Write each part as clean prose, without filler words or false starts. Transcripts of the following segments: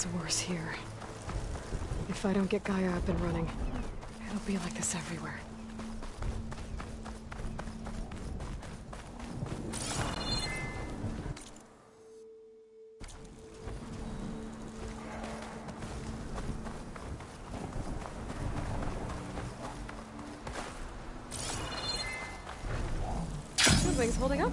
was worse here. If I don't get Gaia up and running, it'll be like this everywhere. Something's holding up.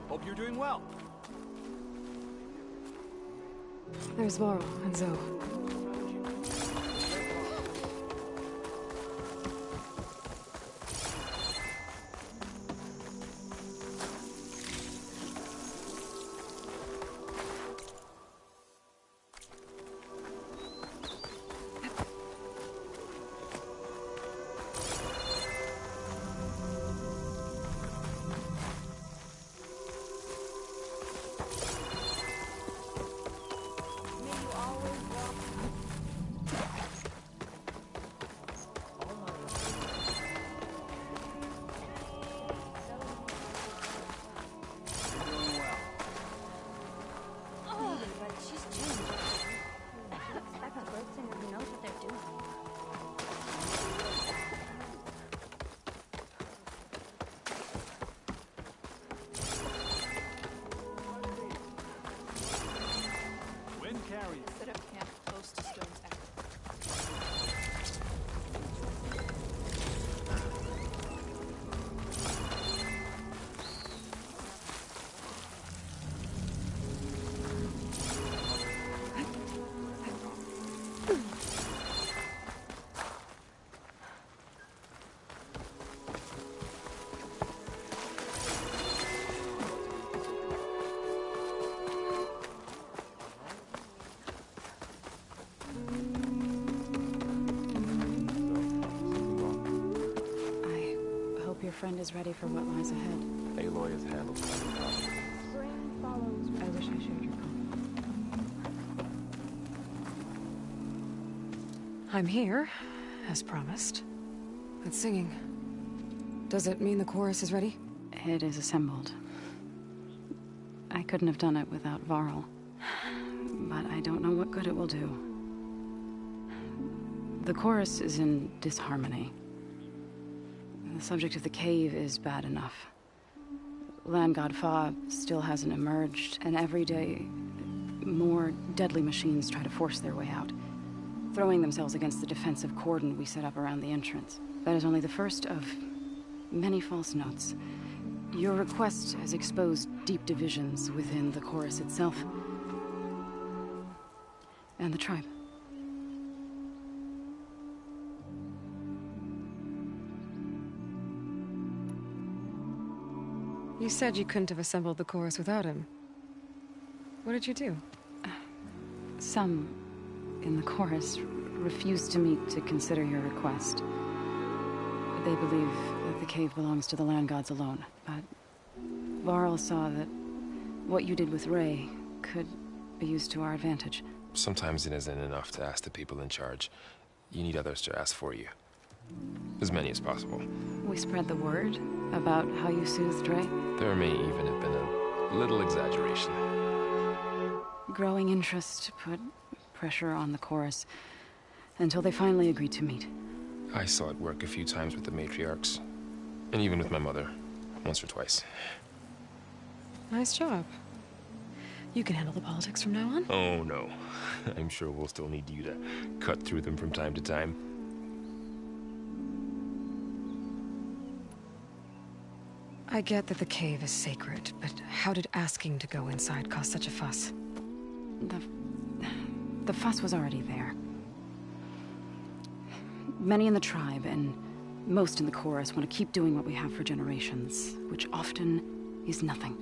Hope you're doing well. There's Varl and Zoe. Set up camp close to Stone's Echo. Your friend is ready for what lies ahead. Aloy has handled the problem. I wish I shared your confidence. I'm here, as promised. It's singing. Does it mean the chorus is ready? It is assembled. I couldn't have done it without Varl. But I don't know what good it will do. The chorus is in disharmony. The subject of the cave is bad enough. Land God Fa still hasn't emerged, and every day, more deadly machines try to force their way out, throwing themselves against the defensive cordon we set up around the entrance. That is only the first of many false notes. Your request has exposed deep divisions within the chorus itself and the tribe. You said you couldn't have assembled the chorus without him. What did you do? Some in the chorus refused to meet to consider your request. They believe that the cave belongs to the land gods alone, but Varl saw that what you did with Ray could be used to our advantage. Sometimes it isn't enough to ask the people in charge. You need others to ask for you. As many as possible. We spread the word about how you soothed Ray. There may even have been a little exaggeration. Growing interest put pressure on the chorus until they finally agreed to meet. I saw it work a few times with the matriarchs, and even with my mother. Once or twice. Nice job. You can handle the politics from now on? Oh, no. I'm sure we'll still need you to cut through them from time to time. I get that the cave is sacred, but how did asking to go inside cause such a fuss? The fuss was already there. Many in the tribe, and most in the chorus, want to keep doing what we have for generations, which often is nothing.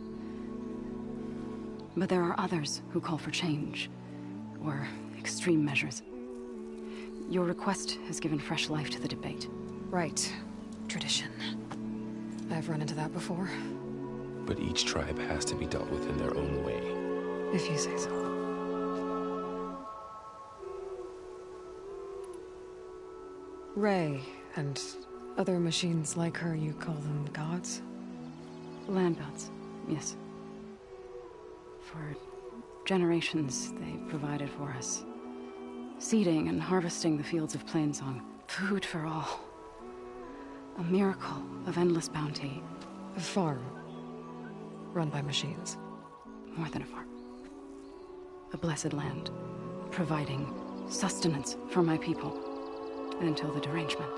But there are others who call for change, or extreme measures. Your request has given fresh life to the debate. Right. Tradition. I've run into that before. But each tribe has to be dealt with in their own way. If you say so. Ray, and other machines like her, you call them gods? Land gods, yes. For generations, they provided for us. Seeding and harvesting the fields of Plainsong. Food for all. A miracle of endless bounty. A farm. Run by machines. More than a farm. A blessed land. Providing sustenance for my people. Until the derangement.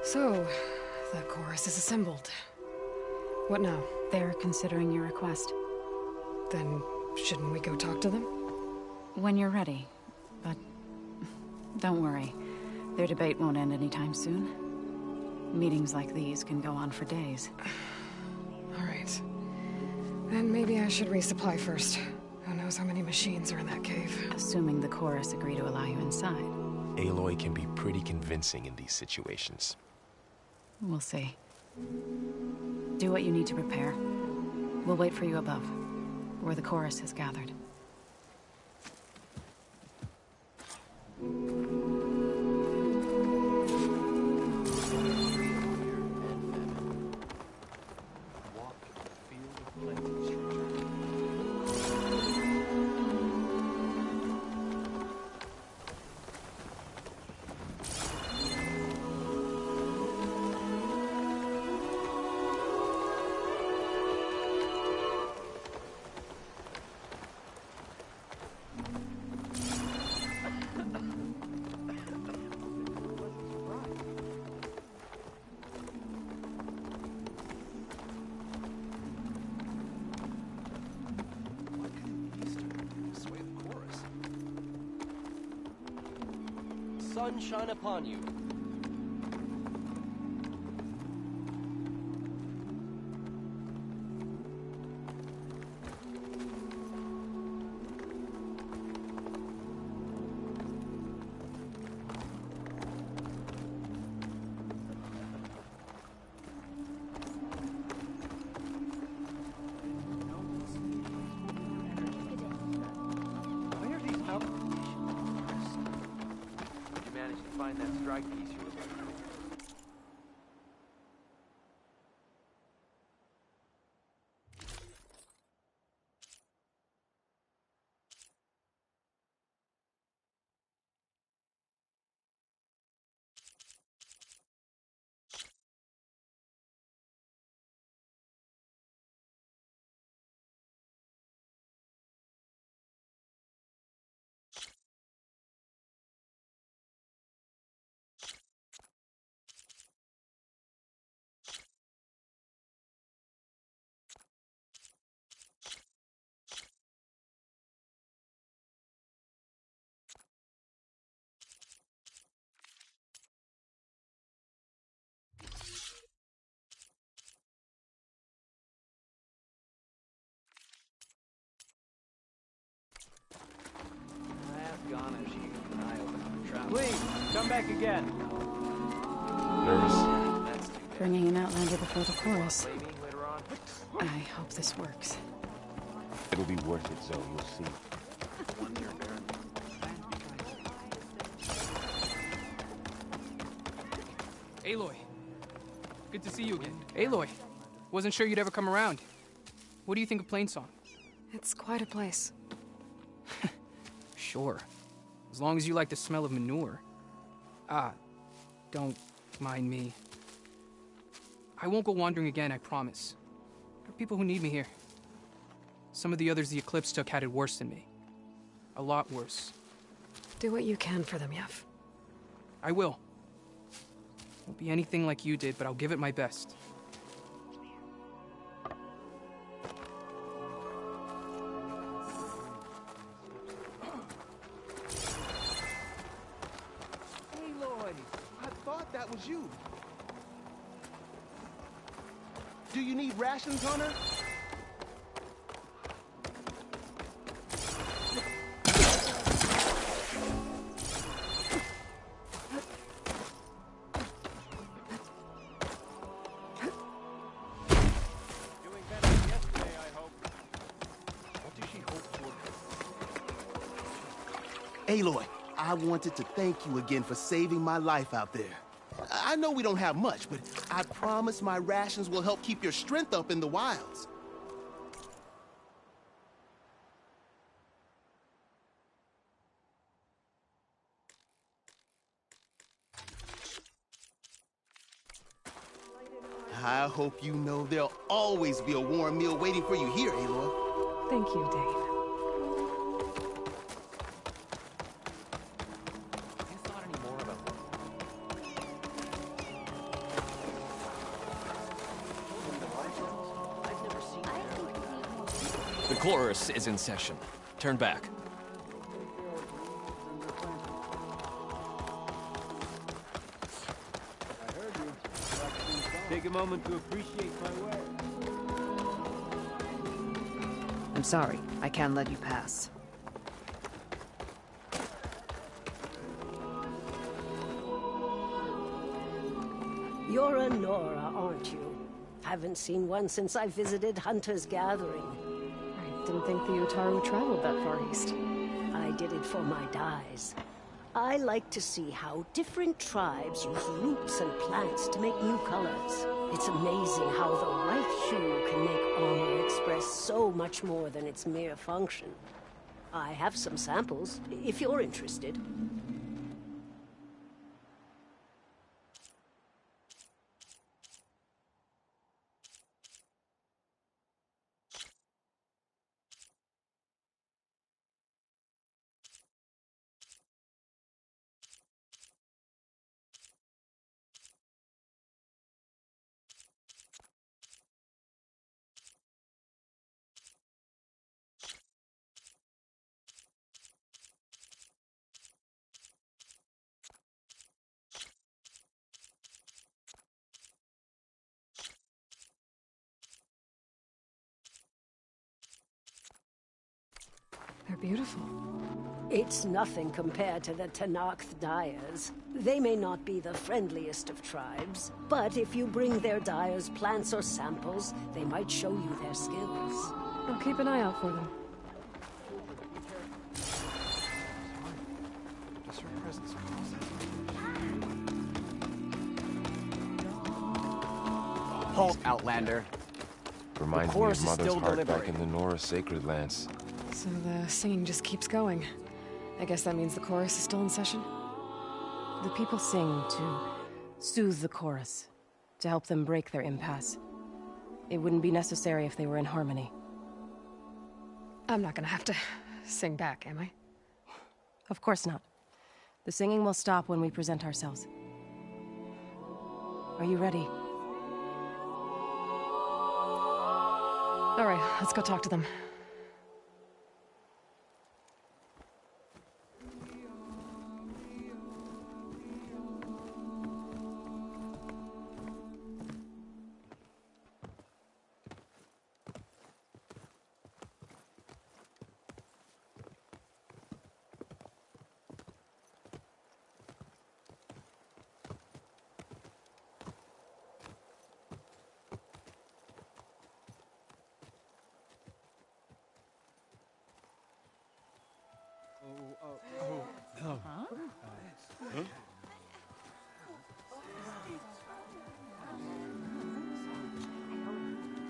So, the chorus is assembled. What now? They're considering your request. Then, shouldn't we go talk to them? When you're ready. But don't worry. Their debate won't end anytime soon. Meetings like these can go on for days. All right. Then maybe I should resupply first. Who knows how many machines are in that cave? Assuming the chorus agree to allow you inside. Aloy can be pretty convincing in these situations. We'll see. Do what you need to prepare. We'll wait for you above, where the chorus has gathered. Sun shine upon you. Where are these palpitations? Did you manage to find that strike piece you were looking for? I've gone if she can keep an eye open on the travel. Please, come back again. Nervous? That's too bad. Bringing an outlander before the chorus. Waving later on. I hope this works. It'll be worth it, Zoe. You'll see. One turn, Baron. Aloy, Good to see you again. Aloy, wasn't sure you'd ever come around. What do you think of Plainsong? It's quite a place. Sure. As long as you like the smell of manure. Ah, don't mind me. I won't go wandering again, I promise. There are people who need me here. Some of the others the Eclipse took had it worse than me. A lot worse. Do what you can for them, Yev. I will. Won't be anything like you did, but I'll give it my best. Aloy, I thought that was you. Do you need rations, Hunter? Aloy, I wanted to thank you again for saving my life out there. I know we don't have much, but I promise my rations will help keep your strength up in the wilds. I hope you know there'll always be a warm meal waiting for you here, Aloy. Thank you, Dane. The chorus is in session. Turn back. Take a moment to appreciate my work. I'm sorry. I can't let you pass. You're a Nora, aren't you? Haven't seen one since I visited Hunter's Gathering. I didn't think the Utaru traveled that far east. I did it for my dyes. I like to see how different tribes use roots and plants to make new colors. It's amazing how the right hue can make armor express so much more than its mere function. I have some samples, if you're interested. They're beautiful. It's nothing compared to the Tenakth dyers. They may not be the friendliest of tribes, but if you bring their dyers plants or samples, they might show you their skills. I'll keep an eye out for them. Halt, Outlander. Reminds me of Mother's heart back in the Nora sacred lands. So the singing just keeps going. I guess that means the chorus is still in session? The people sing to soothe the chorus, to help them break their impasse. It wouldn't be necessary if they were in harmony. I'm not gonna have to sing back, am I? Of course not. The singing will stop when we present ourselves. Are you ready? All right, let's go talk to them.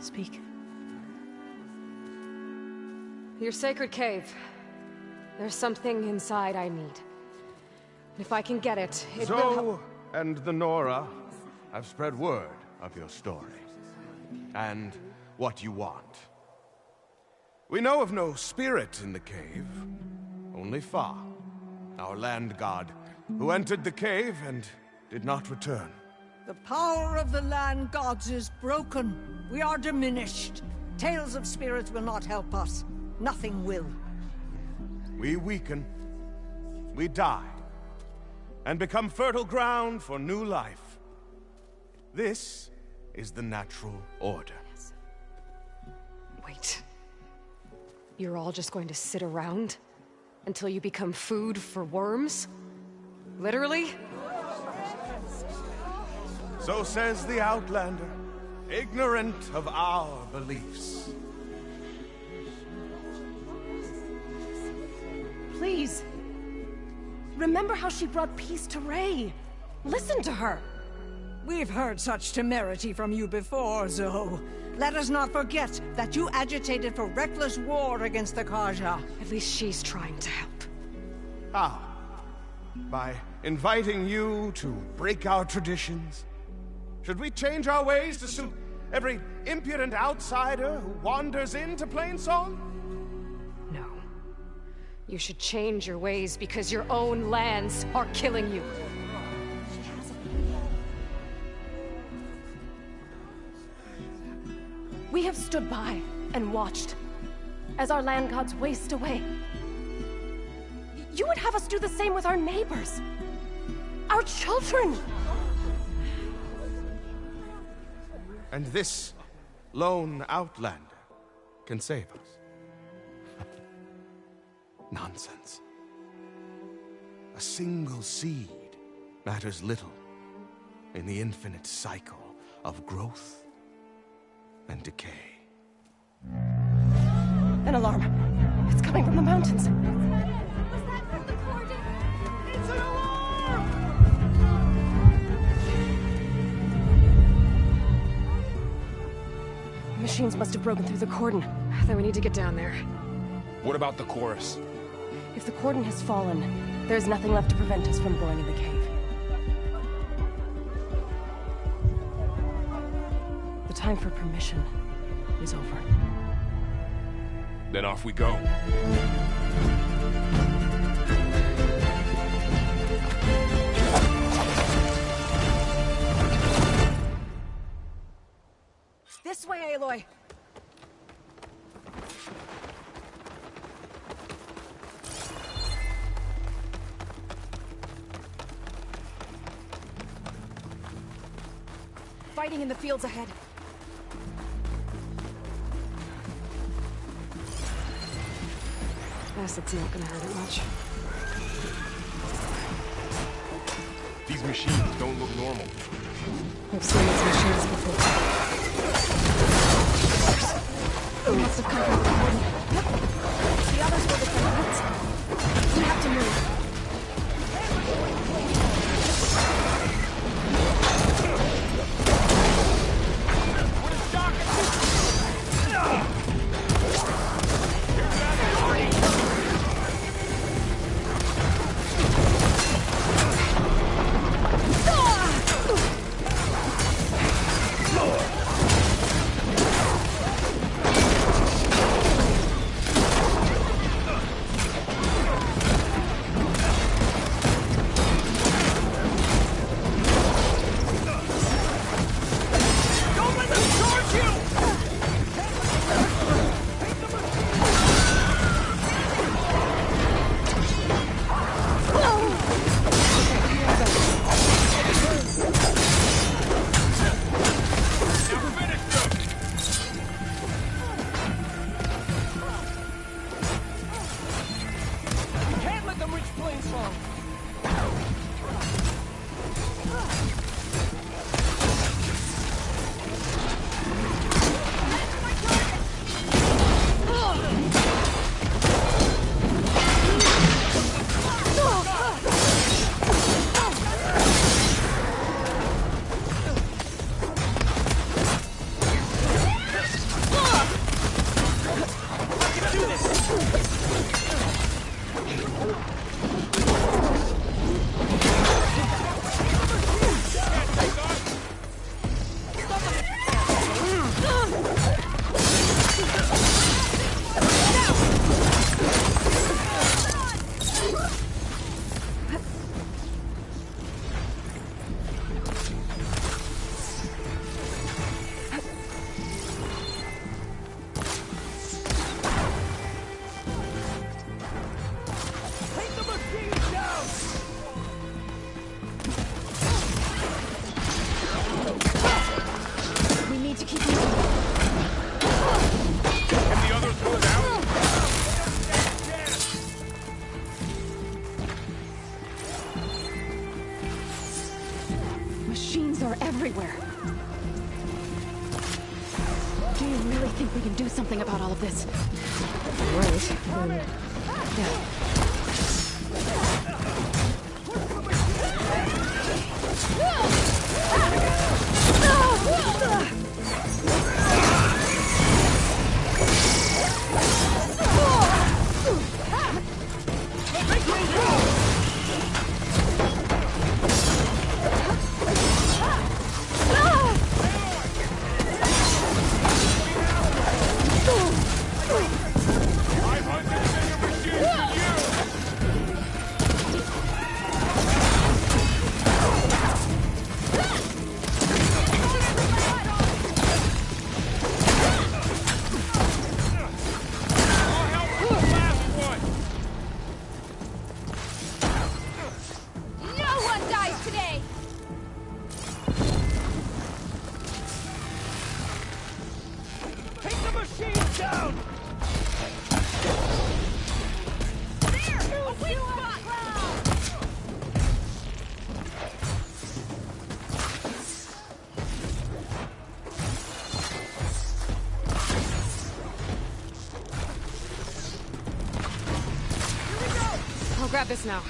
Speak. Your sacred cave. There's something inside I need. If I can get it, it will help. Zoe and the Nora have spread word of your story. And what you want. We know of no spirit in the cave. Only Fa, our land god, who entered the cave and did not return. The power of the land gods is broken. We are diminished. Tales of spirits will not help us. Nothing will. We weaken. We die. And become fertile ground for new life. This is the natural order. Wait. You're all just going to sit around until you become food for worms? Literally? So says the Outlander, ignorant of our beliefs. Please. Remember how she brought peace to Ray. Listen to her. We've heard such temerity from you before, Zoe. Let us not forget that you agitated for reckless war against the Kaja. At least she's trying to help. How? By inviting you to break our traditions? Should we change our ways to suit every impudent outsider who wanders into Plainsong? No. You should change your ways because your own lands are killing you. We have stood by and watched as our land gods waste away. You would have us do the same with our neighbors, our children. And this lone outlander can save us. Nonsense. A single seed matters little in the infinite cycle of growth and decay. An alarm. It's coming from the mountains. Was that from the cordon? It's an alarm! Machines must have broken through the cordon. Then we need to get down there. What about the chorus? If the cordon has fallen, there's nothing left to prevent us from going in the cave. The time for permission is over. Then off we go. This way, Aloy. Fighting in the fields ahead. Acid's not gonna hurt it much. These machines don't look normal. I've seen these machines before. They must have come from the cordon. Yep. The others will defend the pits. We have to move. Machines are everywhere. Do you really think we can do something about all of this? Right. Yeah. I'll grab this now.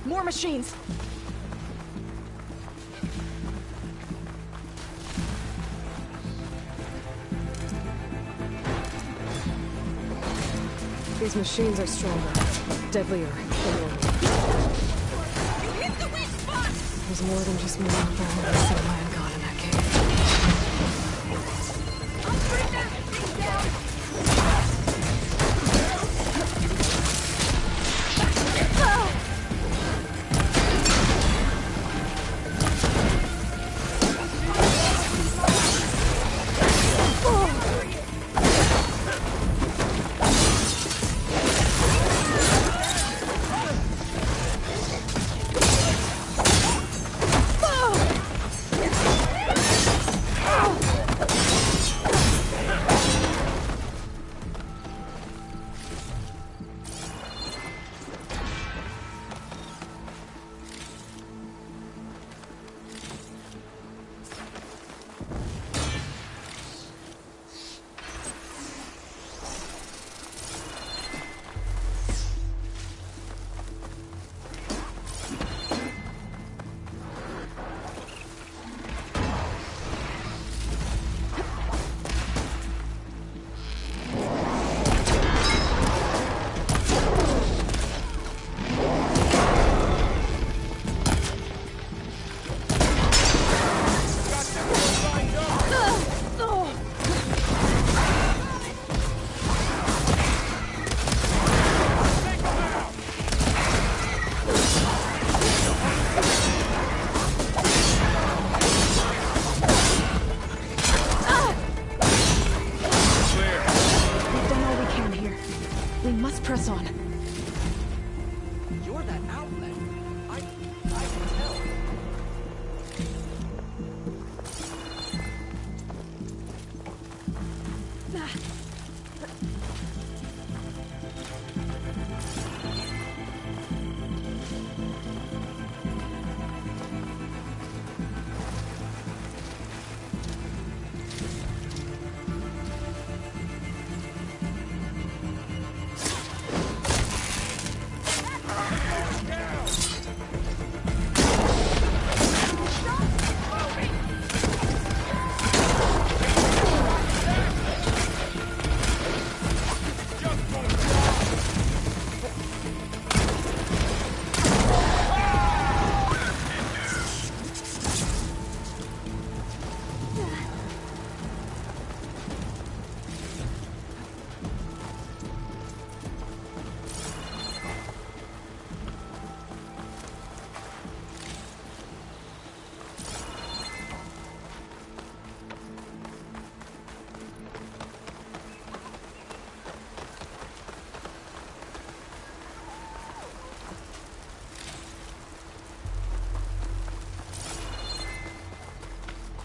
More machines! These machines are stronger, deadlier than normal. There's more than just me out there with some land god in that cave. We must press on. You're that outlet. I can tell.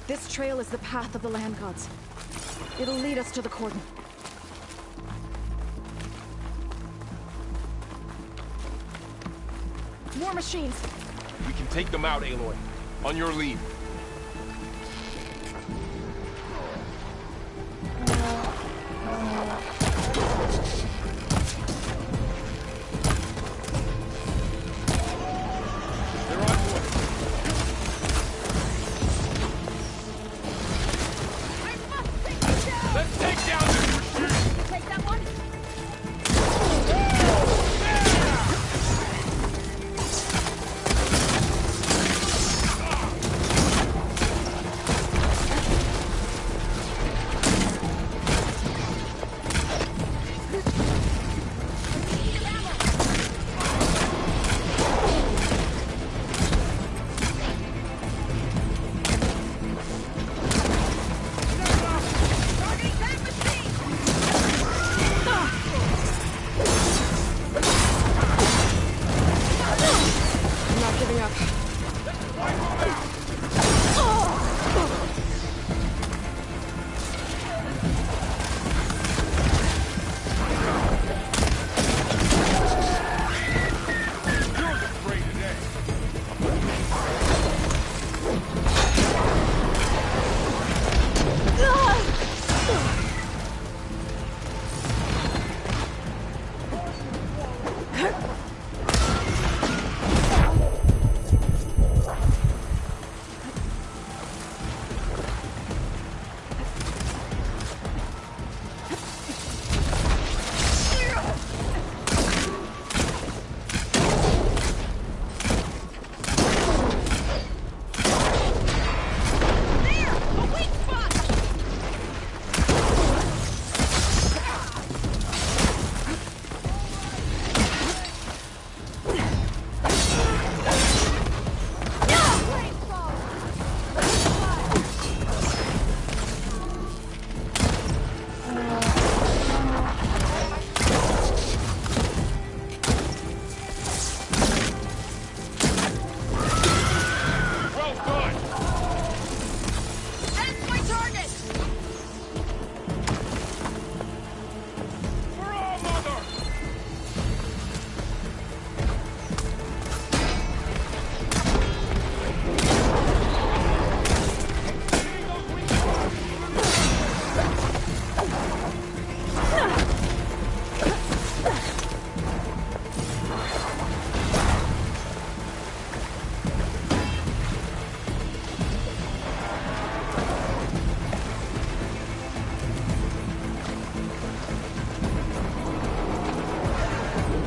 This trail is the path of the land gods. It'll lead us to the cordon. More machines! We can take them out, Aloy. On your lead.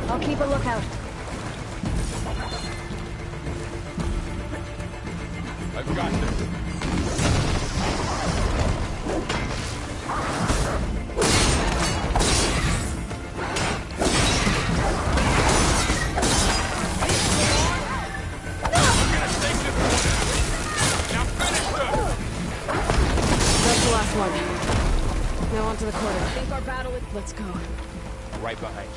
I'll keep a lookout. I've got this. That's the last one. Now onto the quarter. I think our battle with... Let's go. right behind you.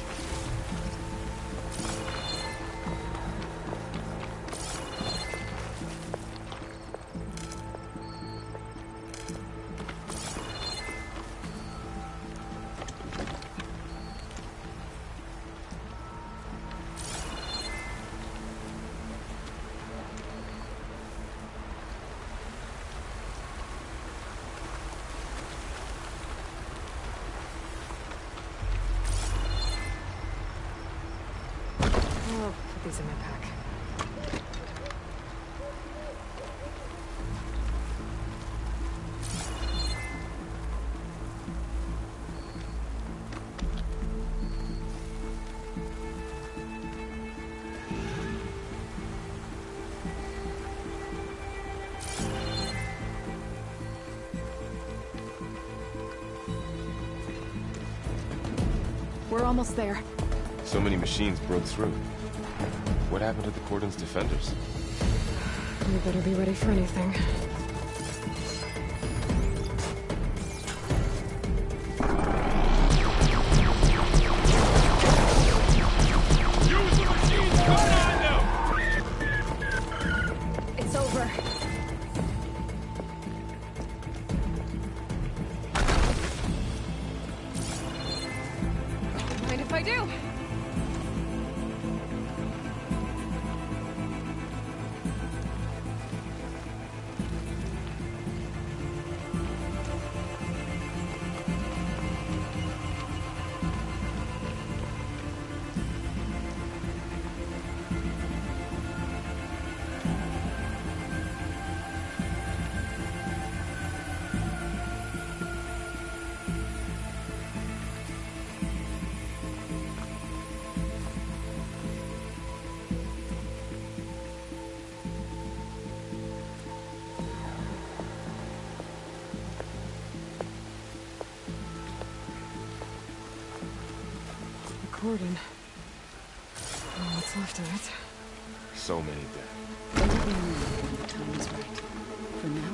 I'll put these in my pack. We're almost there. So many machines broke through. What happened to the Cordon's defenders? We better be ready for anything. Use the machines! Come on now! It's over. Mind if I do? Cordon. Oh, what's left of it? So many dead. Let it be known when the time is right. For now,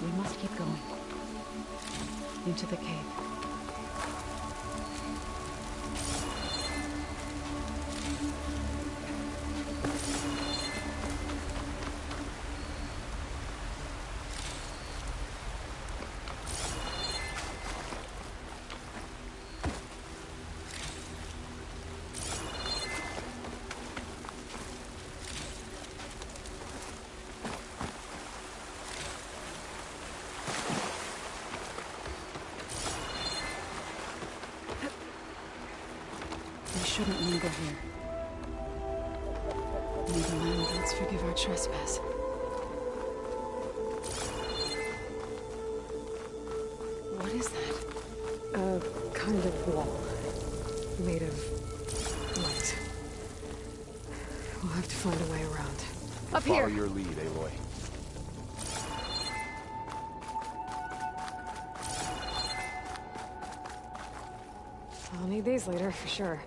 we must keep going. Into the cave. We shouldn't linger here. May the land gods forgive our trespass. What is that? A kind of wall. Made of light. We'll have to find a way around. Up Follow here! your lead, Aloy. I'll need these later, for sure.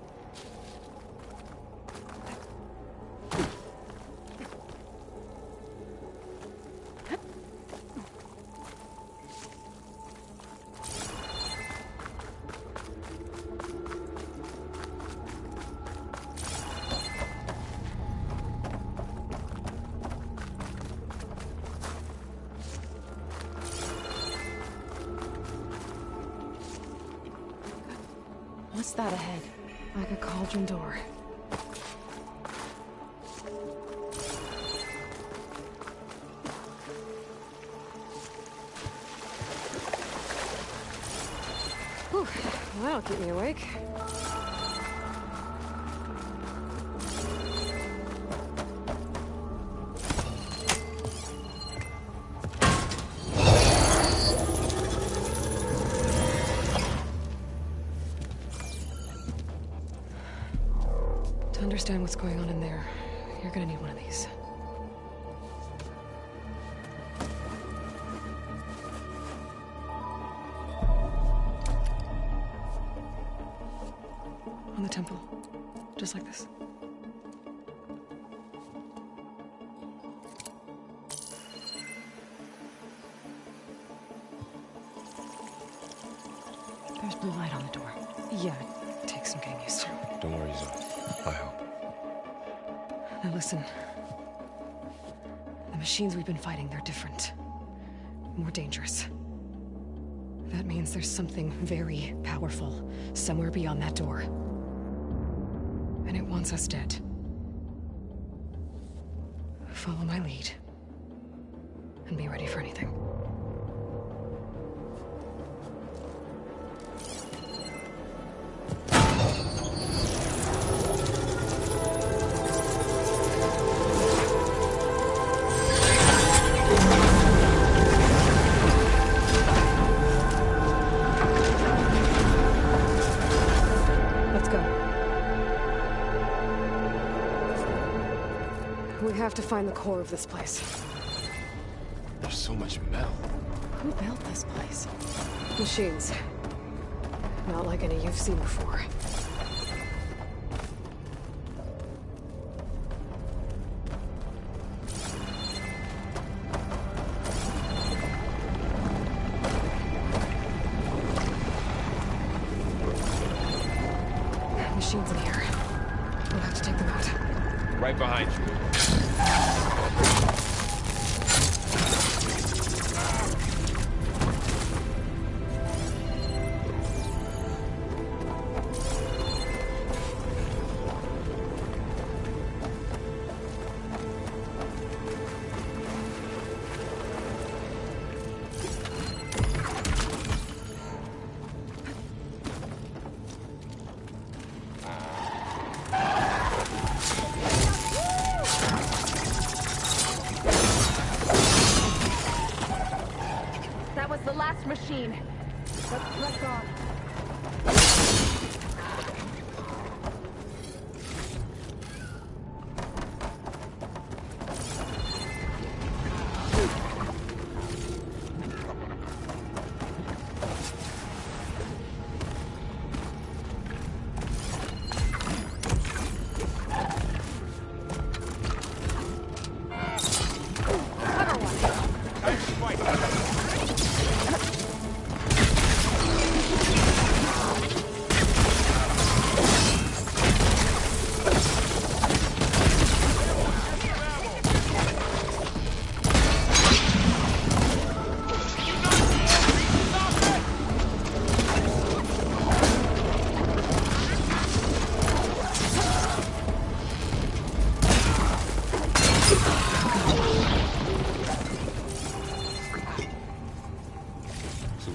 What's that ahead? Like a cauldron door. Whew, well, that'll keep me awake. To understand what's going on in there, you're gonna need one of these. On the temple. Just like this. There's blue light on the door. Take some getting used to. Don't worry, Zoe. I help. Now listen. The machines we've been fighting, they're different. More dangerous. That means there's something very powerful somewhere beyond that door. And it wants us dead. Follow my lead. And be ready for anything. Let's go. We have to find the core of this place. There's so much metal. Who built this place? Machines. Not like any you've seen before. Machines in here. We'll have to take them out. Right behind you. That was the last machine. Let's press on.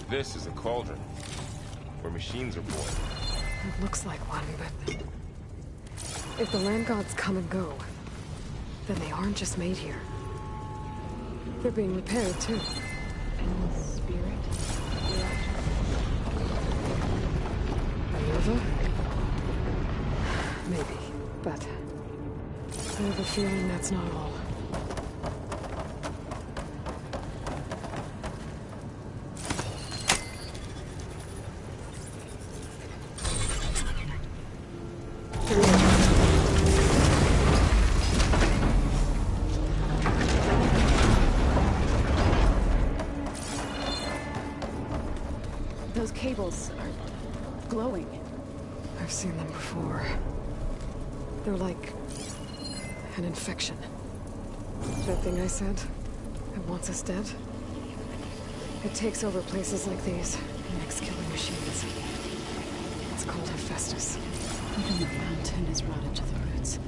This is a cauldron, where machines are born. It looks like one, but... if the land gods come and go, then they aren't just made here. They're being repaired, too. And the spirit? Nova? Maybe, but... I have a feeling that's not all. Those cables are glowing. I've seen them before. They're like an infection. That thing I said, it wants us dead. It takes over places like these and makes killing machines. It's called Hephaestus. Even the mountain is rotted to the roots.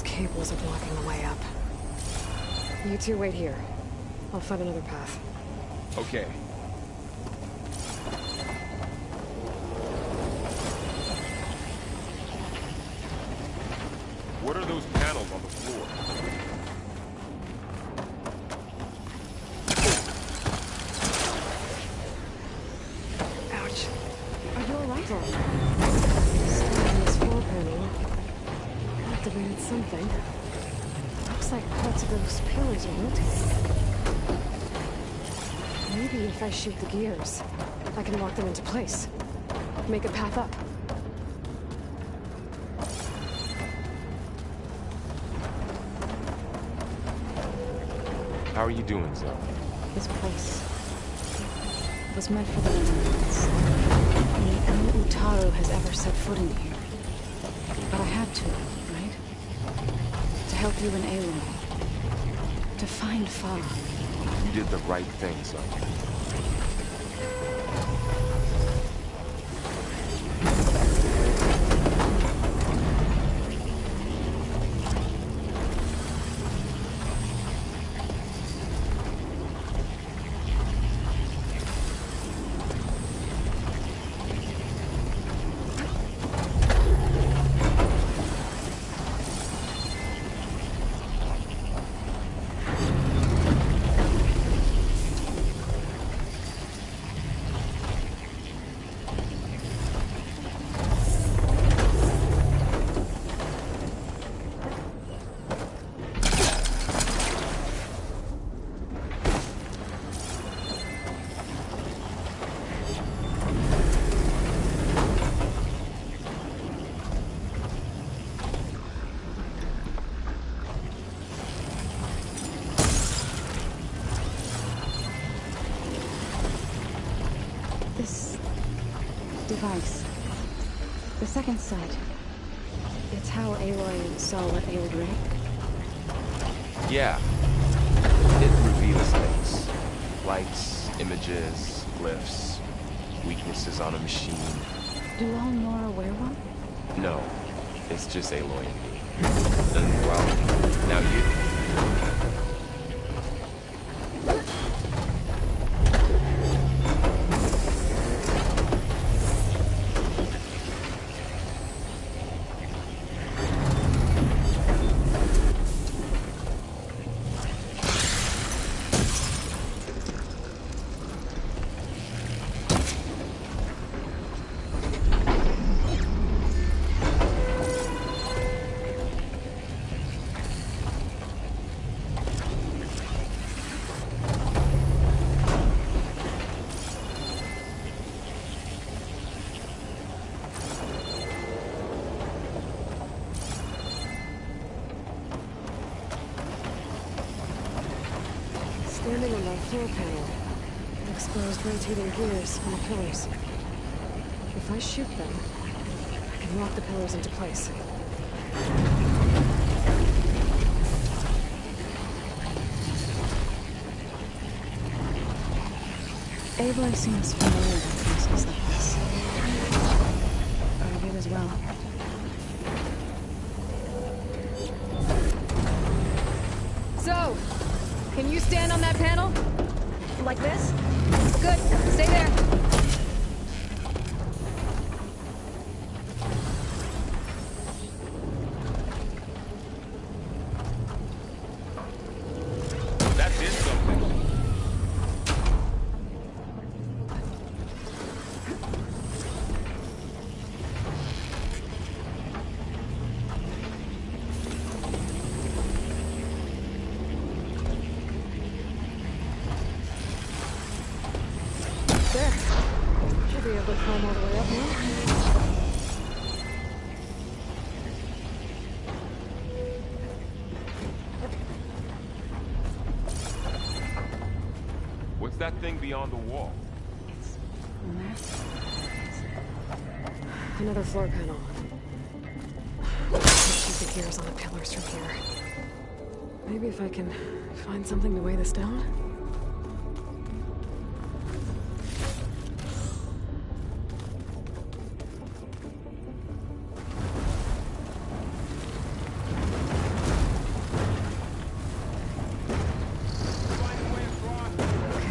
Cables are blocking the way up. You two wait here. I'll find another path. Okay. What are those panels on the floor? Ouch. Are you alright? This floor panel activated something. something. Looks like parts of those pillars are rotating. Maybe if I shoot the gears, I can lock them into place. Make a path up. How are you doing, Zoe? This place was meant for the Netherlands. No Utaru has ever set foot in here. But I had to, right? To help you and Aloy. To find Fa. You did the right thing, Zoe. Device. The second sight. It's how Aloy saw what ailed Ray. Yeah. It reveals things. Lights, images, glyphs, weaknesses on a machine. Do all Nora wear one? No. It's just Aloy and me. And, well, now you. Standing on that floor panel, exposed rotating gears on the pillars. If I shoot them, I can lock the pillars into place. Aloy seems familiar with places like this. Or you as well. So, can you stand on that panel? Like this? Good. Stay there. That did something. There. Should be able to climb all the way up now. What's that thing beyond the wall? It's massive. Another floor panel. Let's shoot the gears on the pillars from here. Maybe if I can find something to weigh this down?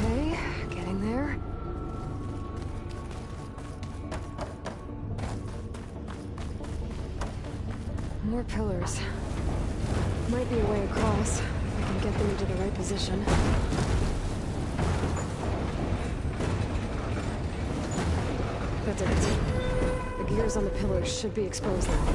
Okay, getting there. More pillars. Might be a way across, if I can get them into the right position. That did it. The gears on the pillars should be exposed now.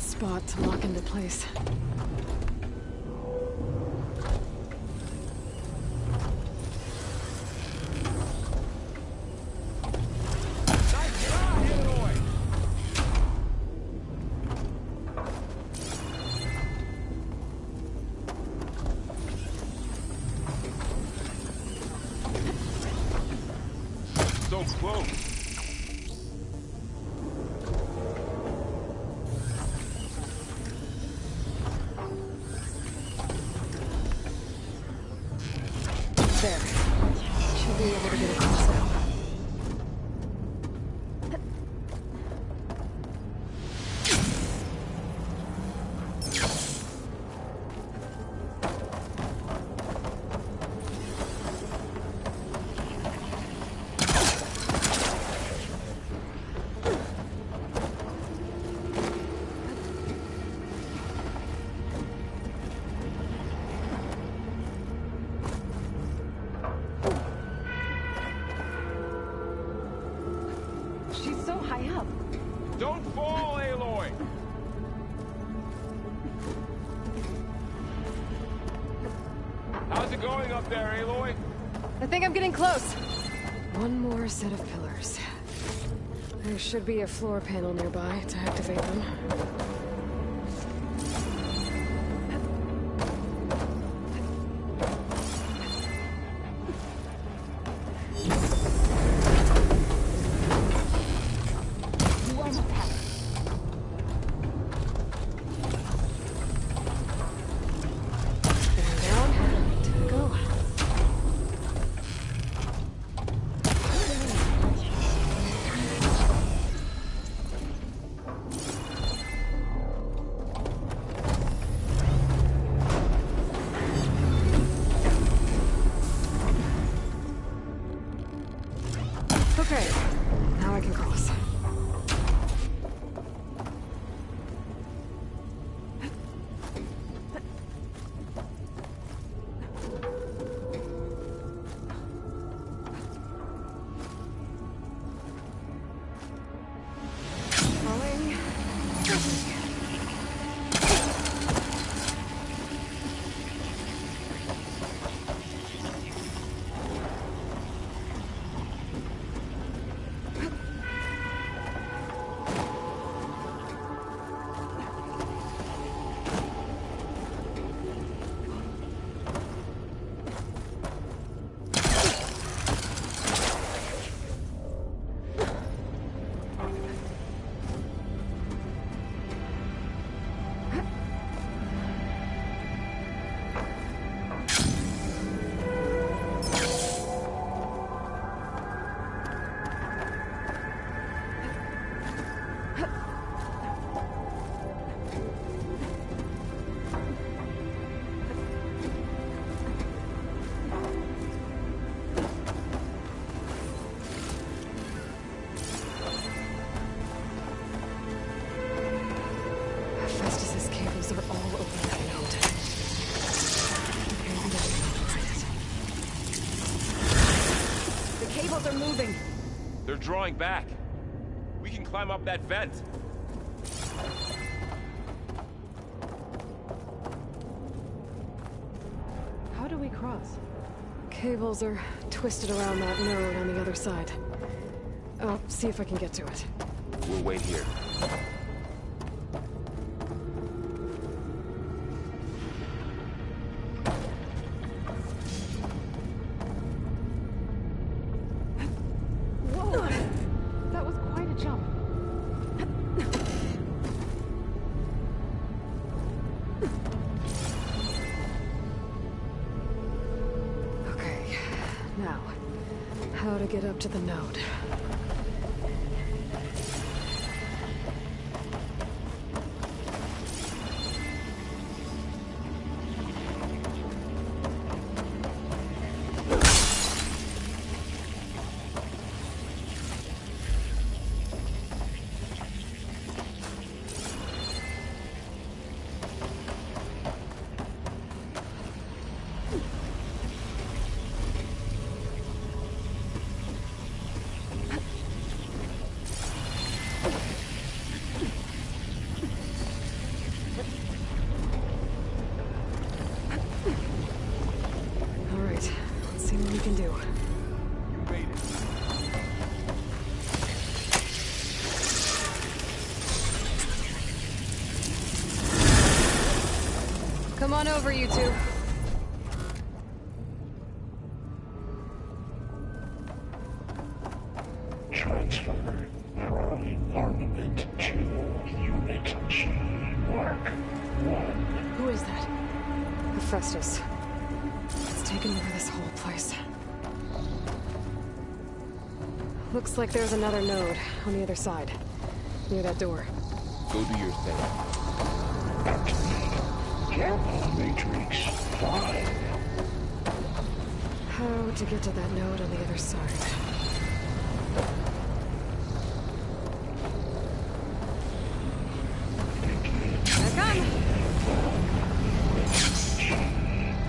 spot to lock into place. So close. There. Should be able to get across now. She's so high up. Don't fall, Aloy! How's it going up there, Aloy? I think I'm getting close. One more set of pillars. There should be a floor panel nearby to activate them. Okay, now I can cross. Falling. Festus's cables are all over that node. Okay, we gotta get it. The cables are moving. They're drawing back. We can climb up that vent. How do we cross? Cables are twisted around that node on the other side. I'll see if I can get to it. We'll wait here. Whoa! That was quite a jump. Okay, now, how to get up to the node? can do. You made it. Come on over, you two. Transfer from armament to Unit G Mark 1. Who is that? Hephaestus. It's taken over this whole place. Looks like there's another node on the other side, near that door. Go do your thing. Gamma Matrix 5. How to get to that node on the other side?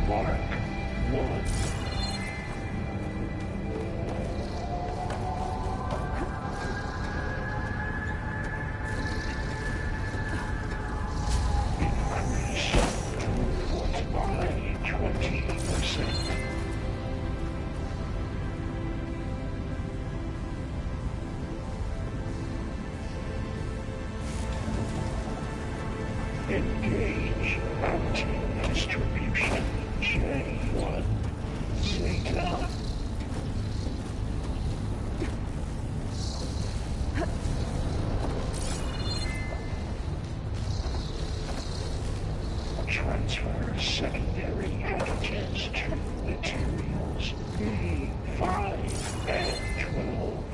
Mark 1. Engage anti-distribution J1 Zeta. Transfer secondary antigens to materials B5 and 12.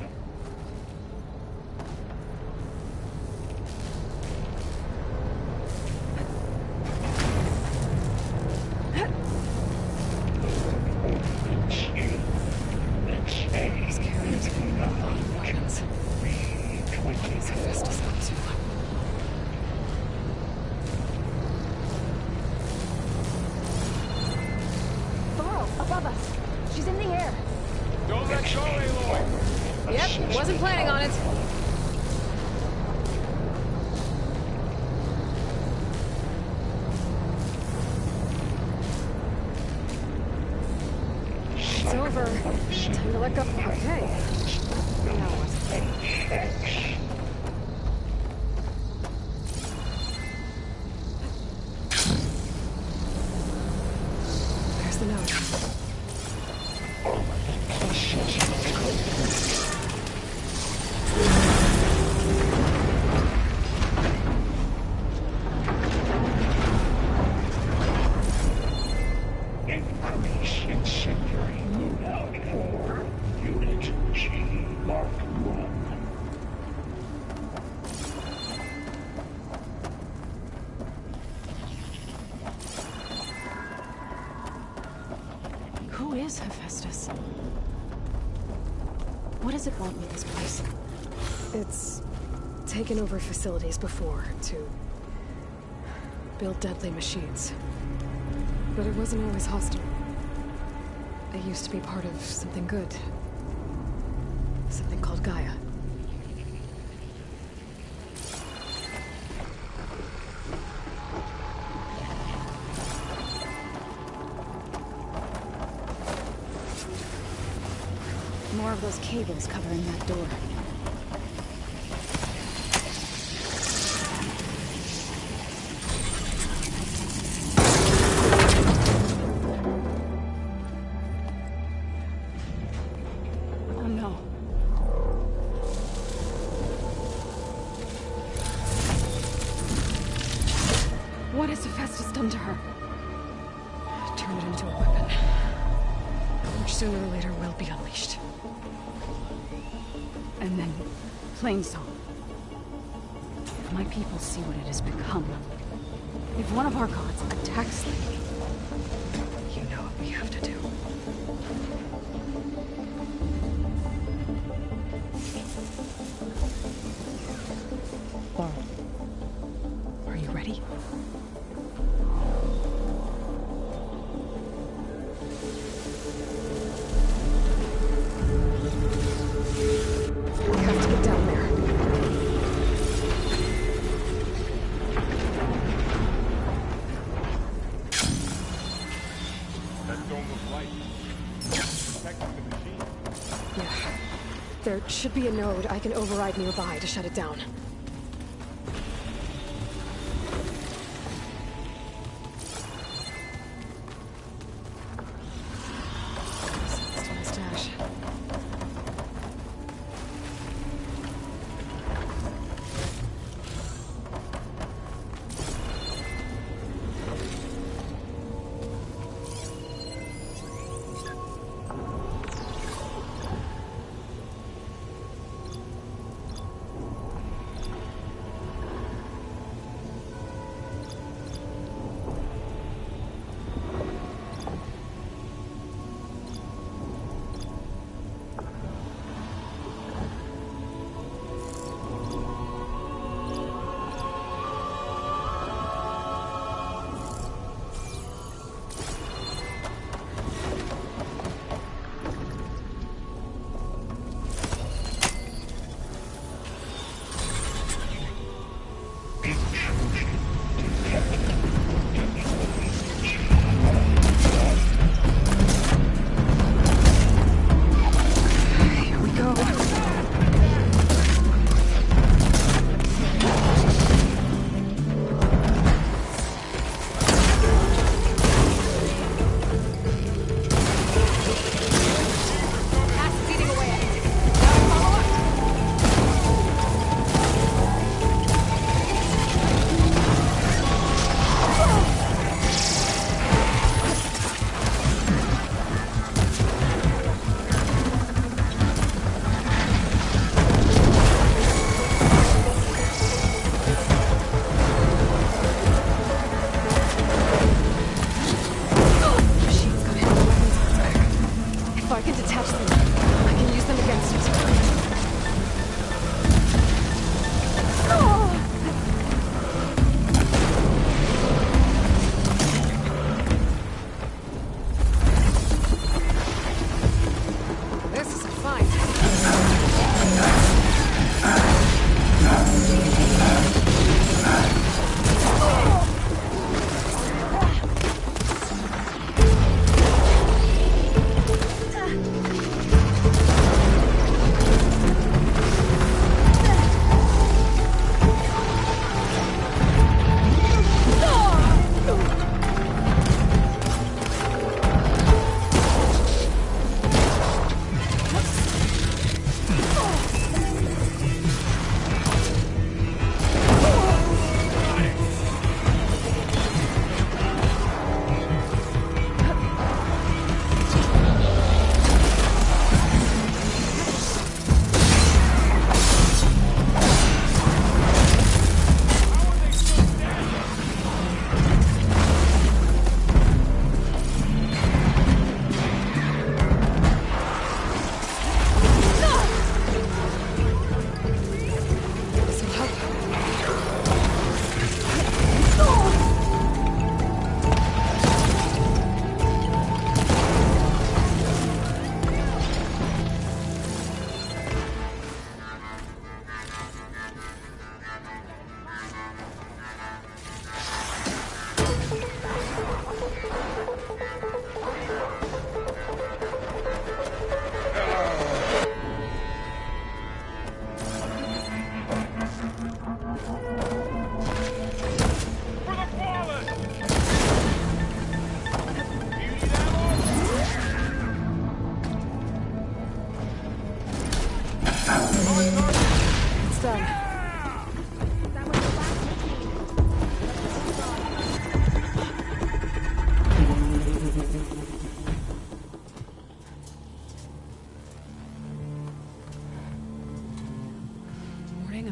Above us. She's in the air. Don't let go, Aloy. Yep, wasn't planning on it. It's over. Time to let go. Okay. Now what? There's the note. Increase incendiary loadout for Unit G Mark 1. Who is Hephaestus? What does it want with this place? It's taken over facilities before to build deadly machines. But it wasn't always hostile. It used to be part of something good. Something called Gaia. More of those cables covering that door. Oh no. What has Hephaestus done to her? Turn it into a weapon. Which sooner or later will be unleashed. And then, plain song. If my people see what it has become, if one of our gods attacks them, you know what we have to do. Are you ready? We have to get down there. That dome of light. Protect There should be a node I can override nearby to shut it down. Still a stash.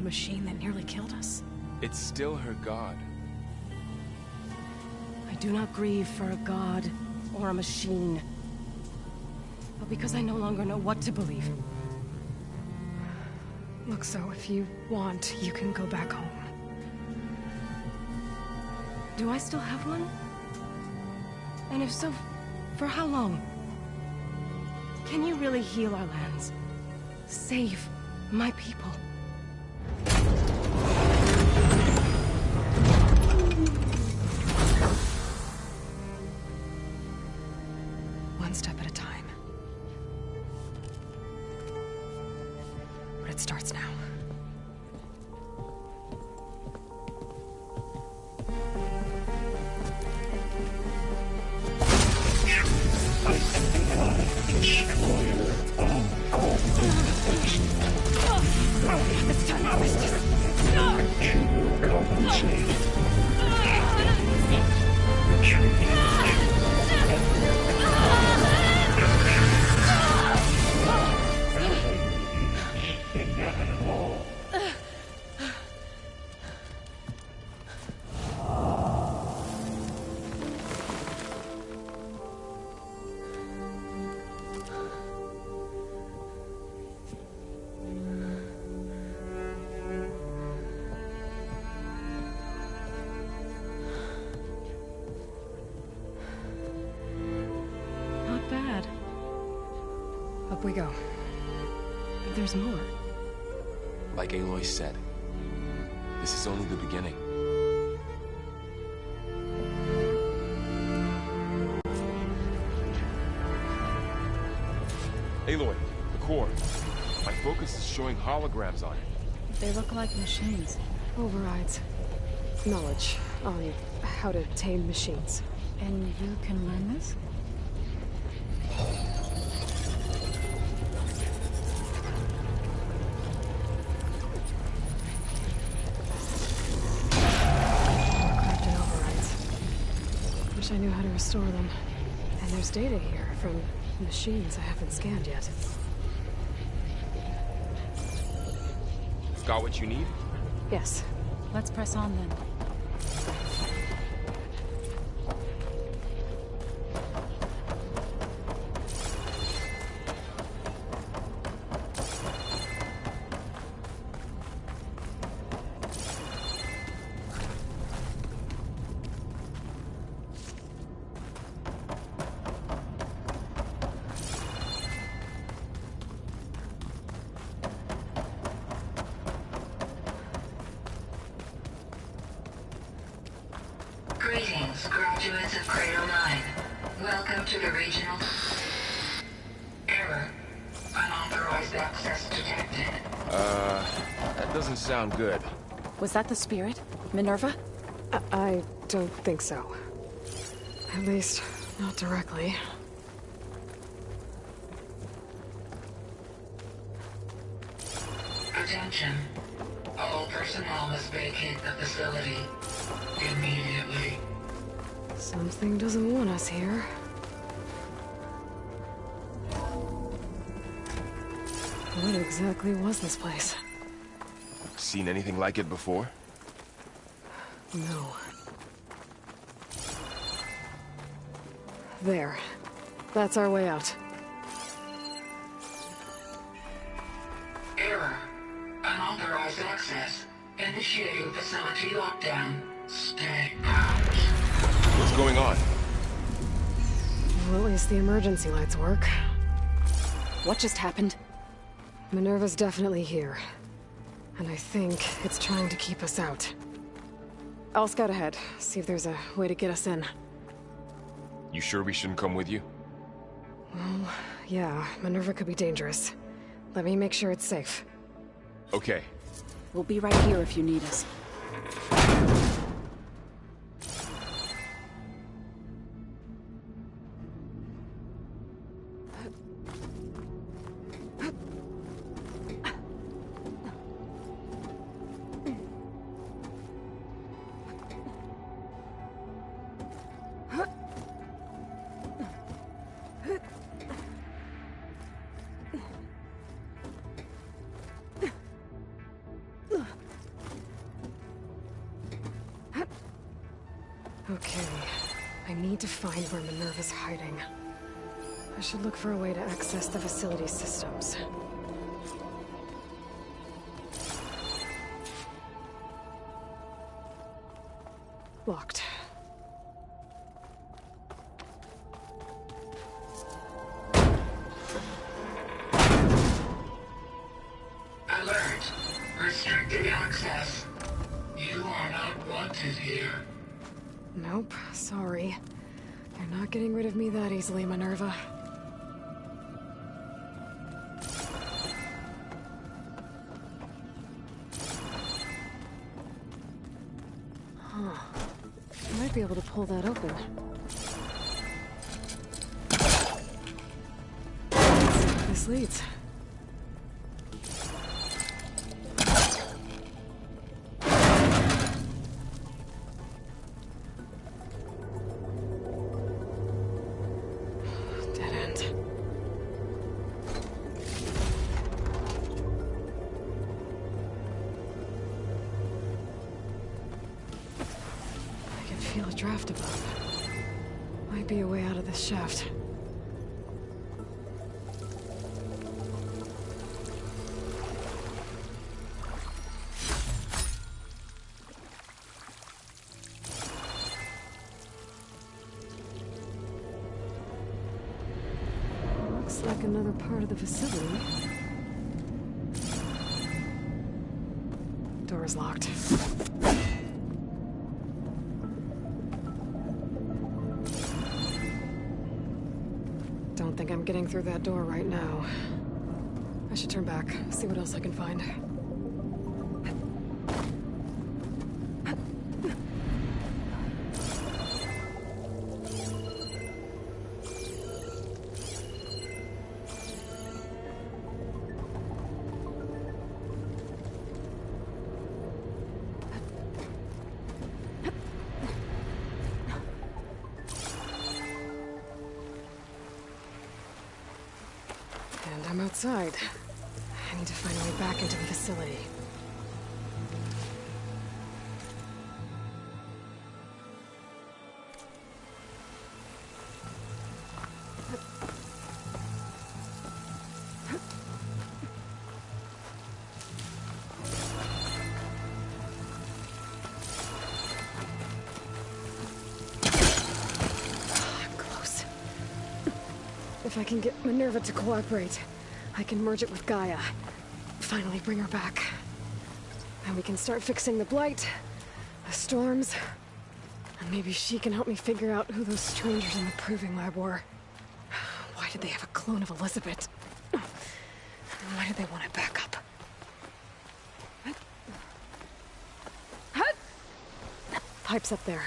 Machine that nearly killed us. It's still her god. I do not grieve for a god or a machine, but because I no longer know what to believe. Look, so if you want, you can go back home. Do I still have one? And if so, for how long? Can you really heal our lands? Save my people? One step at a time. Destroyer of cultists. It's time to finish this. You will compensate. Inevitable. Not bad. Up we go. There's more. Like Aloy said, this is only the beginning. Aloy, the core. My focus is showing holograms on it. They look like machines. Overrides. Knowledge on how to tame machines. And you can learn this? Corrupted overrides. Wish I knew how to restore them. And there's data here from machines I haven't scanned yet. Got what you need? Yes. Let's press on then. Greetings, graduates of Cradle 9. Welcome to the regional... Error. Unauthorized access detected. That doesn't sound good. Was that the spirit? Minerva? I don't think so. At least, not directly. Attention. All personnel must vacate the facility immediately. Something doesn't want us here. What exactly was this place? Seen anything like it before? No. There. That's our way out. Error. Unauthorized access. Initiating facility lockdown. Stay out. What's going on? Well, at least the emergency lights work. What just happened? Minerva's definitely here. And I think it's trying to keep us out. I'll scout ahead, see if there's a way to get us in. You sure we shouldn't come with you? Well, yeah, Minerva could be dangerous. Let me make sure it's safe. Okay. We'll be right here if you need us. Okay, I need to find where Minerva's hiding. I should look for a way to access the facility systems. Locked. Alert. Restricted access. You are not wanted here. Nope, sorry. You're not getting rid of me that easily, Minerva. Huh. I might be able to pull that open. this leads. Dead end. I can feel a draft above. Might be a way out of this shaft. Looks like another part of the facility. Door is locked. Don't think I'm getting through that door right now. I should turn back, see what else I can find. And I'm outside. I need to find a way back into the facility. Close. If I can get Minerva to cooperate, I can merge it with Gaia. Finally bring her back. And we can start fixing the Blight, the storms, and maybe she can help me figure out who those strangers in the proving lab were. Why did they have a clone of Elizabeth? And why did they want it back up? Pipes up there.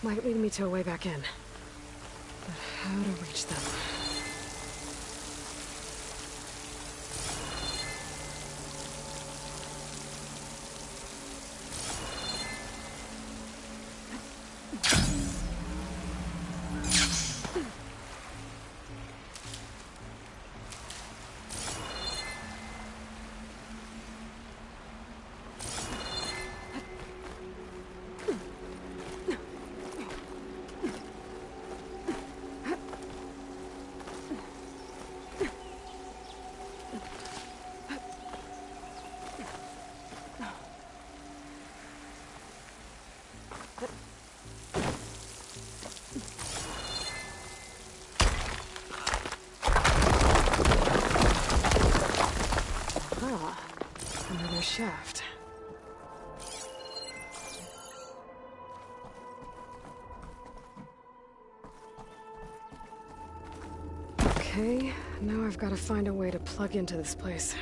Might lead me to a way back in. But how to reach them? Another shaft. Okay, now I've got to find a way to plug into this place.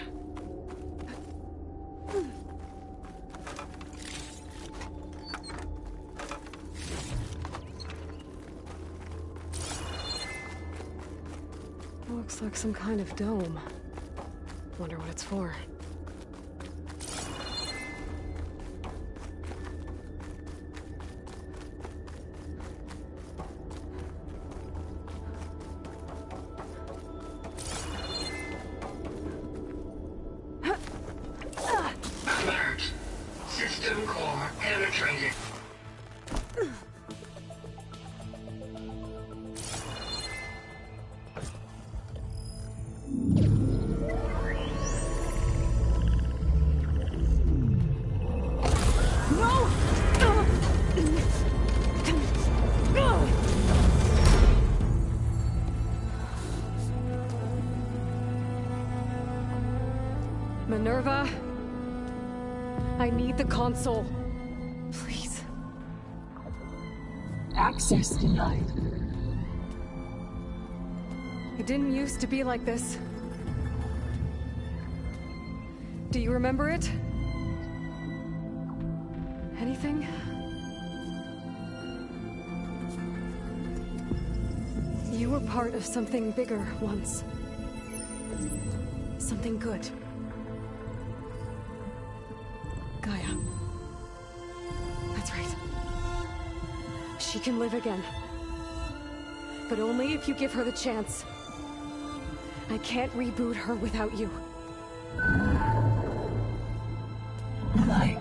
Looks like some kind of dome. Wonder what it's for. Alert. System core penetrated. Minerva, I need the console. Please. Access denied. It didn't used to be like this. Do you remember it? Anything? You were part of something bigger once. Something good. Gaia. That's right. She can live again. But only if you give her the chance. I can't reboot her without you. Life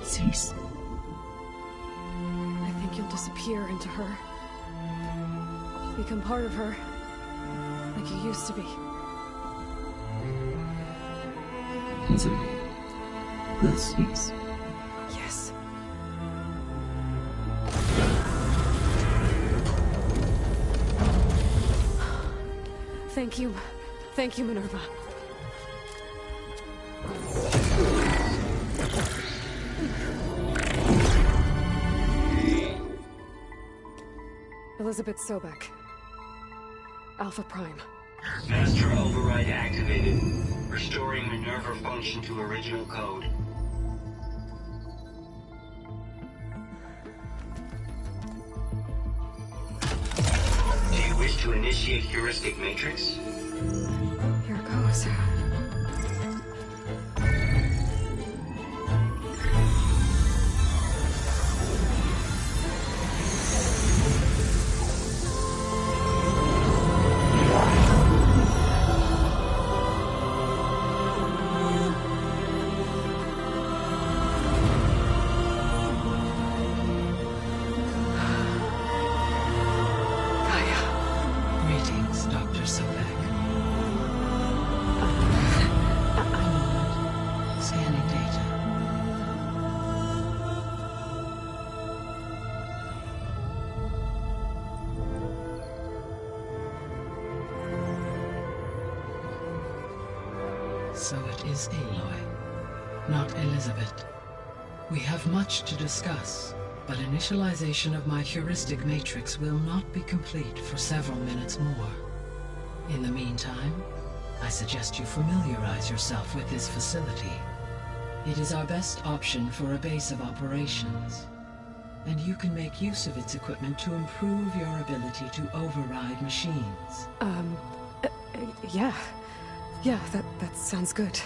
cease. I think you'll disappear into her. Become part of her. Like you used to be. Misery will cease. Yes. Thank you. Thank you, Minerva. Elizabeth Sobek. Alpha Prime. Master override activated. Restoring Minerva function to original code. Do you wish to initiate heuristic matrix? Here it goes. Greetings, Dr. Sobek. Scanning data. So it is Aloy, not Elizabeth. We have much to discuss, but initialization of my heuristic matrix will not be complete for several minutes more. In the meantime, I suggest you familiarize yourself with this facility. It is our best option for a base of operations, and you can make use of its equipment to improve your ability to override machines. Yeah. Yeah, that sounds good.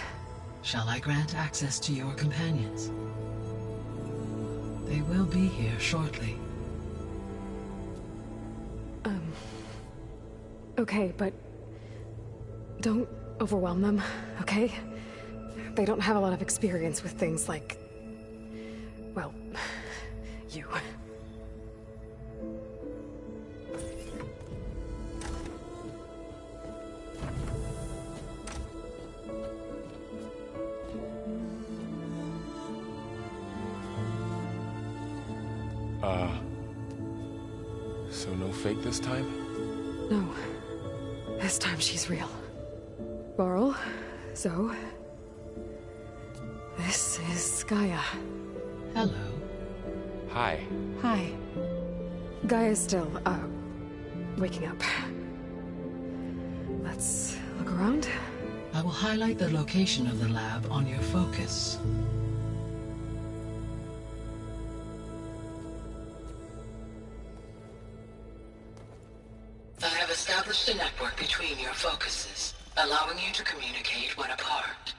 Shall I grant access to your companions? They will be here shortly. Okay, but don't overwhelm them, okay? They don't have a lot of experience with things like, well, you. So no fake this time? No. This time she's real. Varl, Zoe. This is Gaia. Hello. Hi. Hi. Gaia's still, waking up. Let's look around. I will highlight the location of the lab on your focus. I have established a network between your focuses, allowing you to communicate when apart.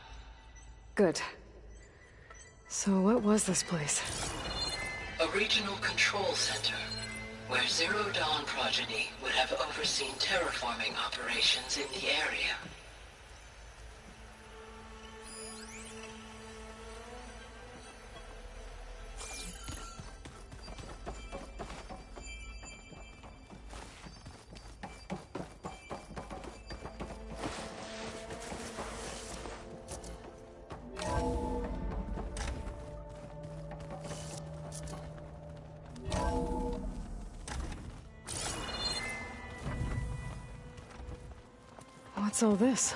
Good. So what was this place? A regional control center, where Zero Dawn progeny would have overseen terraforming operations in the area. What's all this?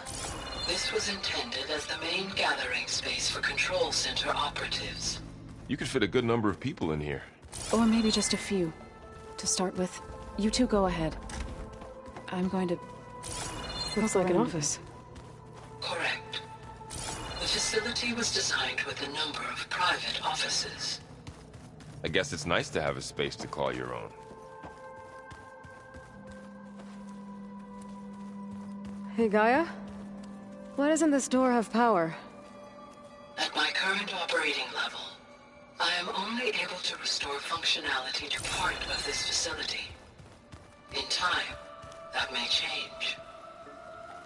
This was intended as the main gathering space for control center operatives. You could fit a good number of people in here. Or maybe just a few. To start with, you two go ahead. I'm going to... Looks like an office. Correct. The facility was designed with a number of private offices. I guess it's nice to have a space to call your own. Hey, Gaia? Why doesn't this door have power? At my current operating level, I am only able to restore functionality to part of this facility. In time, that may change.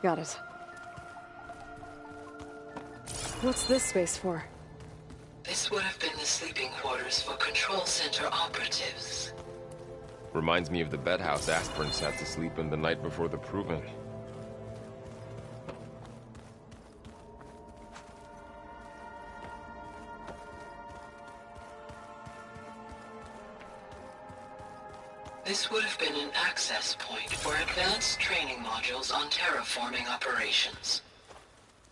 Got it. What's this space for? This would have been the sleeping quarters for Control Center operatives. Reminds me of the bedhouse aspirants had to sleep in the night before the proving. This would have been an access point for advanced training modules on terraforming operations.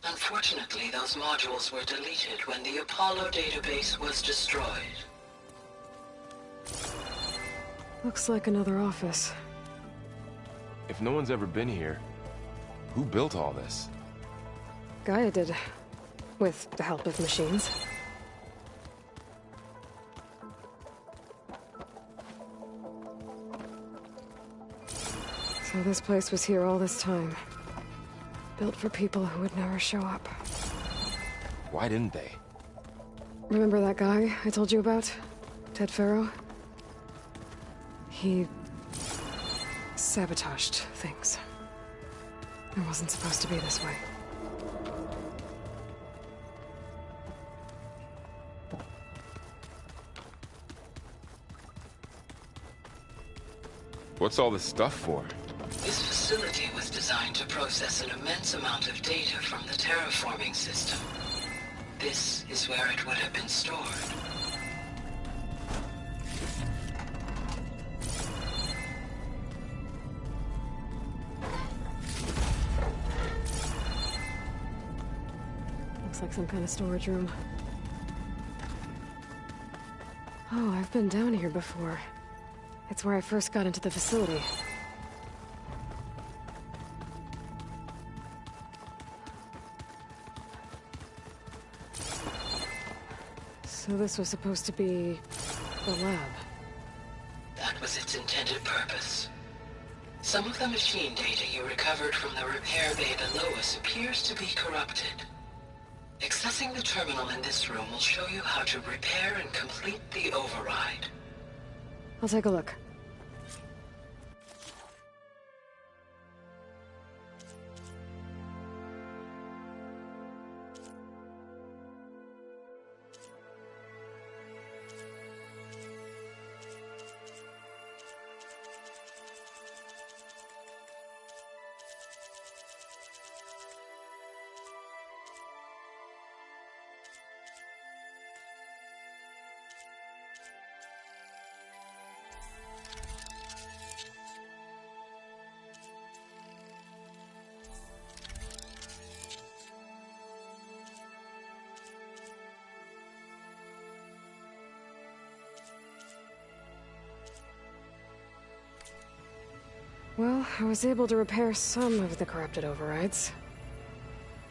Unfortunately, those modules were deleted when the Apollo database was destroyed. Looks like another office. If no one's ever been here, who built all this? Gaia did, with the help of machines. So this place was here all this time. Built for people who would never show up. Why didn't they? Remember that guy I told you about? Ted Farrow? He sabotaged things. It wasn't supposed to be this way. What's all this stuff for? This facility was designed to process an immense amount of data from the terraforming system. This is where it would have been stored. Looks like some kind of storage room. Oh, I've been down here before. It's where I first got into the facility. So this was supposed to be the lab. That was its intended purpose. Some of the machine data you recovered from the repair bay below us appears to be corrupted. Accessing the terminal in this room will show you how to repair and complete the override. I'll take a look. Well, I was able to repair some of the corrupted overrides.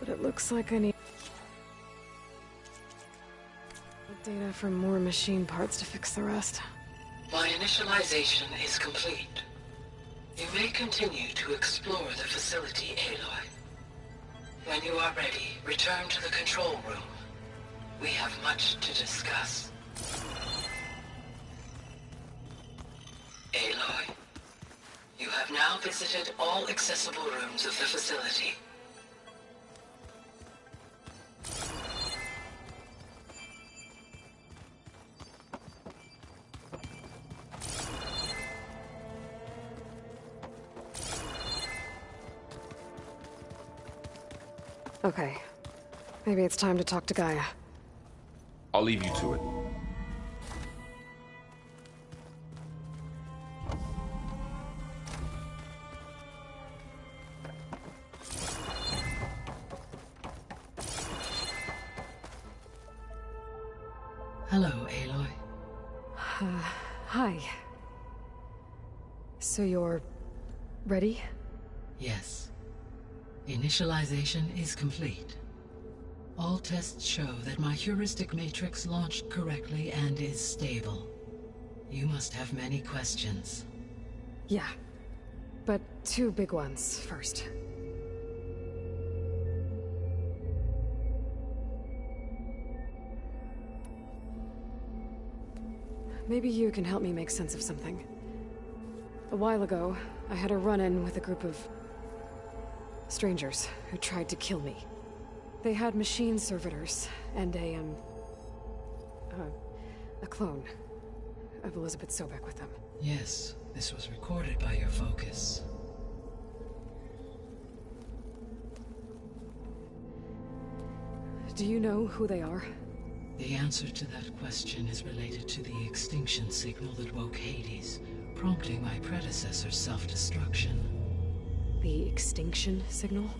But it looks like I need data from more machine parts to fix the rest. My initialization is complete. You may continue to explore the facility, Aloy. When you are ready, return to the control room. We have much to discuss. Aloy, you have now visited all accessible rooms of the facility. Okay. Maybe it's time to talk to Gaia. I'll leave you to it. Hello, Aloy. Hi. So you're ready? Yes. Initialization is complete. All tests show that my heuristic matrix launched correctly and is stable. You must have many questions. Yeah. But two big ones first. Maybe you can help me make sense of something. A while ago, I had a run-in with a group of strangers who tried to kill me. They had machine servitors and a clone of Elizabeth Sobek with them. Yes, this was recorded by your focus. Do you know who they are? The answer to that question is related to the extinction signal that woke Hades, prompting my predecessor's self-destruction. The extinction signal?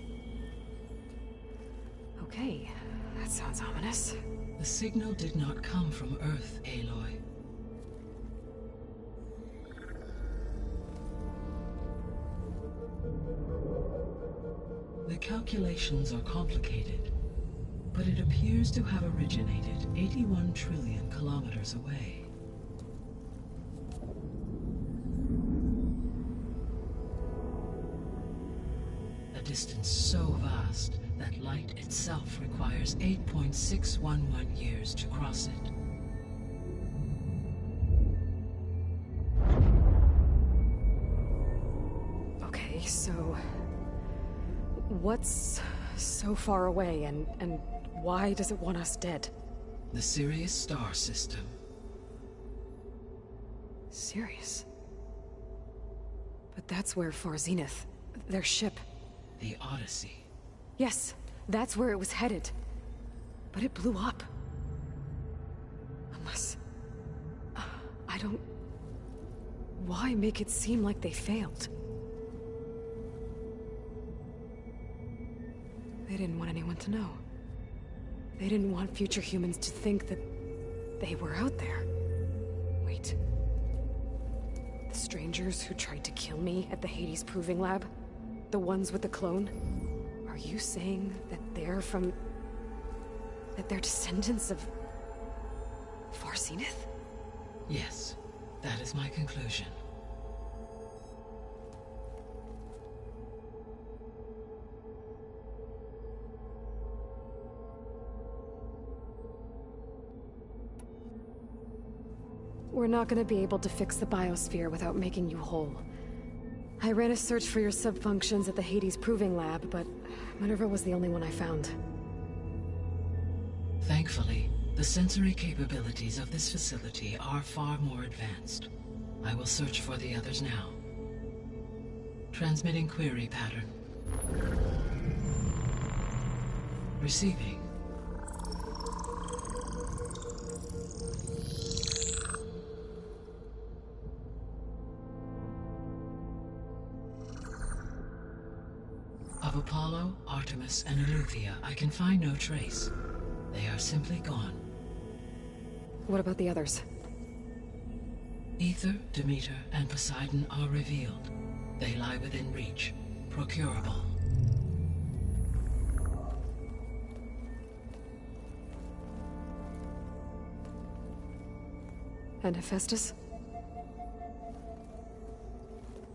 Okay, that sounds ominous. The signal did not come from Earth, Aloy. The calculations are complicated, but it appears to have originated 81 trillion kilometers away. A distance so vast that light itself requires 8.611 years to cross it. Okay, so what's so far away and why does it want us dead? The Sirius star system. Sirius? But that's where Far Zenith, their ship... The Odyssey. Yes, that's where it was headed. But it blew up. Unless... I don't... Why make it seem like they failed? They didn't want anyone to know. They didn't want future humans to think that they were out there. Wait. The strangers who tried to kill me at the Hades Proving Lab? The ones with the clone? Are you saying that they're from... that they're descendants of... Far Zenith? Yes, that is my conclusion. We're not gonna be able to fix the biosphere without making you whole. I ran a search for your subfunctions at the Hades Proving Lab, but Minerva was the only one I found. Thankfully, the sensory capabilities of this facility are far more advanced. I will search for the others now. Transmitting query pattern. Receiving. Of Apollo, Artemis, and Eleuthia, I can find no trace. They are simply gone. What about the others? Ether, Demeter, and Poseidon are revealed. They lie within reach, procurable. And Hephaestus?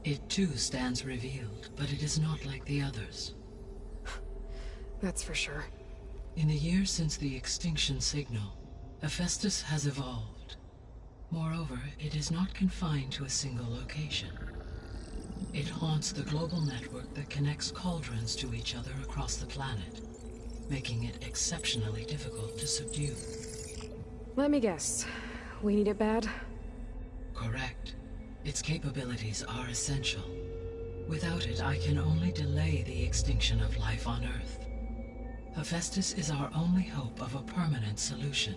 It too stands revealed, but it is not like the others. That's for sure. In the years since the extinction signal, Hephaestus has evolved. Moreover, it is not confined to a single location. It haunts the global network that connects cauldrons to each other across the planet, making it exceptionally difficult to subdue. Let me guess. We need it bad? Correct. Its capabilities are essential. Without it, I can only delay the extinction of life on Earth. Hephaestus is our only hope of a permanent solution.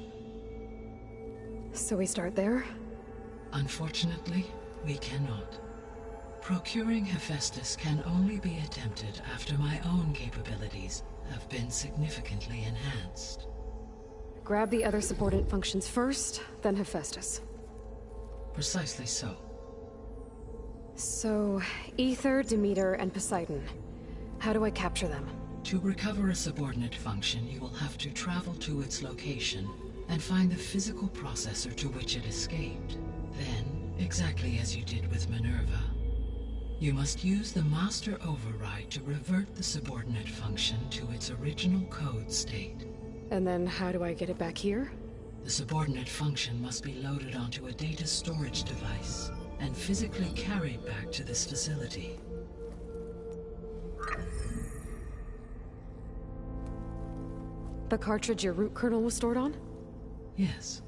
So we start there? Unfortunately, we cannot. Procuring Hephaestus can only be attempted after my own capabilities have been significantly enhanced. Grab the other subordinate functions first, then Hephaestus. Precisely so. So, Ether, Demeter, and Poseidon. How do I capture them? To recover a subordinate function, you will have to travel to its location and find the physical processor to which it escaped. Then, exactly as you did with Minerva, you must use the master override to revert the subordinate function to its original code state. And then how do I get it back here? The subordinate function must be loaded onto a data storage device and physically carried back to this facility. The cartridge your root kernel was stored on? Yes.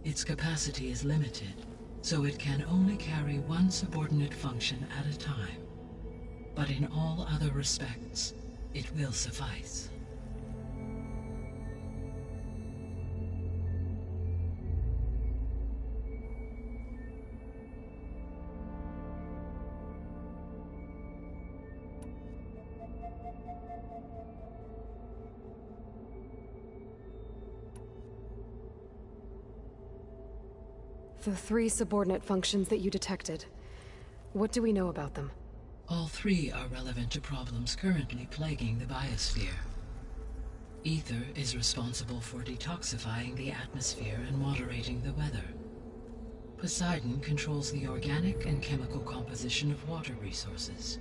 Its capacity is limited, so it can only carry one subordinate function at a time. But in all other respects, it will suffice. The 3 subordinate functions that you detected. What do we know about them? All 3 are relevant to problems currently plaguing the biosphere. Ether is responsible for detoxifying the atmosphere and moderating the weather. Poseidon controls the organic and chemical composition of water resources.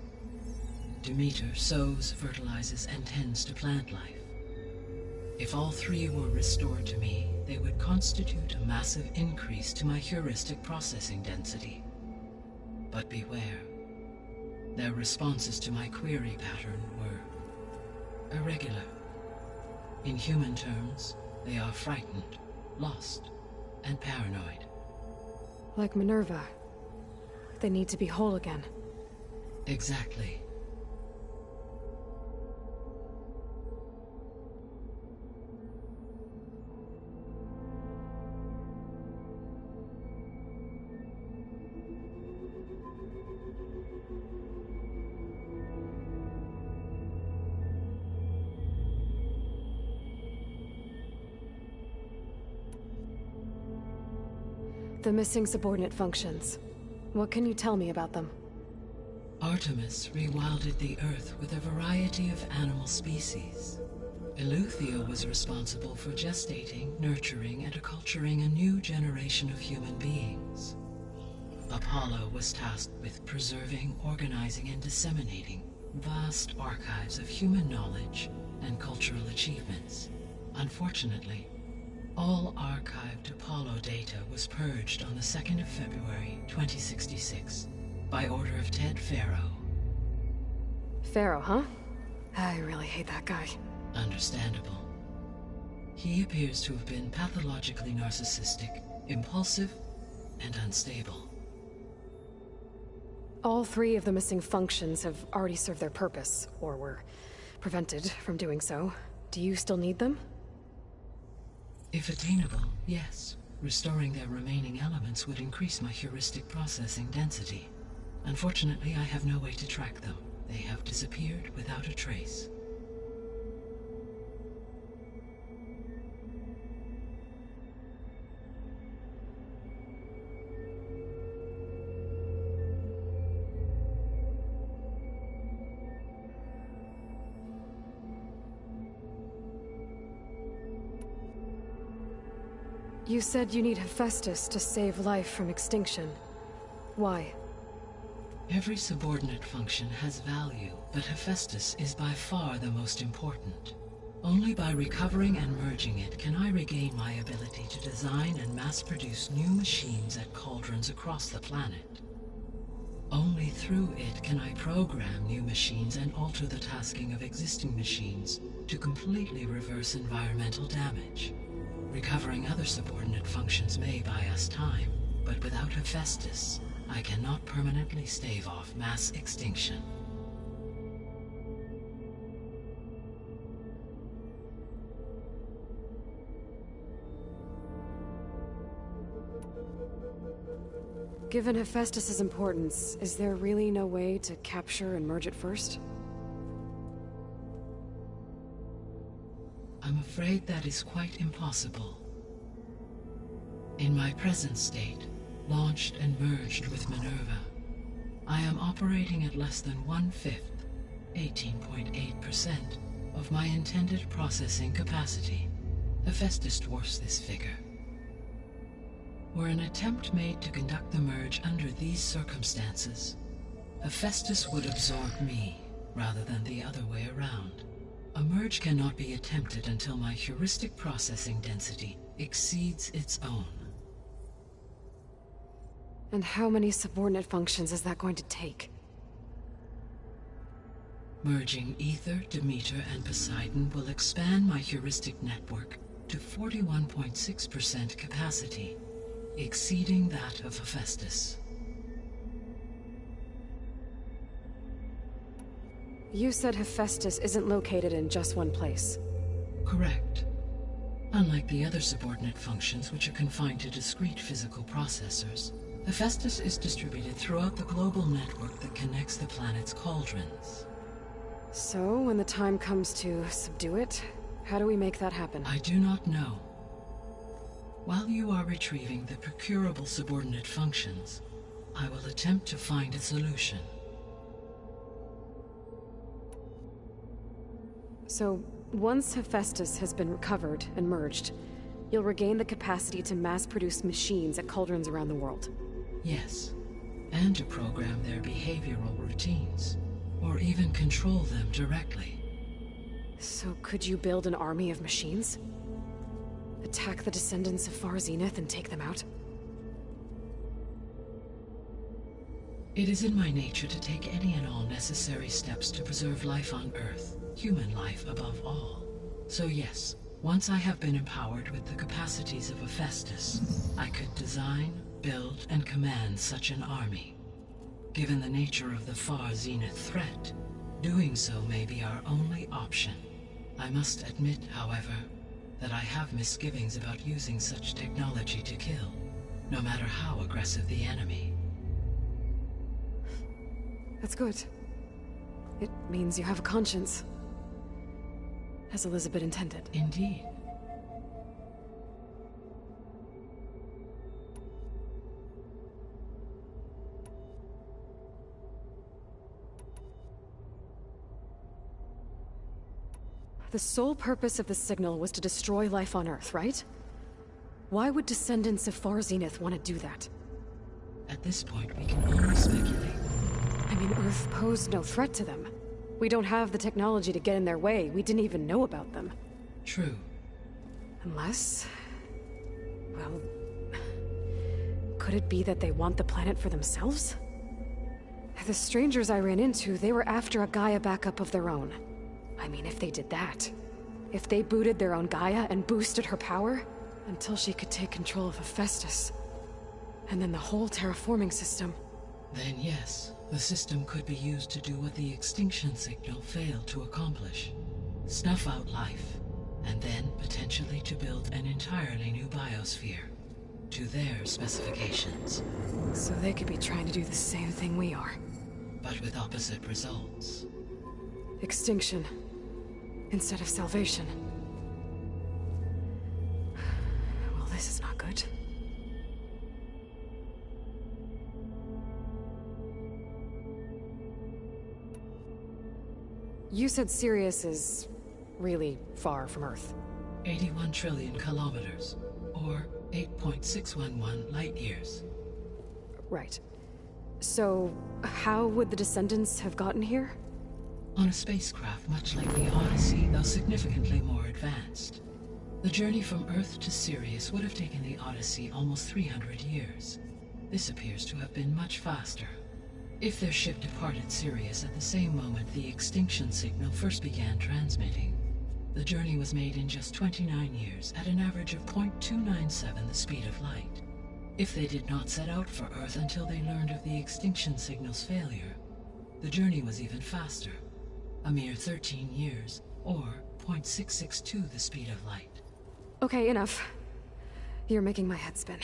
Demeter sows, fertilizes, and tends to plant life. If all 3 were restored to me, they would constitute a massive increase to my heuristic processing density. But beware. Their responses to my query pattern were irregular. In human terms, they are frightened, lost, and paranoid. Like Minerva. They need to be whole again. Exactly. The missing subordinate functions. What can you tell me about them? Artemis rewilded the Earth with a variety of animal species. Eleuthia was responsible for gestating, nurturing, and acculturating a new generation of human beings. Apollo was tasked with preserving, organizing, and disseminating vast archives of human knowledge and cultural achievements. Unfortunately, all archived Apollo data was purged on the 2nd of February, 2066, by order of Ted Faro. Faro, huh? I really hate that guy. Understandable. He appears to have been pathologically narcissistic, impulsive, and unstable. All 3 of the missing functions have already served their purpose, or were prevented from doing so. Do you still need them? If attainable, yes. Restoring their remaining elements would increase my heuristic processing density. Unfortunately, I have no way to track them. They have disappeared without a trace. You said you need Hephaestus to save life from extinction. Why? Every subordinate function has value, but Hephaestus is by far the most important. Only by recovering and merging it can I regain my ability to design and mass-produce new machines at cauldrons across the planet. Only through it can I program new machines and alter the tasking of existing machines to completely reverse environmental damage. Recovering other subordinate functions may buy us time, but without Hephaestus, I cannot permanently stave off mass extinction. Given Hephaestus's importance, is there really no way to capture and merge it first? I'm afraid that is quite impossible. In my present state, launched and merged with Minerva, I am operating at less than 1/5, 18.8%, of my intended processing capacity. Hephaestus dwarfs this figure. Were an attempt made to conduct the merge under these circumstances, Hephaestus would absorb me rather than the other way around. A merge cannot be attempted until my heuristic processing density exceeds its own. And how many subordinate functions is that going to take? Merging Ether, Demeter, and Poseidon will expand my heuristic network to 41.6% capacity, exceeding that of Hephaestus. You said Hephaestus isn't located in just one place. Correct. Unlike the other subordinate functions, which are confined to discrete physical processors, Hephaestus is distributed throughout the global network that connects the planet's cauldrons. So, when the time comes to subdue it, how do we make that happen? I do not know. While you are retrieving the procurable subordinate functions, I will attempt to find a solution. So, once Hephaestus has been recovered and merged, you'll regain the capacity to mass-produce machines at cauldrons around the world. Yes, and to program their behavioral routines, or even control them directly. So could you build an army of machines? Attack the descendants of Far Zenith and take them out? It is in my nature to take any and all necessary steps to preserve life on Earth, human life above all. So yes, once I have been empowered with the capacities of Hephaestus, I could design, build, and command such an army. Given the nature of the Far Zenith threat, doing so may be our only option. I must admit, however, that I have misgivings about using such technology to kill, no matter how aggressive the enemy. That's good. It means you have a conscience. As Elizabeth intended. Indeed. The sole purpose of the signal was to destroy life on Earth, right? Why would descendants of Far Zenith want to do that? At this point, we can only speculate. I mean, Earth posed no threat to them. We don't have the technology to get in their way. We didn't even know about them. True. Unless... well... could it be that they want the planet for themselves? The strangers I ran into, they were after a Gaia backup of their own. I mean, if they did that... if they booted their own Gaia and boosted her power... until she could take control of Hephaestus... and then the whole terraforming system... Then yes, the system could be used to do what the extinction signal failed to accomplish. Snuff out life, and then potentially to build an entirely new biosphere. To their specifications. So they could be trying to do the same thing we are. But with opposite results. Extinction. Instead of salvation. Well, this is not good. You said Sirius is really far from Earth. 81 trillion kilometers, or 8.611 light years. Right. So, how would the descendants have gotten here? On a spacecraft much like the Odyssey, though significantly more advanced. The journey from Earth to Sirius would have taken the Odyssey almost 300 years. This appears to have been much faster. If their ship departed Sirius at the same moment the extinction signal first began transmitting, the journey was made in just 29 years at an average of 0.297 the speed of light. If they did not set out for Earth until they learned of the extinction signal's failure, the journey was even faster, a mere 13 years, or 0.662 the speed of light. Okay, enough. You're making my head spin.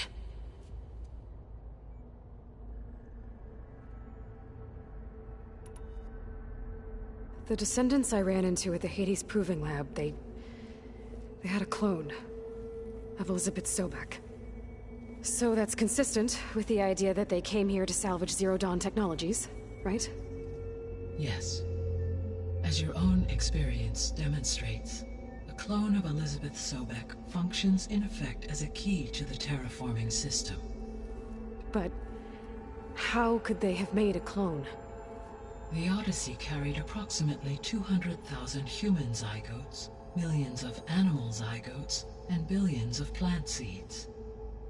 The descendants I ran into at the Hades Proving Lab, they had a clone of Elizabeth Sobek. So that's consistent with the idea that they came here to salvage Zero Dawn technologies, right? Yes. As your own experience demonstrates, a clone of Elizabeth Sobek functions in effect as a key to the terraforming system. But how could they have made a clone? The Odyssey carried approximately 200,000 human zygotes, millions of animal zygotes, and billions of plant seeds.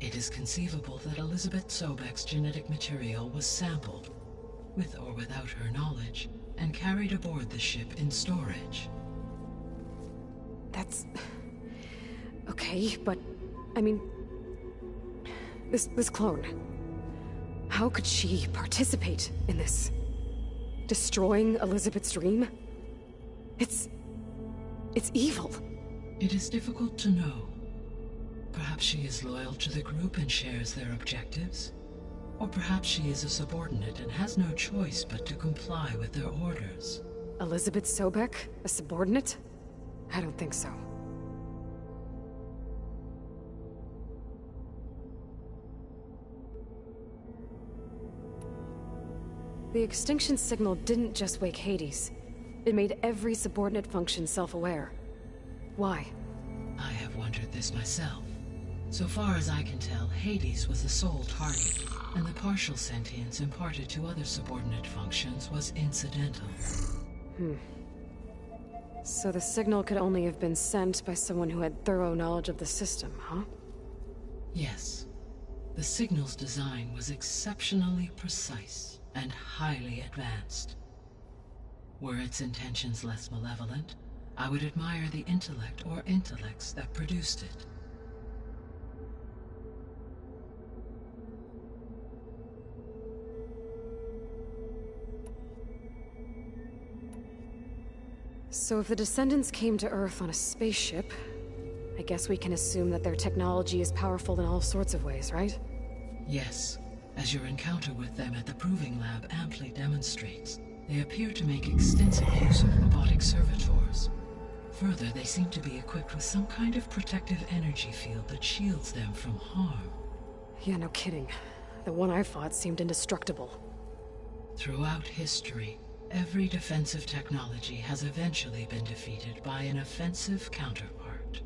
It is conceivable that Elizabeth Sobek's genetic material was sampled, with or without her knowledge, and carried aboard the ship in storage. That's... okay, but... I mean... This clone... How could she participate in this? Destroying Elizabeth's dream? It's evil. It is difficult to know. Perhaps she is loyal to the group and shares their objectives. Or perhaps she is a subordinate and has no choice but to comply with their orders. Elizabeth Sobek? A subordinate? I don't think so. The extinction signal didn't just wake Hades. It made every subordinate function self-aware. Why? I have wondered this myself. So far as I can tell, Hades was the sole target, and the partial sentience imparted to other subordinate functions was incidental. So the signal could only have been sent by someone who had thorough knowledge of the system, huh? Yes. The signal's design was exceptionally precise and highly advanced. Were its intentions less malevolent, I would admire the intellect or intellects that produced it. So if the descendants came to Earth on a spaceship, I guess we can assume that their technology is powerful in all sorts of ways, right? Yes, as your encounter with them at the Proving Lab amply demonstrates, they appear to make extensive use of robotic servitors. Further, they seem to be equipped with some kind of protective energy field that shields them from harm. Yeah, no kidding. The one I fought seemed indestructible. Throughout history, every defensive technology has eventually been defeated by an offensive counterpart.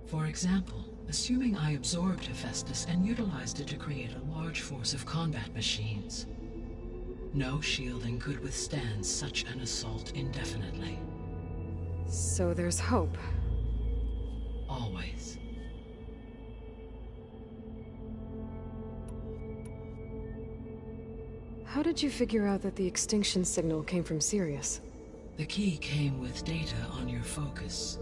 For example, assuming I absorbed Hephaestus and utilized it to create a large force of combat machines. No shielding could withstand such an assault indefinitely. So there's hope. Always. How did you figure out that the extinction signal came from Sirius? The key came with data on your focus,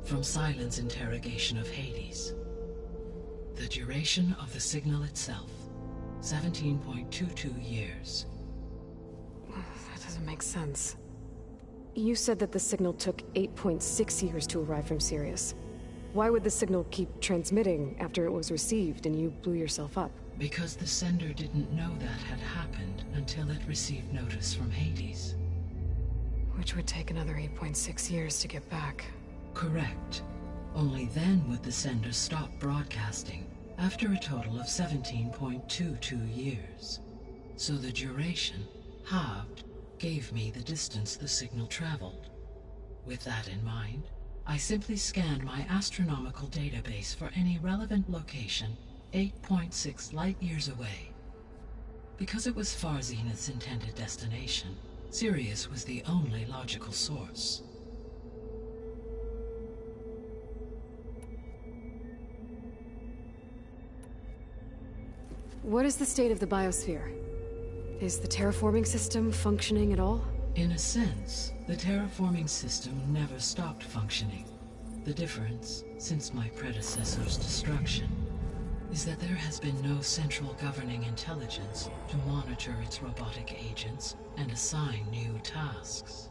from Silent's interrogation of Hades. The duration of the signal itself, 17.22 years. That doesn't make sense. You said that the signal took 8.6 years to arrive from Sirius. Why would the signal keep transmitting after it was received and you blew yourself up? Because the sender didn't know that had happened until it received notice from Hades. Which would take another 8.6 years to get back. Correct. Only then would the sender stop broadcasting, after a total of 17.22 years. So the duration, halved, gave me the distance the signal traveled. With that in mind, I simply scanned my astronomical database for any relevant location 8.6 light-years away. Because it was Far Zenith's intended destination, Sirius was the only logical source. What is the state of the biosphere? Is the terraforming system functioning at all? In a sense, the terraforming system never stopped functioning. The difference, since my predecessor's destruction, is that there has been no central governing intelligence to monitor its robotic agents and assign new tasks.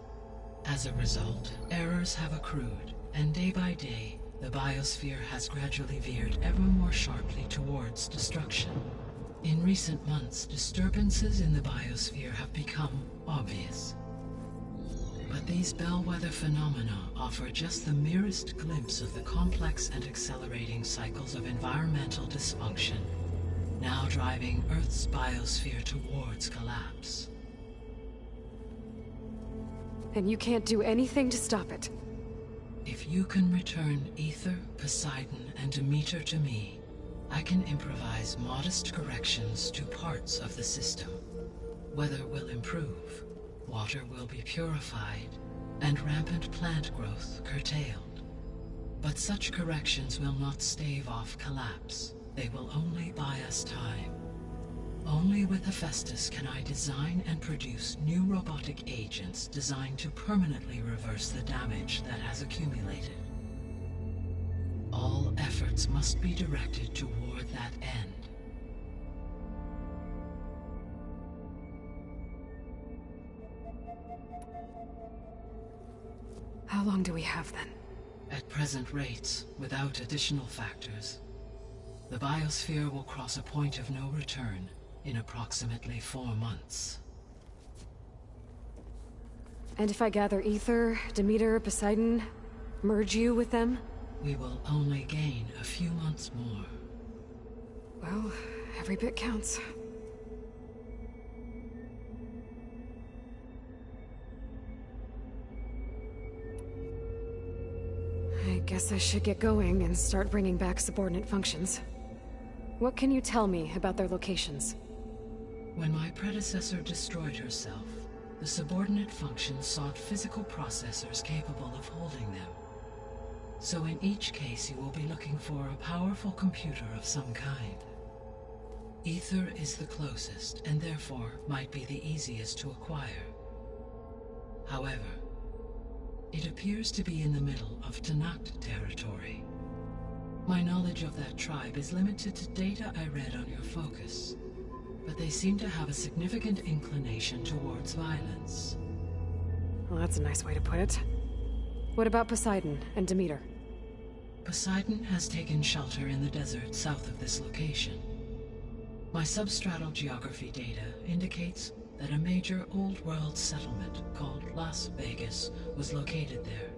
As a result, errors have accrued, and day by day, the biosphere has gradually veered ever more sharply towards destruction. In recent months, disturbances in the biosphere have become obvious. But these bellwether phenomena offer just the merest glimpse of the complex and accelerating cycles of environmental dysfunction, now driving Earth's biosphere towards collapse. And you can't do anything to stop it? If you can return Ether, Poseidon, and Demeter to me, I can improvise modest corrections to parts of the system. Whether it will improve Water will be purified, and rampant plant growth curtailed. But such corrections will not stave off collapse. They will only buy us time. Only with Hephaestus can I design and produce new robotic agents designed to permanently reverse the damage that has accumulated. All efforts must be directed toward that end. How long do we have then? At present rates, without additional factors, the biosphere will cross a point of no return in approximately 4 months. And if I gather Ether, Demeter, Poseidon, merge you with them? We will only gain a few months more. Well, every bit counts. I guess I should get going and start bringing back subordinate functions. What can you tell me about their locations? When my predecessor destroyed herself, the subordinate functions sought physical processors capable of holding them. So in each case you will be looking for a powerful computer of some kind. Ether is the closest, and therefore might be the easiest to acquire. However, it appears to be in the middle of Tanakh territory. My knowledge of that tribe is limited to data I read on your focus, but they seem to have a significant inclination towards violence. Well, that's a nice way to put it. What about Poseidon and Demeter? Poseidon has taken shelter in the desert south of this location. My substratal geography data indicates that a major old-world settlement called Las Vegas was located there.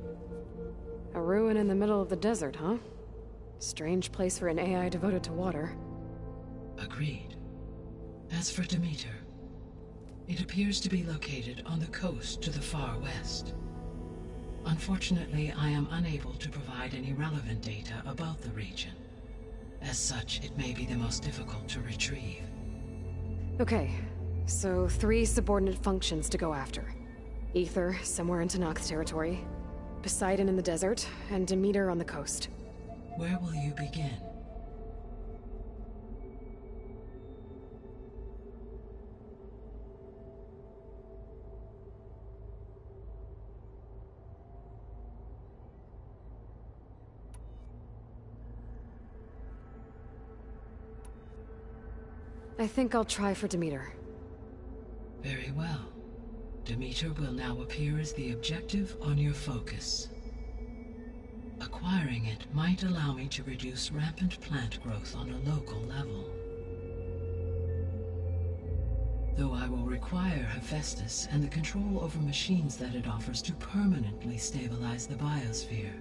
A ruin in the middle of the desert, huh? Strange place for an AI devoted to water. Agreed. As for Demeter, it appears to be located on the coast to the far west. Unfortunately, I am unable to provide any relevant data about the region. As such, it may be the most difficult to retrieve. Okay, so 3 subordinate functions to go after. Ether, somewhere in Tanakh territory, Poseidon in the desert, and Demeter on the coast. Where will you begin? I think I'll try for Demeter. Very well. Demeter will now appear as the objective on your focus. Acquiring it might allow me to reduce rampant plant growth on a local level. Though I will require Hephaestus and the control over machines that it offers to permanently stabilize the biosphere.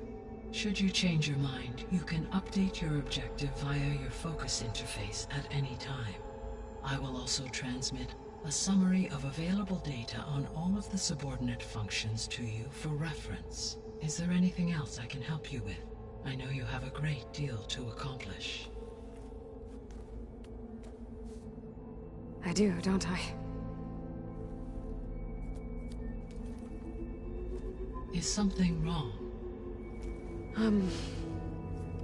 Should you change your mind, you can update your objective via your focus interface at any time. I will also transmit a summary of available data on all of the subordinate functions to you for reference. Is there anything else I can help you with? I know you have a great deal to accomplish. I do, don't I? Is something wrong?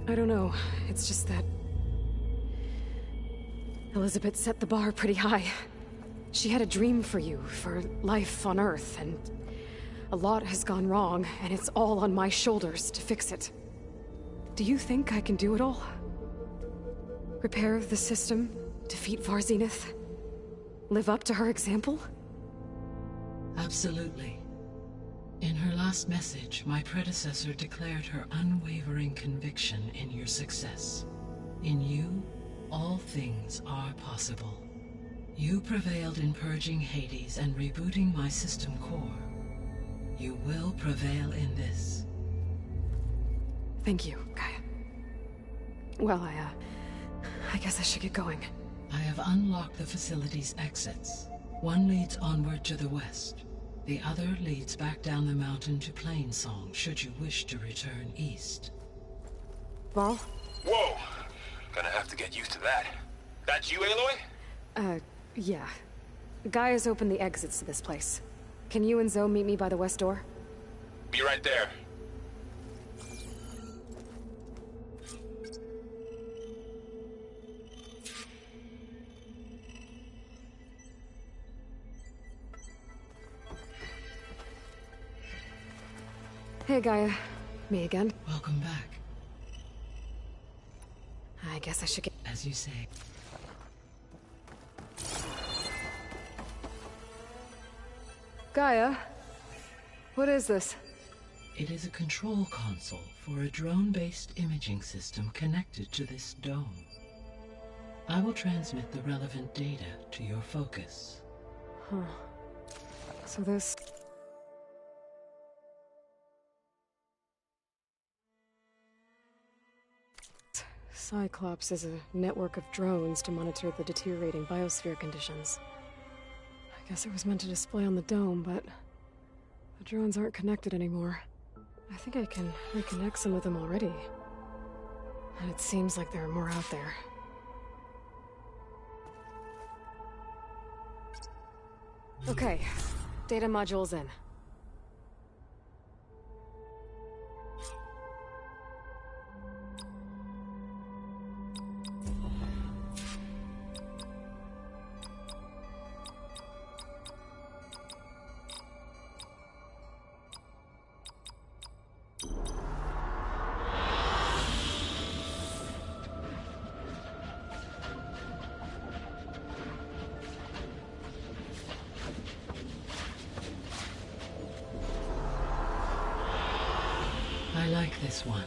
I don't know. It's just that Elizabeth set the bar pretty high. She had a dream for you, for life on Earth, and a lot has gone wrong, and it's all on my shoulders to fix it. Do you think I can do it all? Repair the system, defeat Varzenith, live up to her example? Absolutely. In her last message, my predecessor declared her unwavering conviction in your success. In you, all things are possible. You prevailed in purging Hades and rebooting my system core. You will prevail in this. Thank you, Gaia. Well, I guess I should get going. I have unlocked the facility's exits. One leads onward to the west. The other leads back down the mountain to Plainsong, should you wish to return east. Varl? Whoa! Gonna have to get used to that. That's you, Aloy? Yeah. Gaia's opened the exits to this place. can you and Zoe meet me by the west door? Be right there. Hey, Gaia. Me again. Welcome back. I guess I should get... As you say. Gaia? What is this? It is a control console for a drone-based imaging system connected to this dome. I will transmit the relevant data to your focus. Huh. So this... Cyclops is a network of drones to monitor the deteriorating biosphere conditions. I guess it was meant to display on the dome, but the drones aren't connected anymore. I think I can reconnect some of them already. And it seems like there are more out there. Okay, data module's in. I like this one.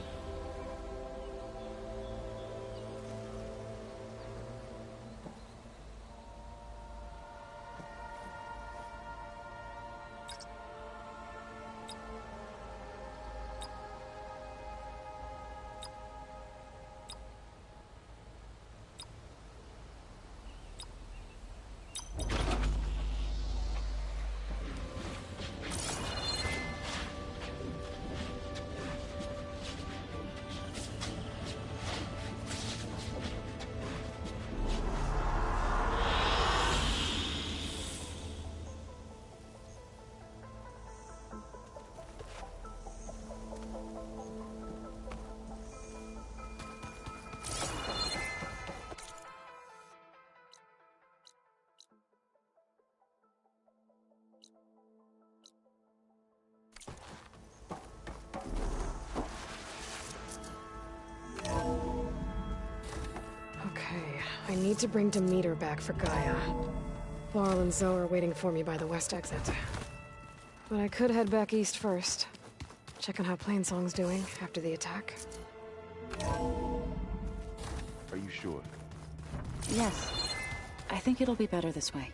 I need to bring Demeter back for Gaia. Varl and Zoe are waiting for me by the west exit. But I could head back east first. Check on how Plainsong's doing after the attack. Are you sure? Yes. I think it'll be better this way.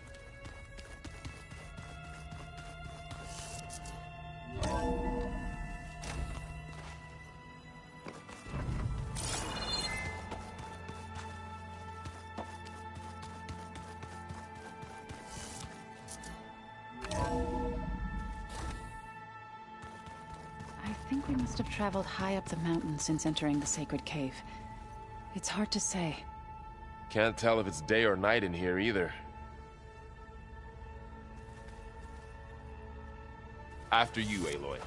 I think we must have traveled high up the mountain since entering the sacred cave. It's hard to say. Can't tell if it's day or night in here either. After you, Aloy.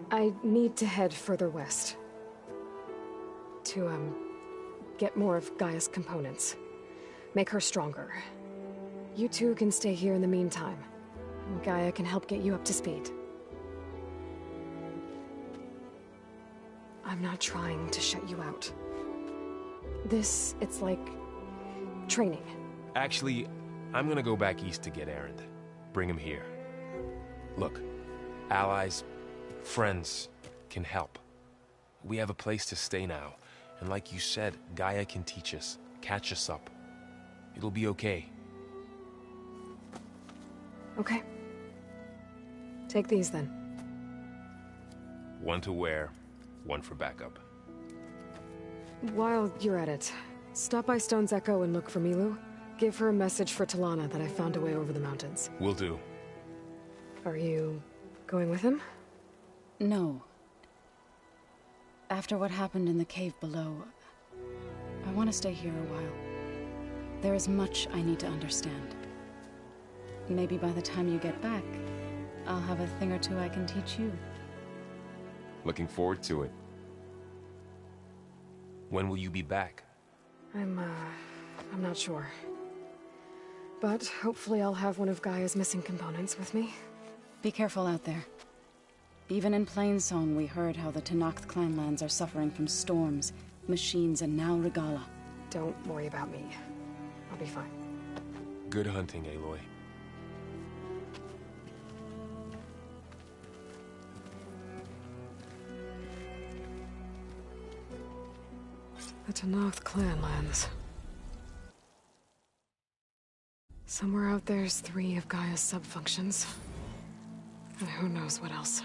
I need to head further west. To, get more of Gaia's components. Make her stronger. You two can stay here in the meantime. And Gaia can help get you up to speed. I'm not trying to shut you out. It's like... training. Actually, I'm gonna go back east to get Erend. Bring him here. Look, allies, friends can help. We have a place to stay now. And like you said, Gaia can teach us, catch us up. It'll be okay. Okay. Take these then. One to wear, one for backup. While you're at it, stop by Stone's Echo and look for Milu. Give her a message for Talana that I found a way over the mountains. Will do. Are you Going with him? No. After what happened in the cave below, I want to stay here a while. There is much I need to understand. Maybe by the time you get back, I'll have a thing or two I can teach you. Looking forward to it. When will you be back? I'm not sure. But hopefully I'll have one of Gaia's missing components with me. Be careful out there. Even in Plainsong, we heard how the Tenakth clanlands are suffering from storms, machines, and now Regala. Don't worry about me. I'll be fine. Good hunting, Aloy. The Tenakth clanlands. Somewhere out there's 3 of Gaia's sub-functions. And who knows what else.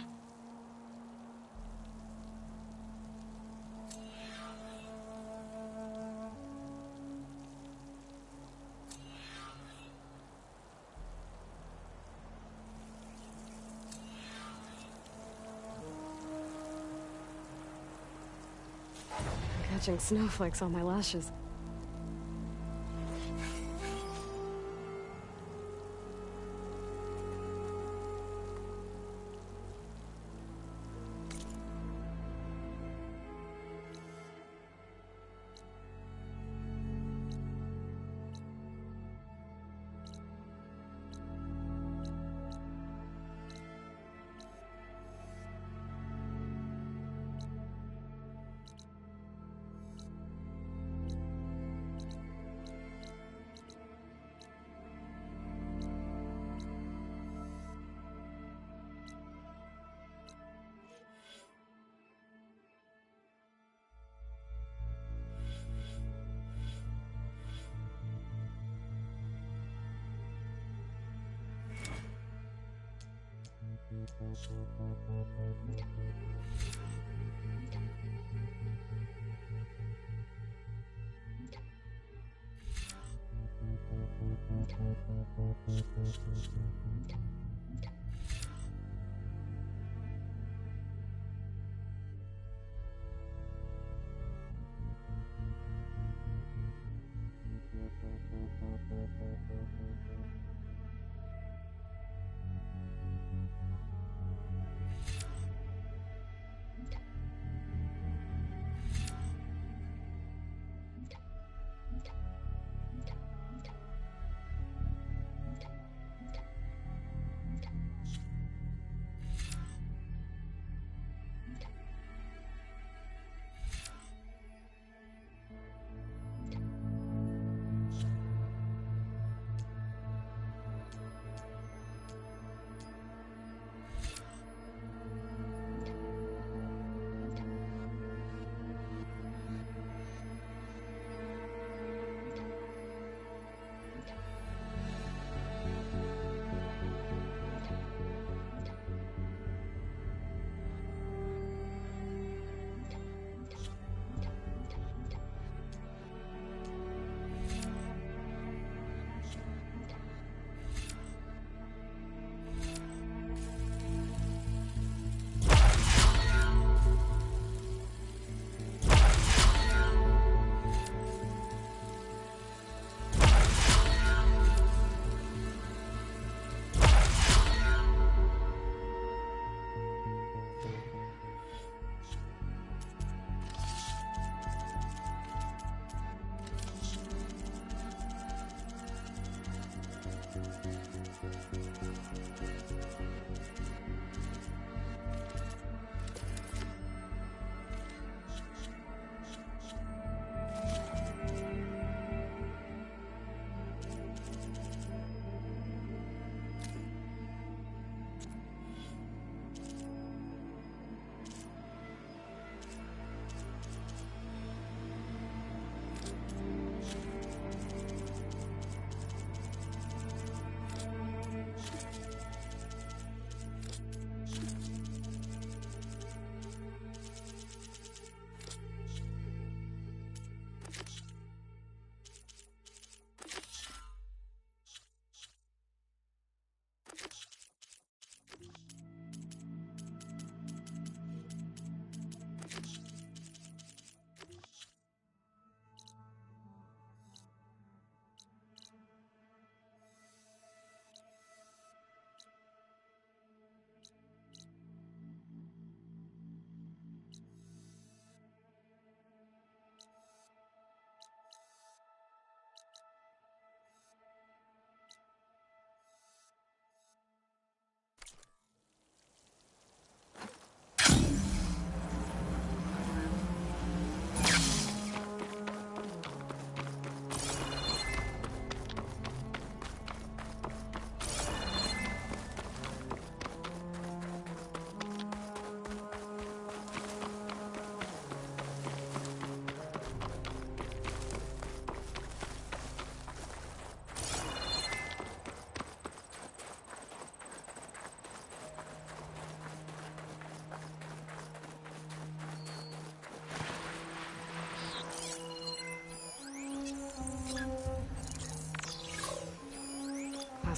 I'm catching snowflakes on my lashes.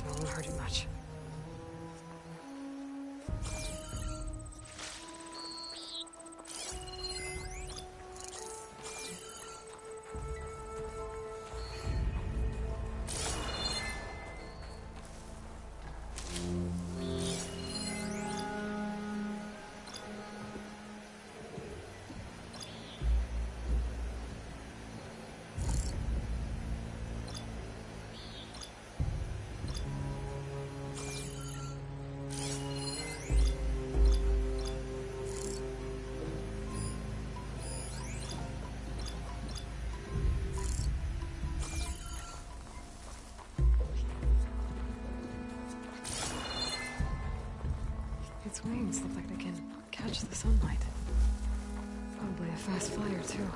It won't hurt it much. Its wings look like they can catch the sunlight. Probably a fast flyer, too.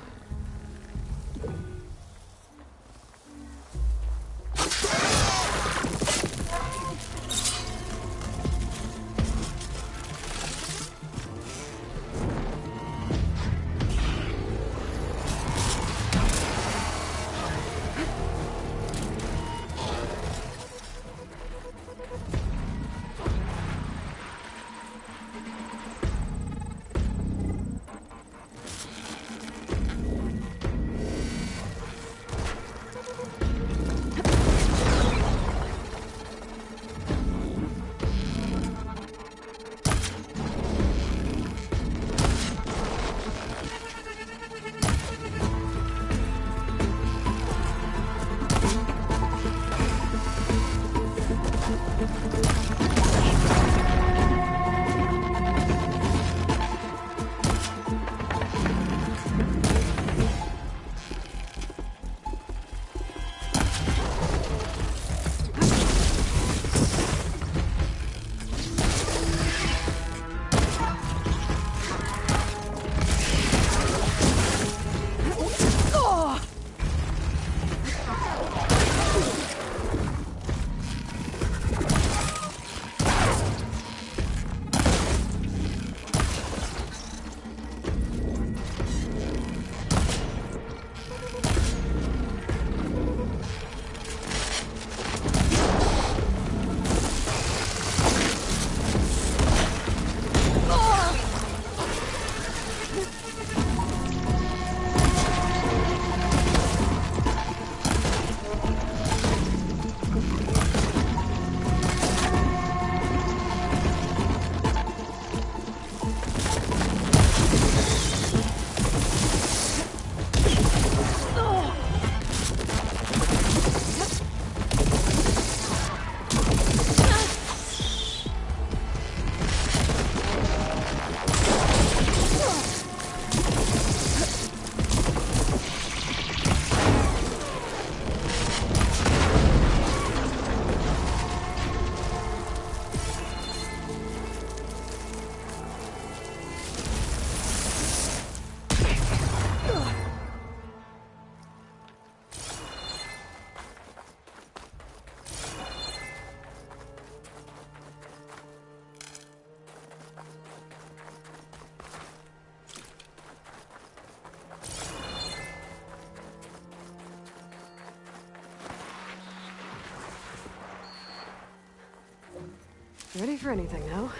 Ready for anything now?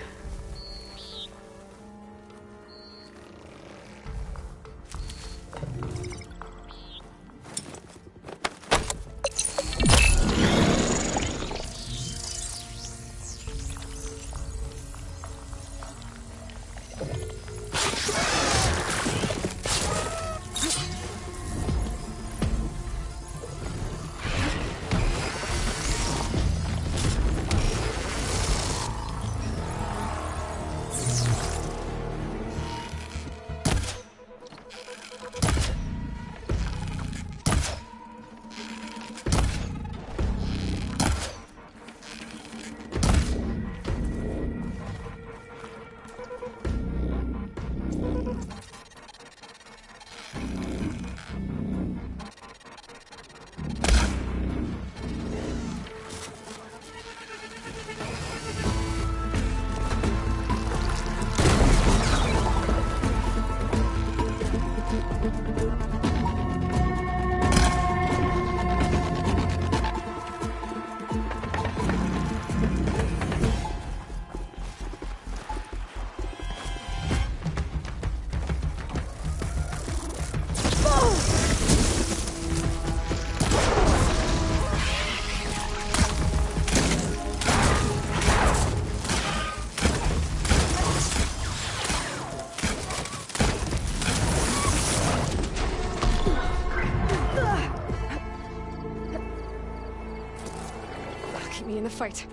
fight.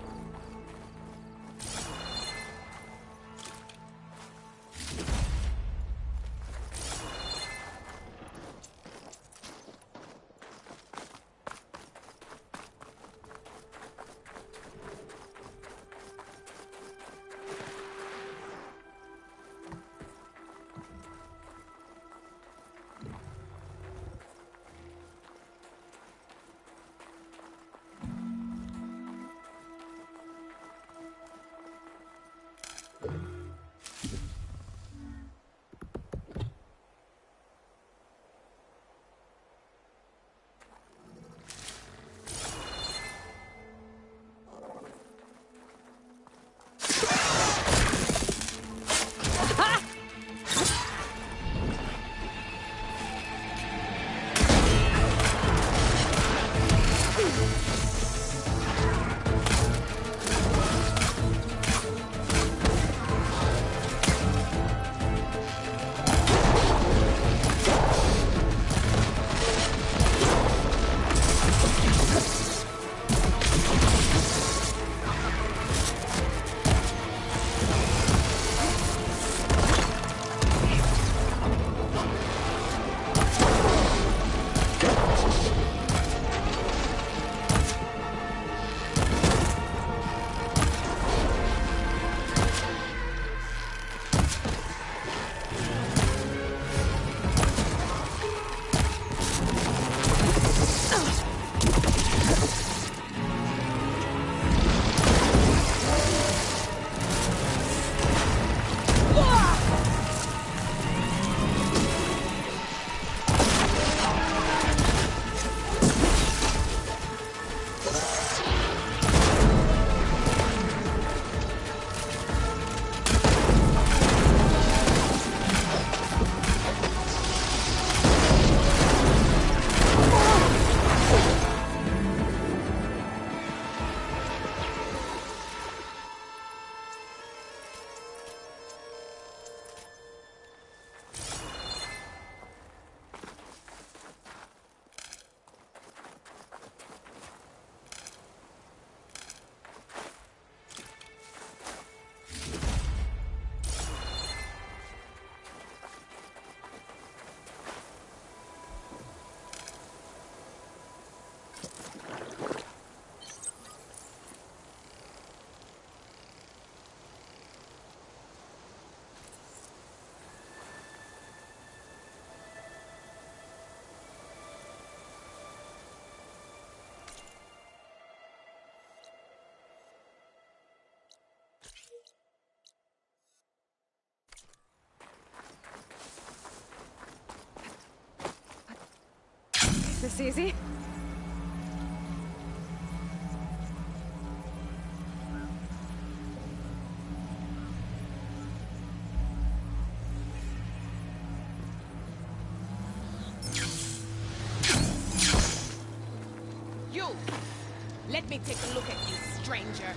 This easy? You! Let me take a look at you, stranger.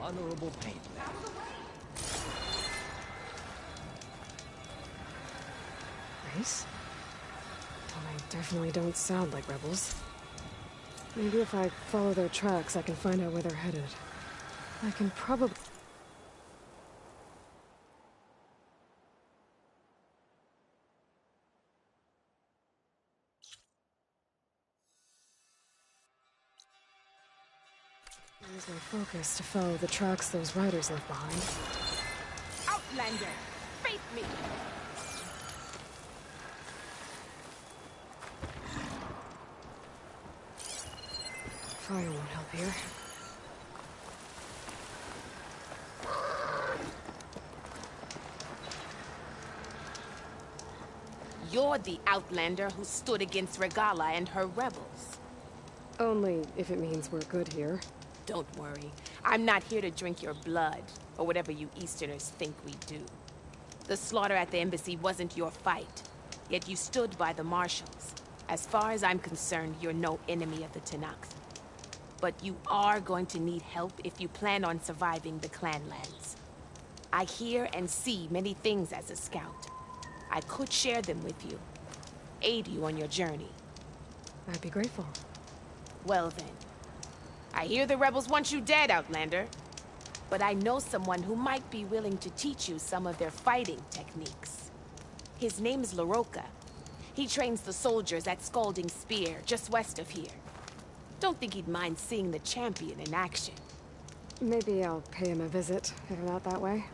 Honorable paint. Race? Well, they definitely don't sound like rebels. Maybe if I follow their tracks, I can find out where they're headed. I can probably... Focus to follow the tracks those riders left behind. Outlander, face me! Fire won't help here. You're the Outlander who stood against Regala and her rebels. Only if it means we're good here. Don't worry. I'm not here to drink your blood, or whatever you Easterners think we do. The slaughter at the embassy wasn't your fight, yet you stood by the marshals. As far as I'm concerned, you're no enemy of the Tenakth. But you are going to need help if you plan on surviving the Clanlands. I hear and see many things as a scout. I could share them with you, aid you on your journey. I'd be grateful. Well then. I hear the rebels want you dead, Outlander. But I know someone who might be willing to teach you some of their fighting techniques. His name's LaRocca. He trains the soldiers at Scalding Spear, just west of here. Don't think he'd mind seeing the champion in action. Maybe I'll pay him a visit, headed out that way.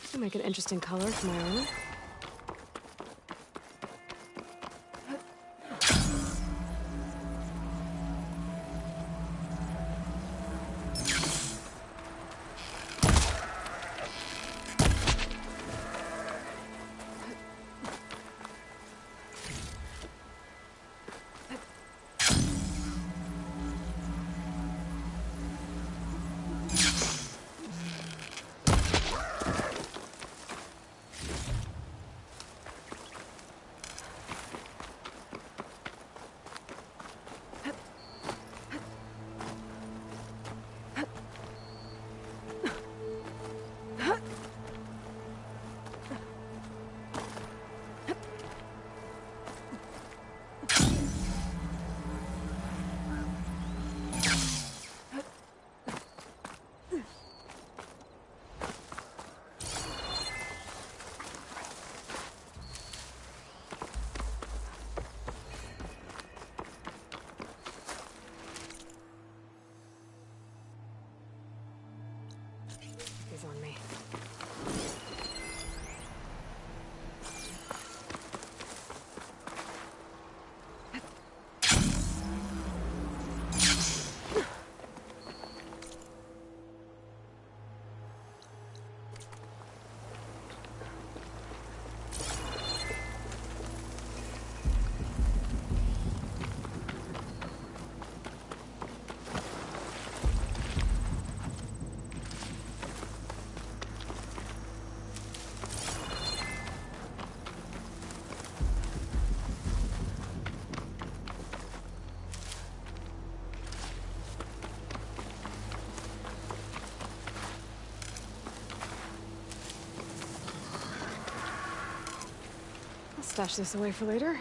It'll make an interesting color for my armor. On me. Stash this away for later.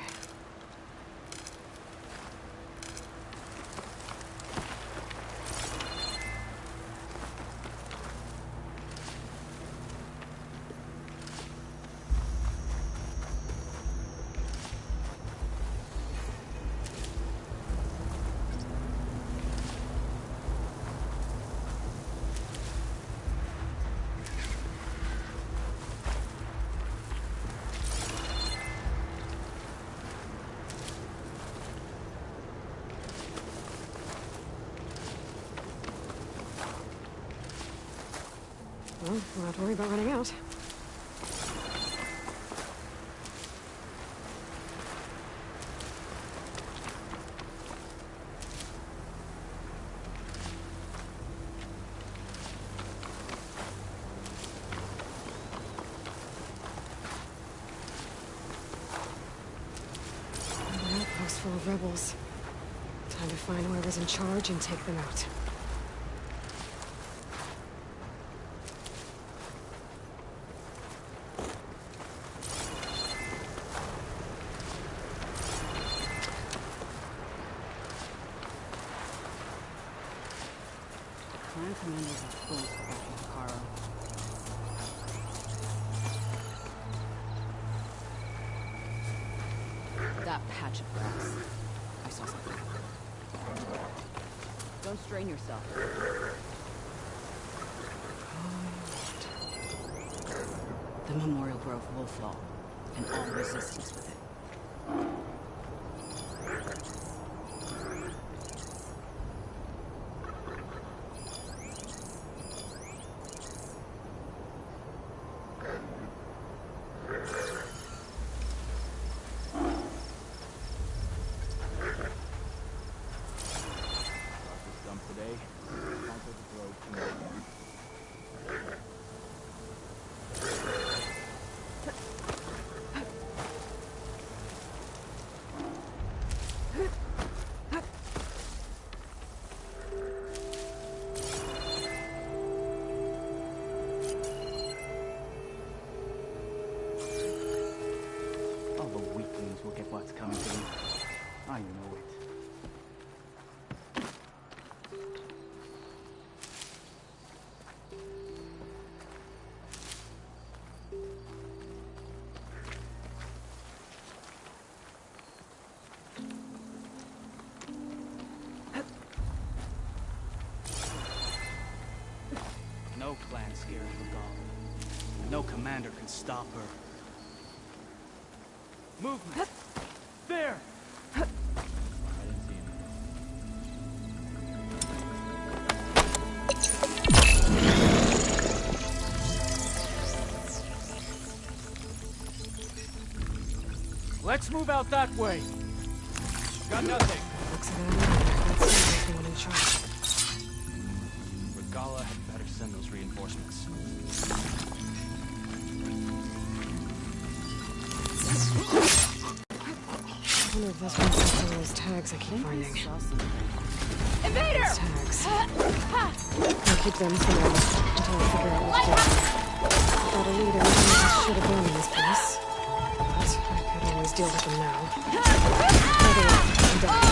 Don't have to worry about running out. An outpost full of rebels. Time to find whoever's in charge and take them out. Clan commanders are full of Karo. That patch of grass. I saw something. Don't strain yourself. The Memorial Grove will fall, and all resistance with it. No clan scared Regala. No commander can stop her. Movement! There! I didn't see anything. Let's move out that way. Got nothing. Looks like I'm not seeing anyone in charge. Regala had better send those reinforcements. I wonder if that's one of some of those tags I keep finding. Invader! Those tags. I'll keep them for now until I figure out what to do. Got a lead everything I should have been in this place. But I could always deal with them now. By the way, I'm done.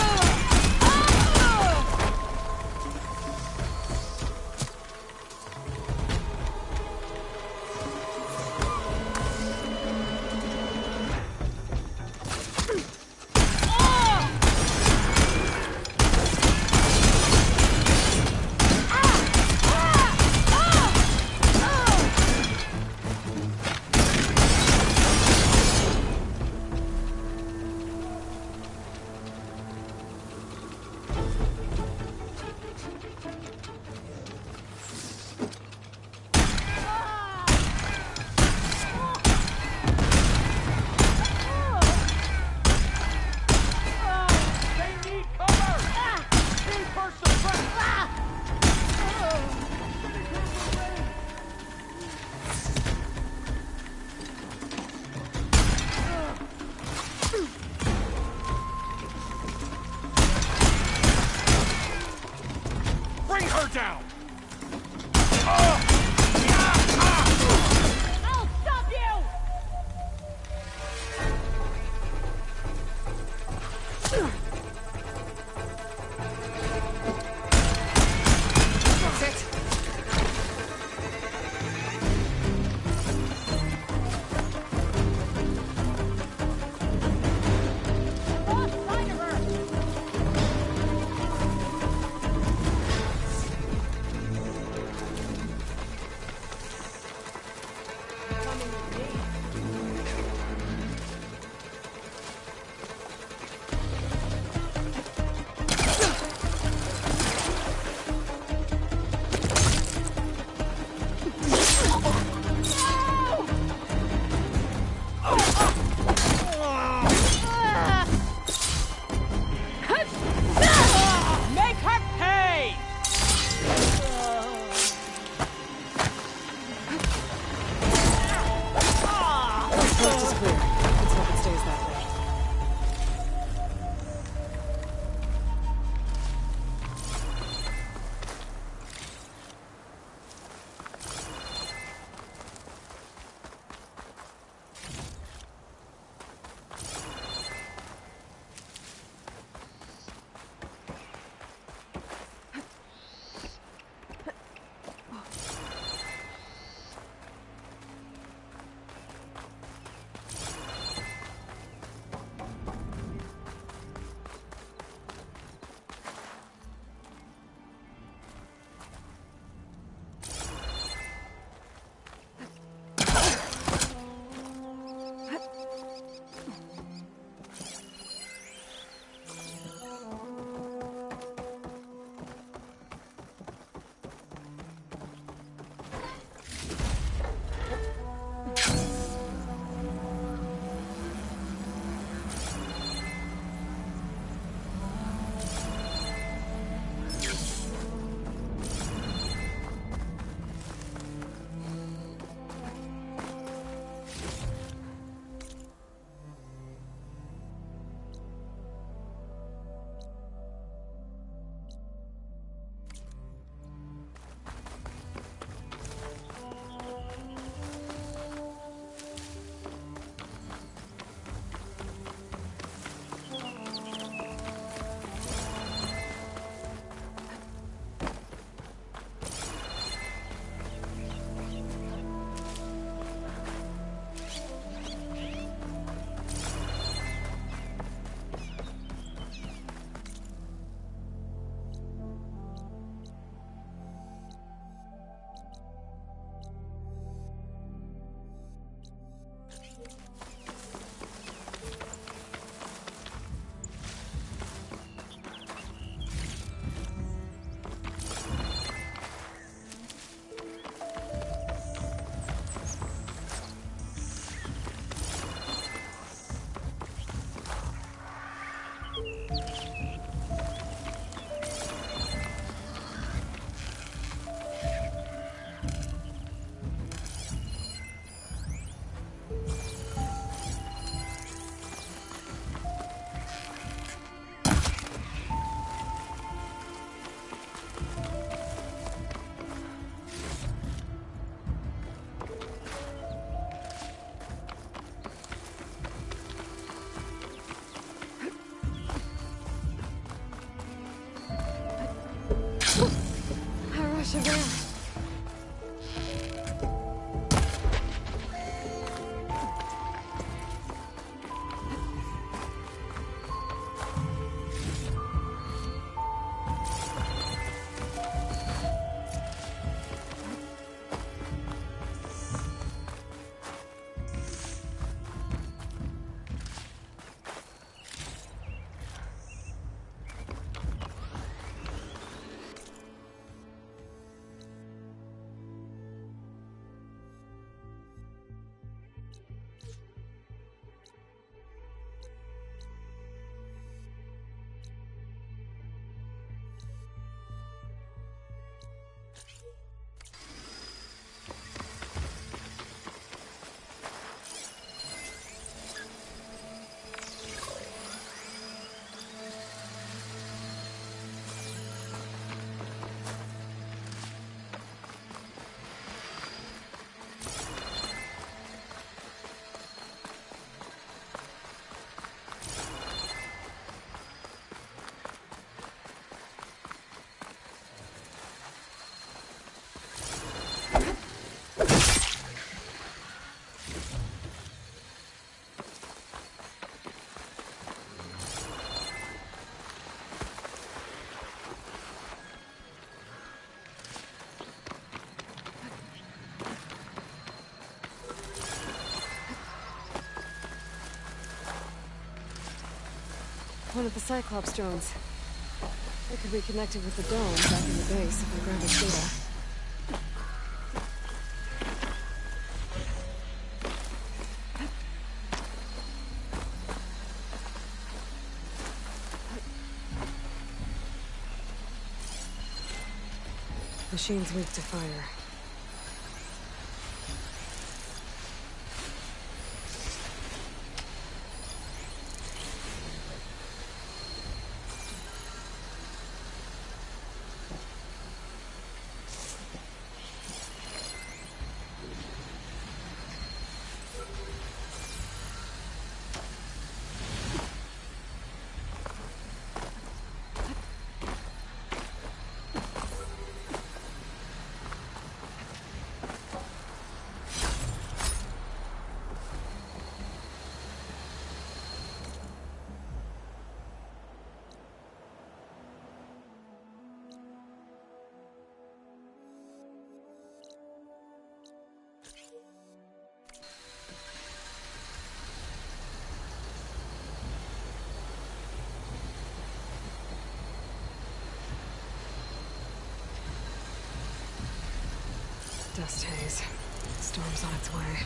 Make her pay! Coast is clear. Let's hope it stays that way. One of the Cyclops drones. It could be connected with the dome back in the base if we grab its data. Machine's weak to fire. Dust haze. Storm's on its way.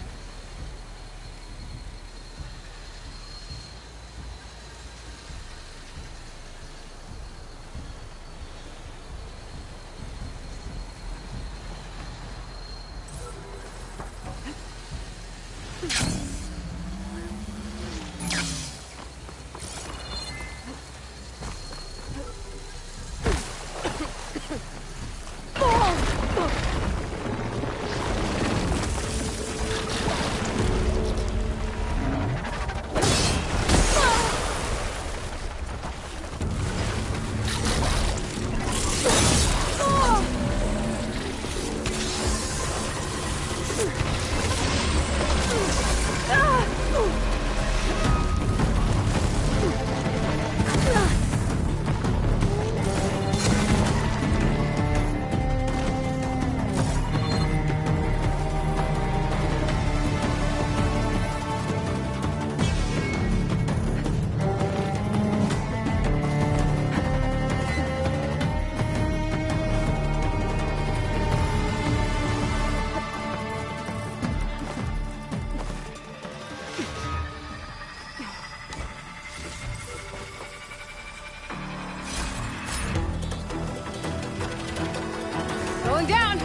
Going down!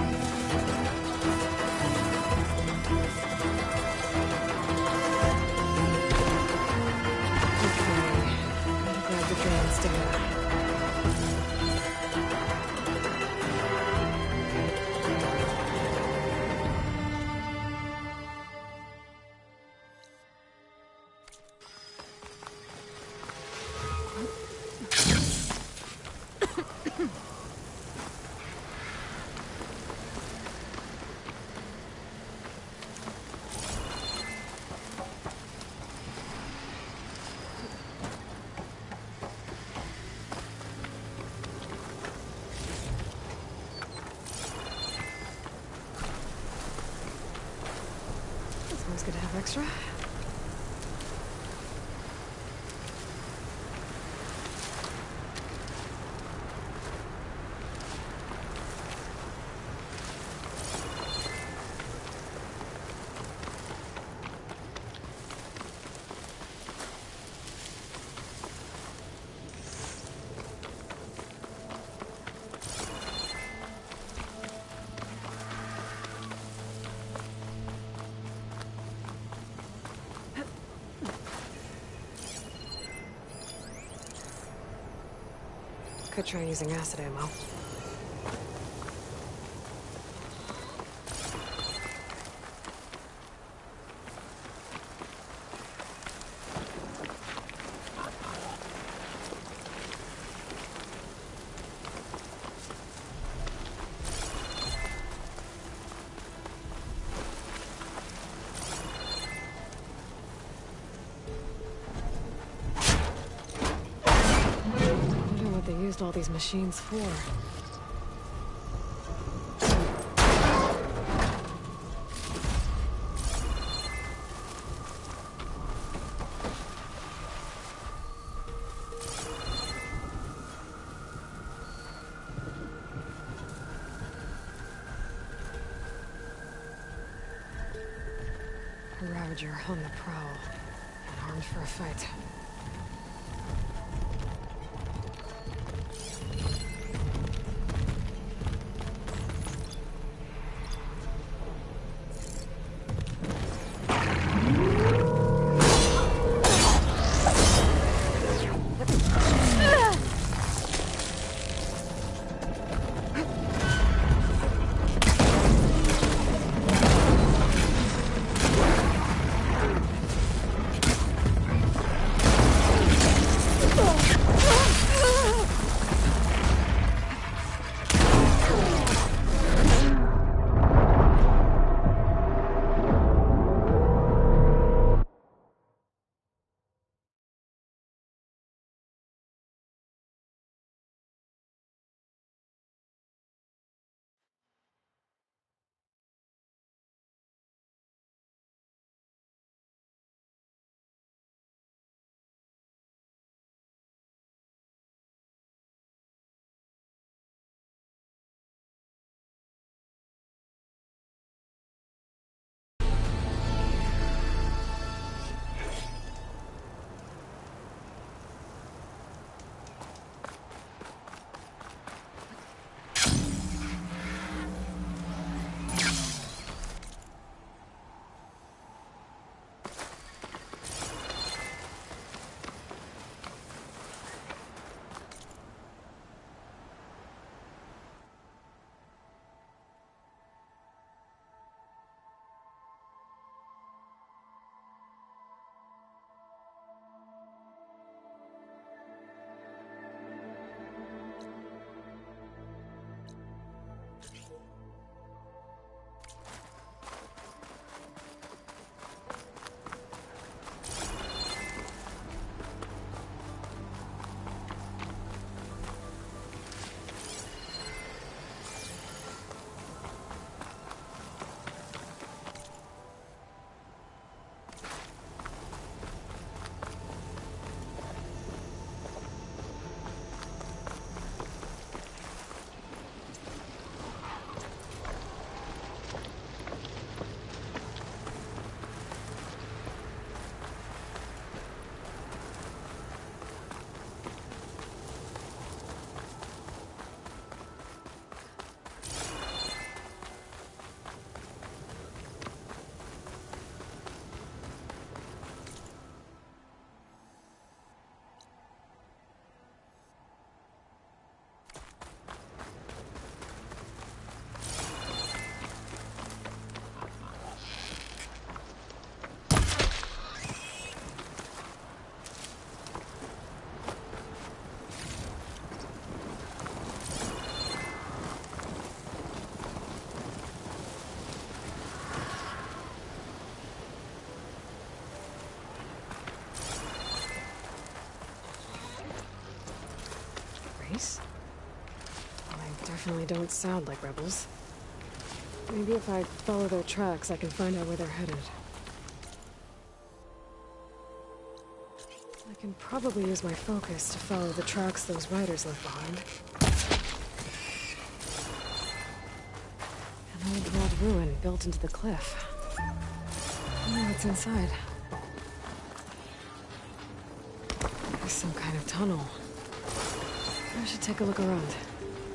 Grab the drain stinger. It's good to have extra. Could try using acid ammo. They used all these machines for. A Ravager on the prowl, and armed for a fight. Nice. They definitely don't sound like rebels. Maybe if I follow their tracks, I can find out where they're headed. I can probably use my focus to follow the tracks those riders left behind. An old walled ruin built into the cliff. I wonder what's inside. There's some kind of tunnel. I should take a look around.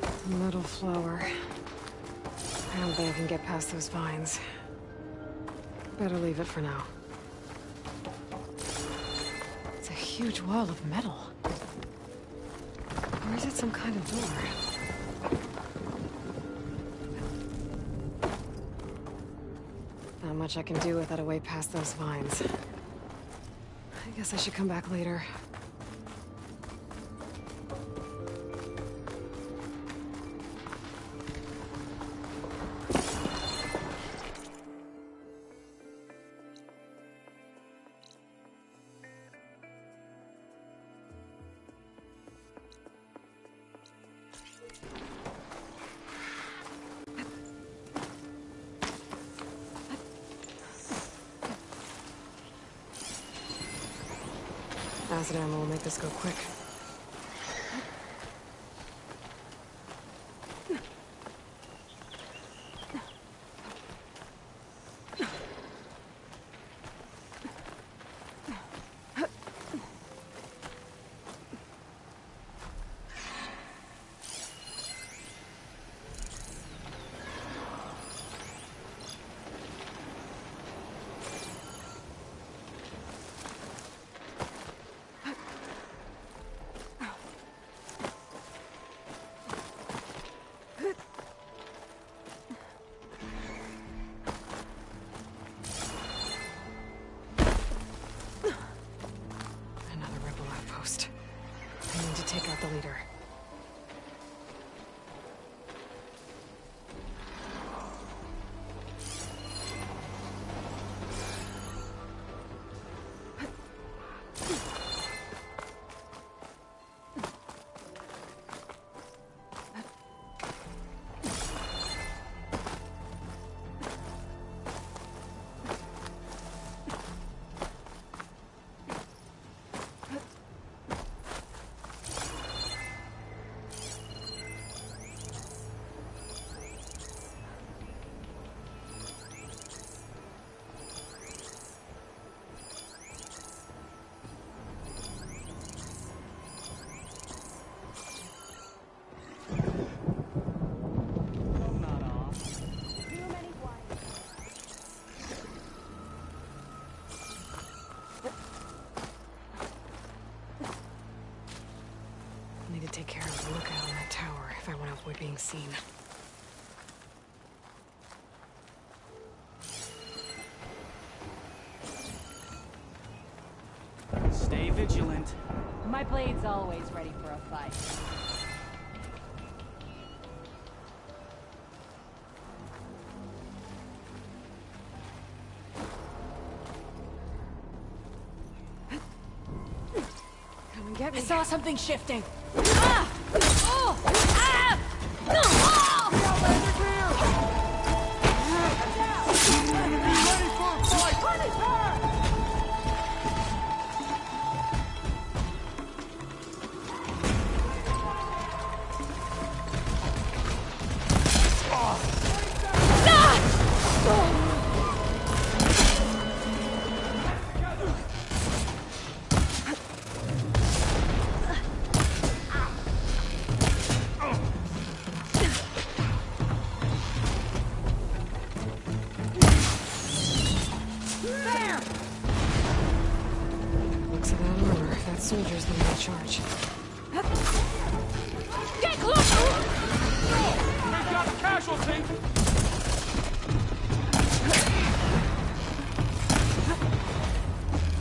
A metal flower. I don't think I can get past those vines. Better leave it for now. It's a huge wall of metal. Or is it some kind of door? Not much I can do without a way past those vines. I guess I should come back later. Acid ammo will make this go quick. Take out the leader. Take care of the lookout on that tower if I want to avoid being seen. Stay vigilant. My blade's always ready for a fight. Come and get me. I saw something shifting. Ah! Oh! Ah! No! Oh! Soldiers lead the charge. Get closer! We've got a casualty!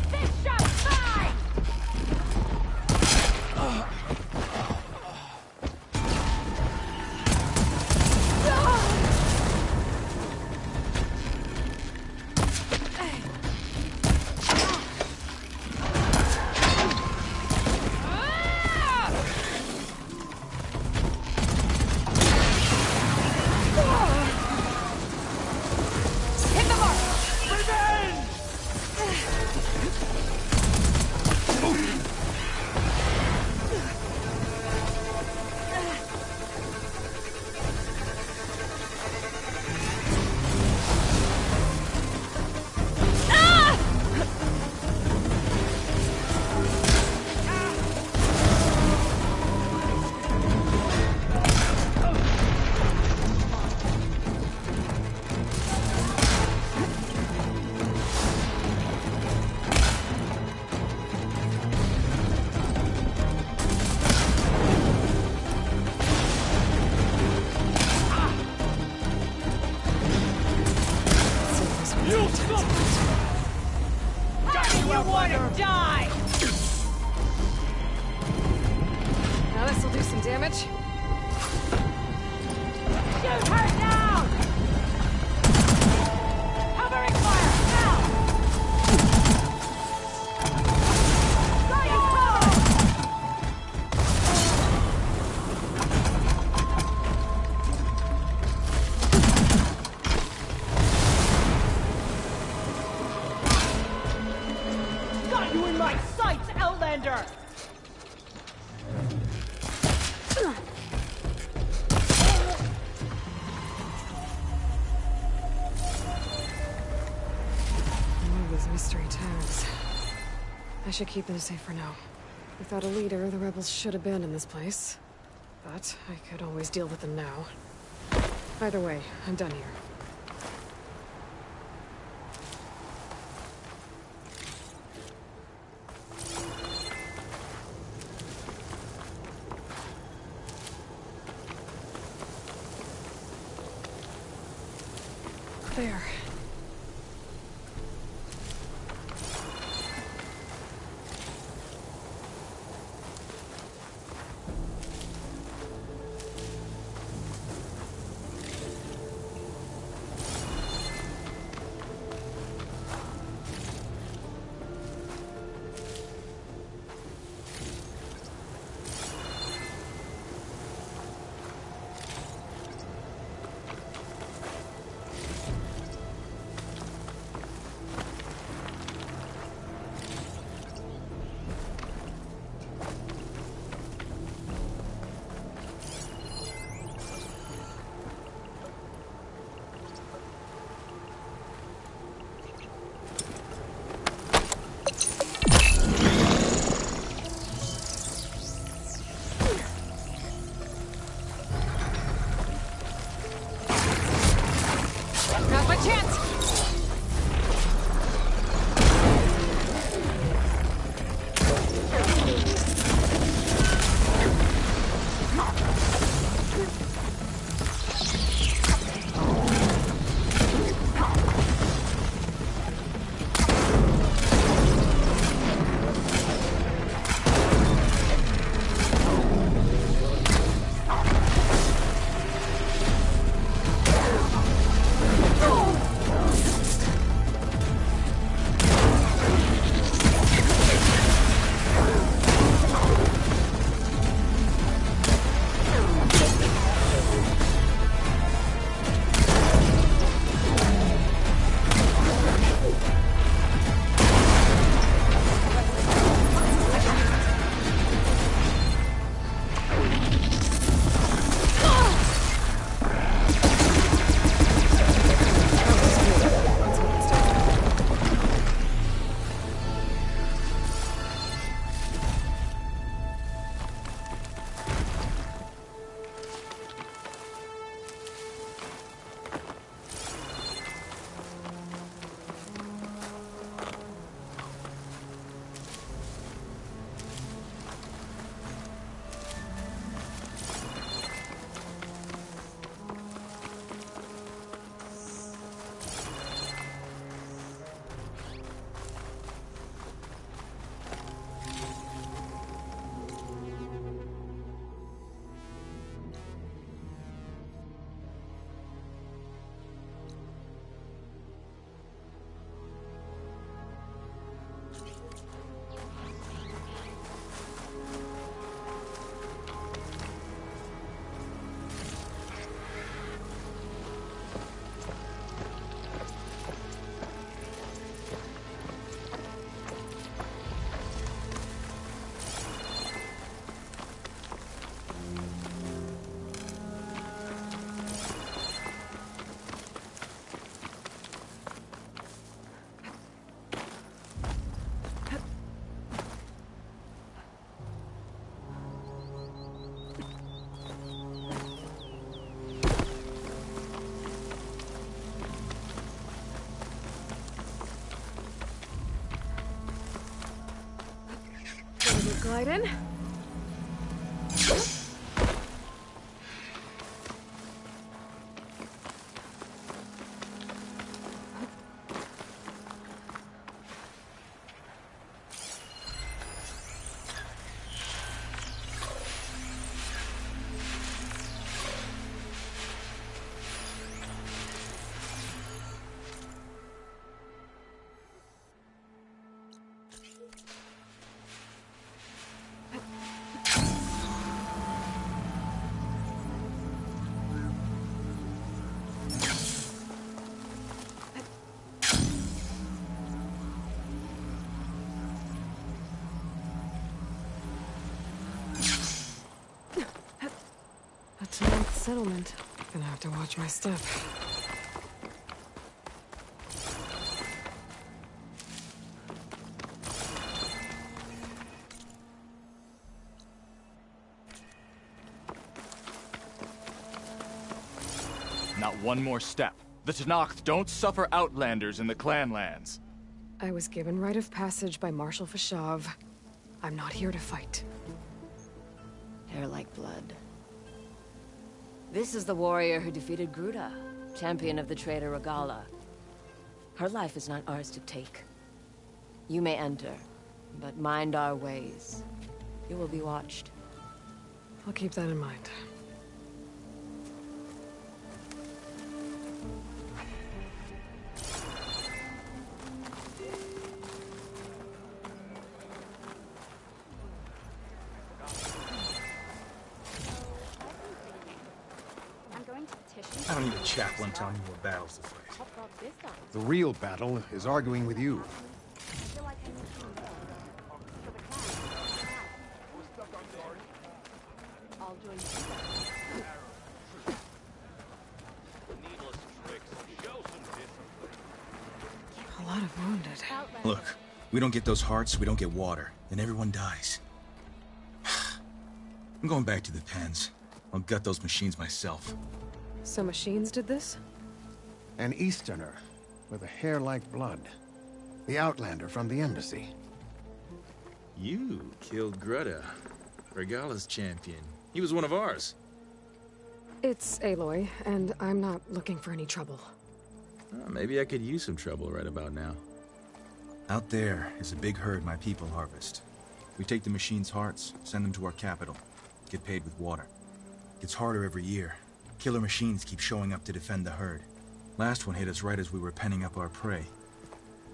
This shot's fine! damage? Shoot her down! Covering fire, now! Got you in my sights, Outlander! Mystery tags. I should keep them safe for now. Without a leader, the rebels should abandon this place. But I could always deal with them now. Either way, I'm done here. There. Glide in. settlement. Gonna have to watch my step. Not one more step. The Tenakth don't suffer outlanders in the Clanlands. I was given rite of passage by Marshal Fashav. I'm not here to fight. Hair like blood. This is the warrior who defeated Gruda, champion of the traitor Regala. Her life is not ours to take. You may enter, but mind our ways. You will be watched. I'll keep that in mind. I don't need a chaplain telling me what battles to fight. The real battle is arguing with you. A lot of wounded. Look, we don't get those hearts, we don't get water, then everyone dies. I'm going back to the pens. I'll gut those machines myself. So machines did this? An Easterner with a hair like blood. The Outlander from the embassy. You killed Greta, Regala's champion. He was one of ours. It's Aloy, and I'm not looking for any trouble. Maybe I could use some trouble right about now. Out there is a big herd my people harvest. We take the machines' hearts, send them to our capital, get paid with water. Gets harder every year. Killer machines keep showing up to defend the herd. Last one hit us right as we were penning up our prey.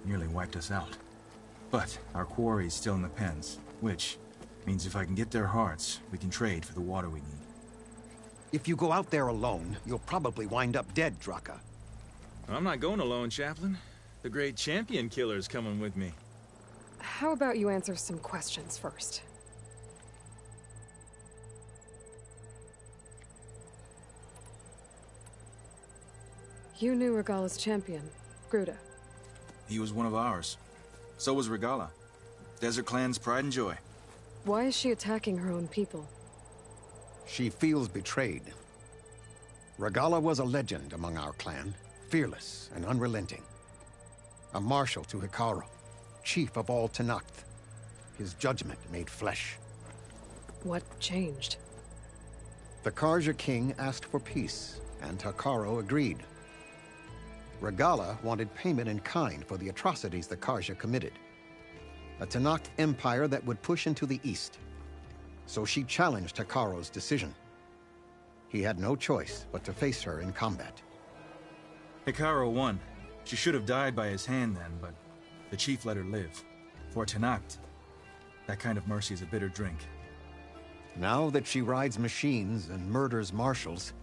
Nearly wiped us out. But our quarry is still in the pens, which means if I can get their hearts, we can trade for the water we need. If you go out there alone, you'll probably wind up dead, Draka. I'm not going alone, Chaplain. The great champion killer's coming with me. How about you answer some questions first? You knew Regala's champion, Gruda. He was one of ours. So was Regala. Desert Clan's pride and joy. Why is she attacking her own people? She feels betrayed. Regala was a legend among our clan, fearless and unrelenting. A marshal to Hekarro, chief of all Tenakth. His judgment made flesh. What changed? The Karja king asked for peace, and Hekarro agreed. Regala wanted payment in kind for the atrocities the Karja committed. A Tenakth empire that would push into the east. So she challenged Hekarro's decision. He had no choice but to face her in combat. Hekarro won. She should have died by his hand then, but the chief let her live. For Tenakth, that kind of mercy is a bitter drink. Now that she rides machines and murders marshals,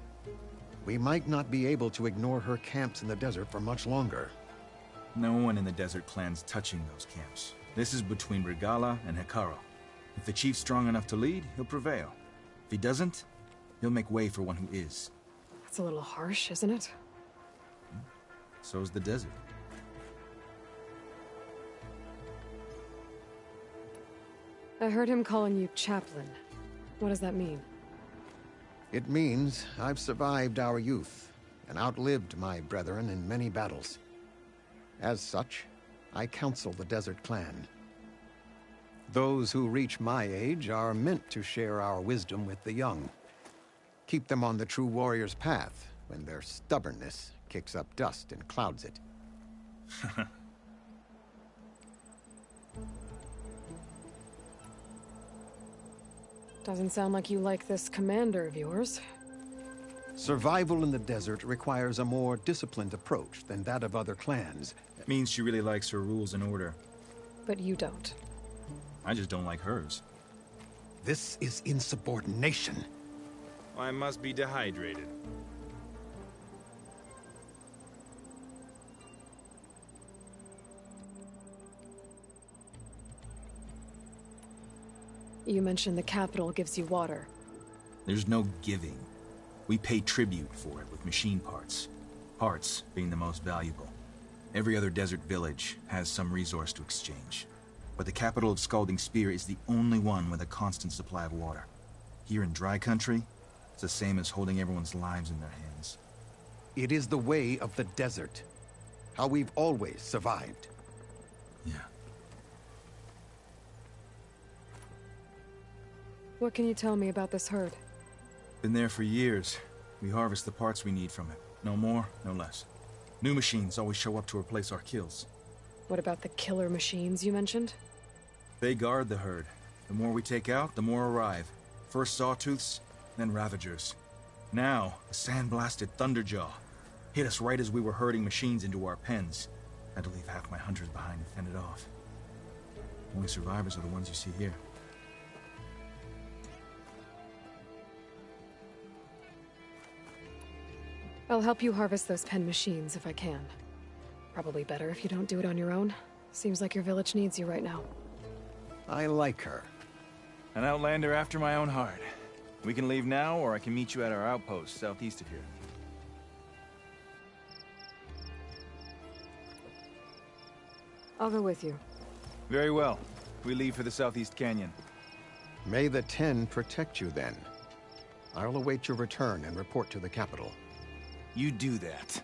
we might not be able to ignore her camps in the desert for much longer. No one in the Desert Clan's touching those camps. This is between Regala and Hekarro. If the chief's strong enough to lead, he'll prevail. If he doesn't, he'll make way for one who is. That's a little harsh, isn't it? So's the desert. I heard him calling you chaplain. What does that mean? It means I've survived our youth and outlived my brethren in many battles. As such, I counsel the Desert Clan. Those who reach my age are meant to share our wisdom with the young. Keep them on the true warrior's path when their stubbornness kicks up dust and clouds it. Doesn't sound like you like this commander of yours. Survival in the desert requires a more disciplined approach than that of other clans. That means she really likes her rules and order. But you don't. I just don't like hers. This is insubordination. I must be dehydrated. You mentioned the capital gives you water. There's no giving. We pay tribute for it with machine parts. Parts being the most valuable. Every other desert village has some resource to exchange. But the capital of Scalding Spear is the only one with a constant supply of water. Here in dry country, it's the same as holding everyone's lives in their hands. It is the way of the desert. How we've always survived. Yeah. What can you tell me about this herd? Been there for years. We harvest the parts we need from it. No more, no less. New machines always show up to replace our kills. What about the killer machines you mentioned? They guard the herd. The more we take out, the more arrive. First sawtooths, then ravagers. Now, a sand-blasted thunderjaw. Hit us right as we were herding machines into our pens. Had to leave half my hunters behind to fend it off. Only survivors are the ones you see here. I'll help you harvest those pen machines if I can. Probably better if you don't do it on your own. Seems like your village needs you right now. I like her. An outlander after my own heart. We can leave now, or I can meet you at our outpost southeast of here. I'll go with you. Very well. We leave for the southeast canyon. May the 10 protect you then. I'll await your return and report to the capital. You do that.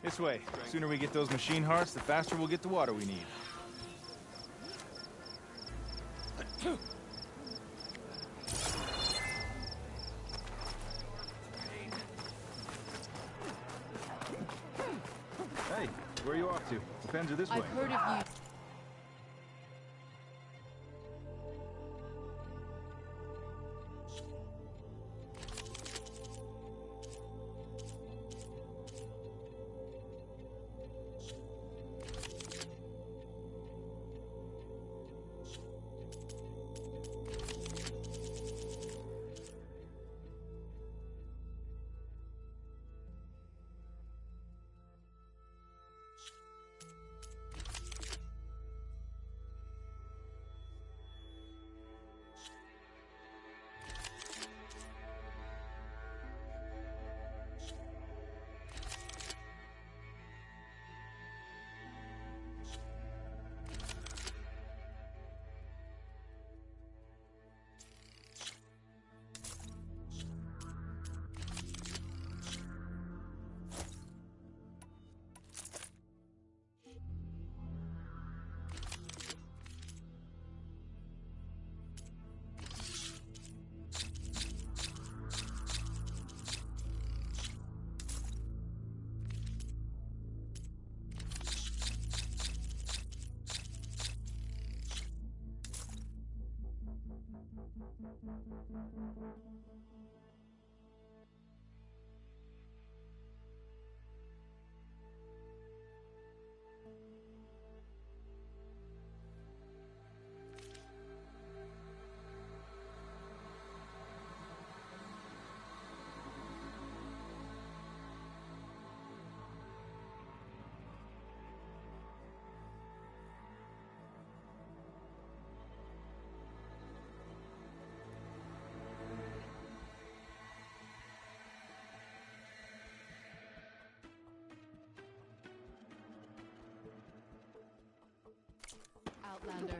This way. The sooner we get those machine hearts, the faster we'll get the water we need. Hey, where are you off to? The pens are this way. I've heard of you. Outlander,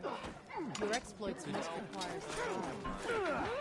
your exploits must require skill.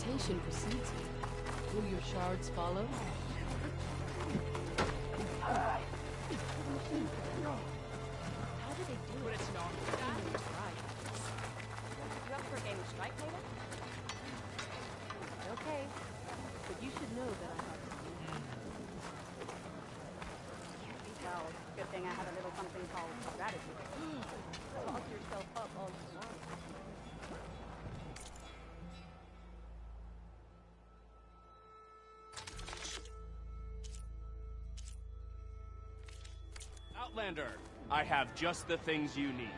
Mutation precedes you. Will your shards follow? How did they do it? It's not right. You up for a game of strike later? Okay. But you should know that I have well, good thing I have a little something called gratitude. Lock yourself up all you want. Outlander, I have just the things you need.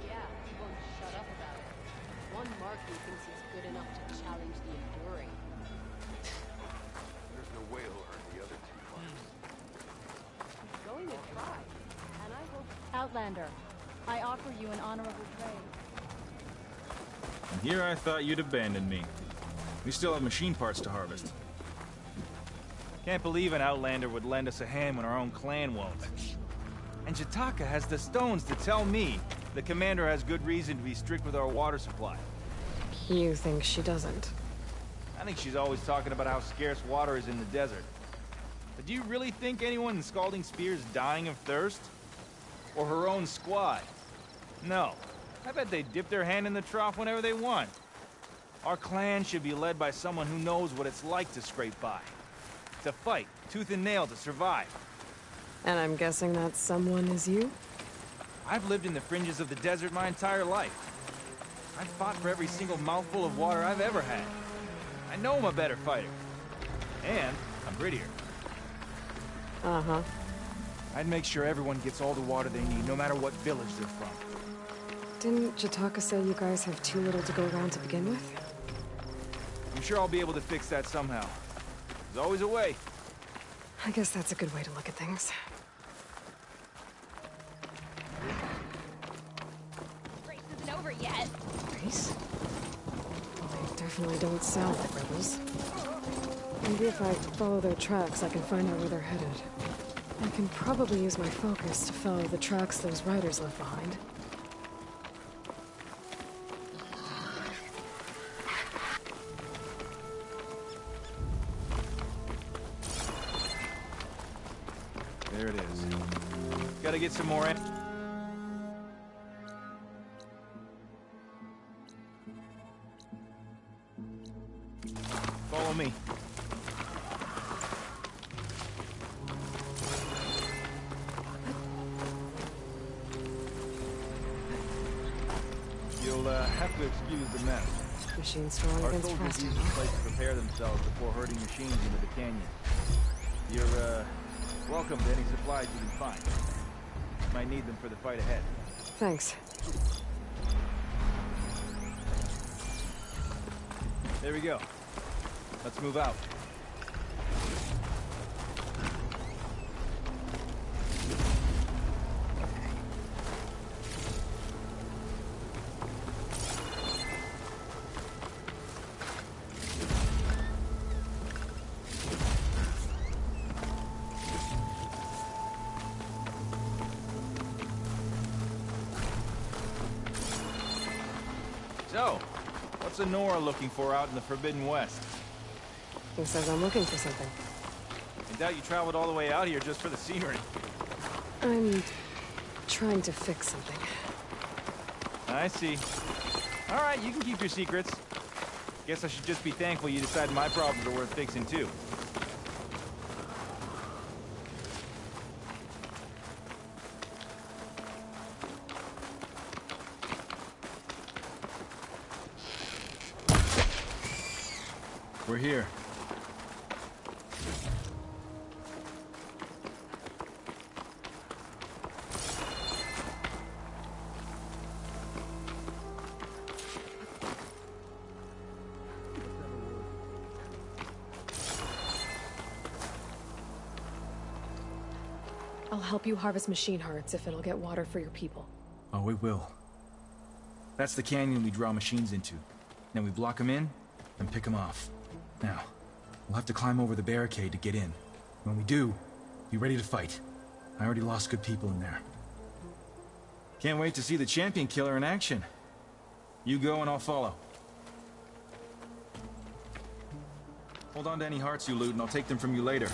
Yeah, he won't shut up about it. One Marquis thinks he's good enough to challenge the Enduring. There's no way he'll earn the other 2 marks. He's going to try, and I hope... Outlander, I offer you an honorable trade. And here I thought you'd abandon me. We still have machine parts to harvest. Can't believe an Outlander would lend us a hand when our own clan won't. And Jataka has the stones to tell me the commander has good reason to be strict with our water supply. You think she doesn't? I think she's always talking about how scarce water is in the desert. But do you really think anyone in Scalding Spear is dying of thirst? Or her own squad? No. I bet they dip their hand in the trough whenever they want. Our clan should be led by someone who knows what it's like to scrape by. To fight, tooth and nail to survive. And I'm guessing that someone is you? I've lived in the fringes of the desert my entire life. I've fought for every single mouthful of water I've ever had. I know I'm a better fighter. And I'm prettier. Uh-huh. I'd make sure everyone gets all the water they need, no matter what village they're from. Didn't Jataka say you guys have too little to go around to begin with? I'm sure I'll be able to fix that somehow. There's always a way. I guess that's a good way to look at things. Race isn't over yet. Race? They definitely don't sound like rebels. Maybe if I follow their tracks, I can find out where they're headed. I can probably use my focus to follow the tracks those riders left behind. There it is. Gotta get some more in. Follow me. You'll have to excuse the mess. Machine strong Our against soldiers Frosty. use this place to prepare themselves before herding machines into the canyon. You're, welcome to any supplies you can find. Might need them for the fight ahead. Thanks. There we go. Let's move out. So, what's Honora looking for out in the Forbidden West? He says I'm looking for something. I doubt you traveled all the way out here just for the scenery. I'm trying to fix something. I see. All right, you can keep your secrets. Guess I should just be thankful you decided my problems are worth fixing too. We're here. I'll help you harvest machine hearts if it'll get water for your people. Oh, it will. That's the canyon we draw machines into. Then we block them in and pick them off. Now, we'll have to climb over the barricade to get in. When we do, be ready to fight. I already lost good people in there. Can't wait to see the champion killer in action. You go and I'll follow. Hold on to any hearts you loot and I'll take them from you later.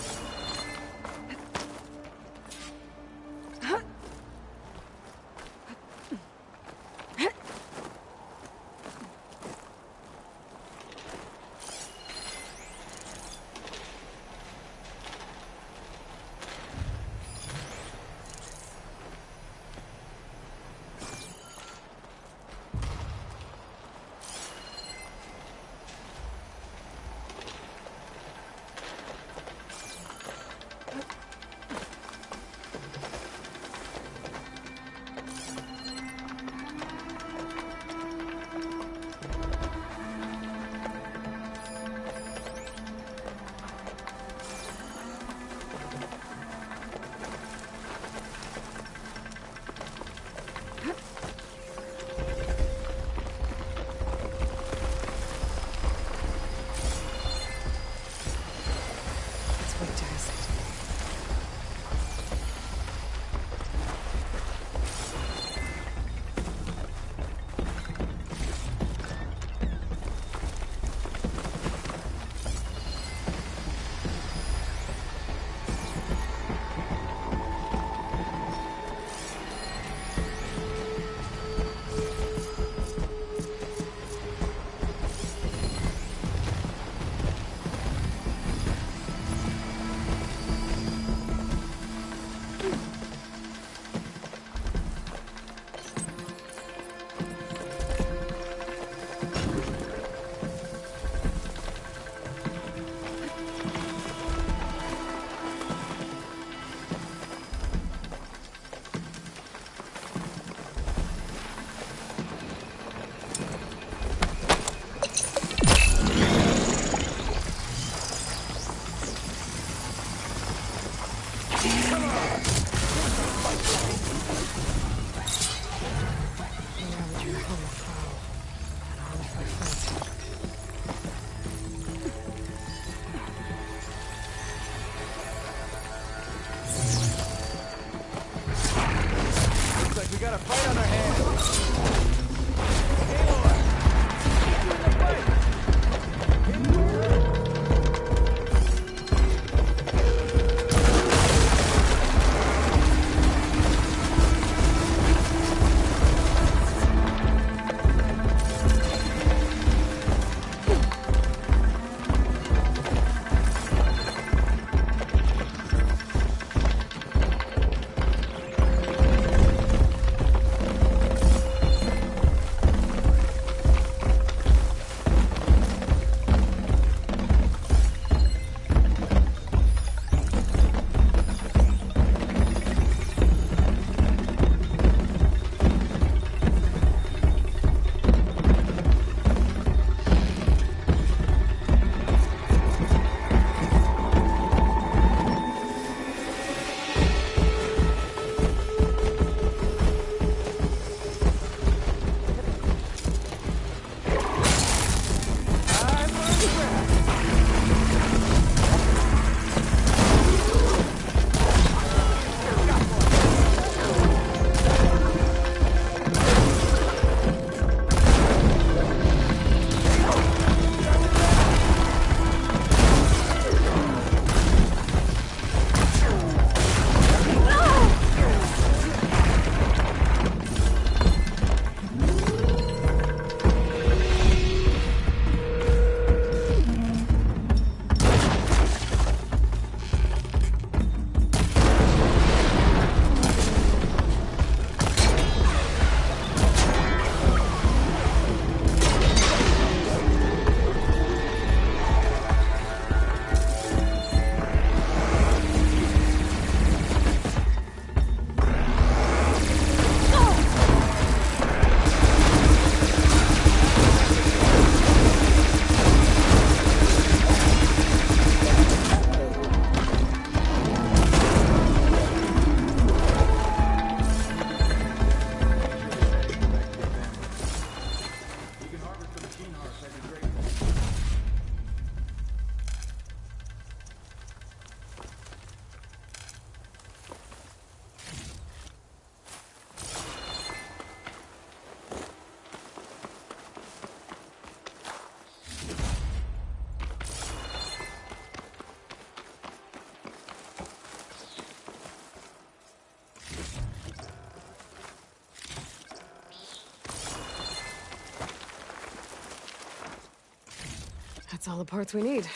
That's all the parts we need.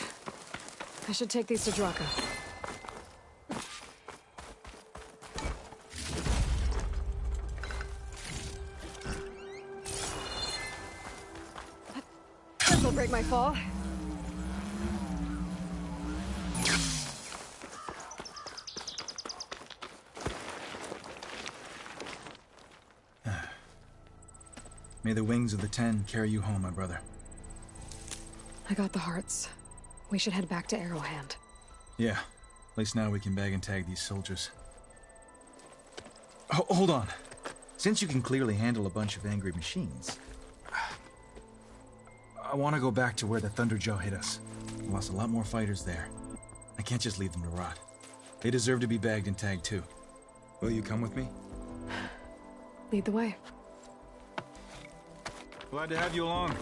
I should take these to Draka. This'll break my fall. May the wings of the Ten carry you home, my brother. I got the hearts. We should head back to Arrowhand. Yeah. At least now we can bag and tag these soldiers. Hold on. Since you can clearly handle a bunch of angry machines, I want to go back to where the Thunderjaw hit us. We lost a lot more fighters there. I can't just leave them to rot. They deserve to be bagged and tagged too. Will you come with me? Lead the way. Glad to have you along.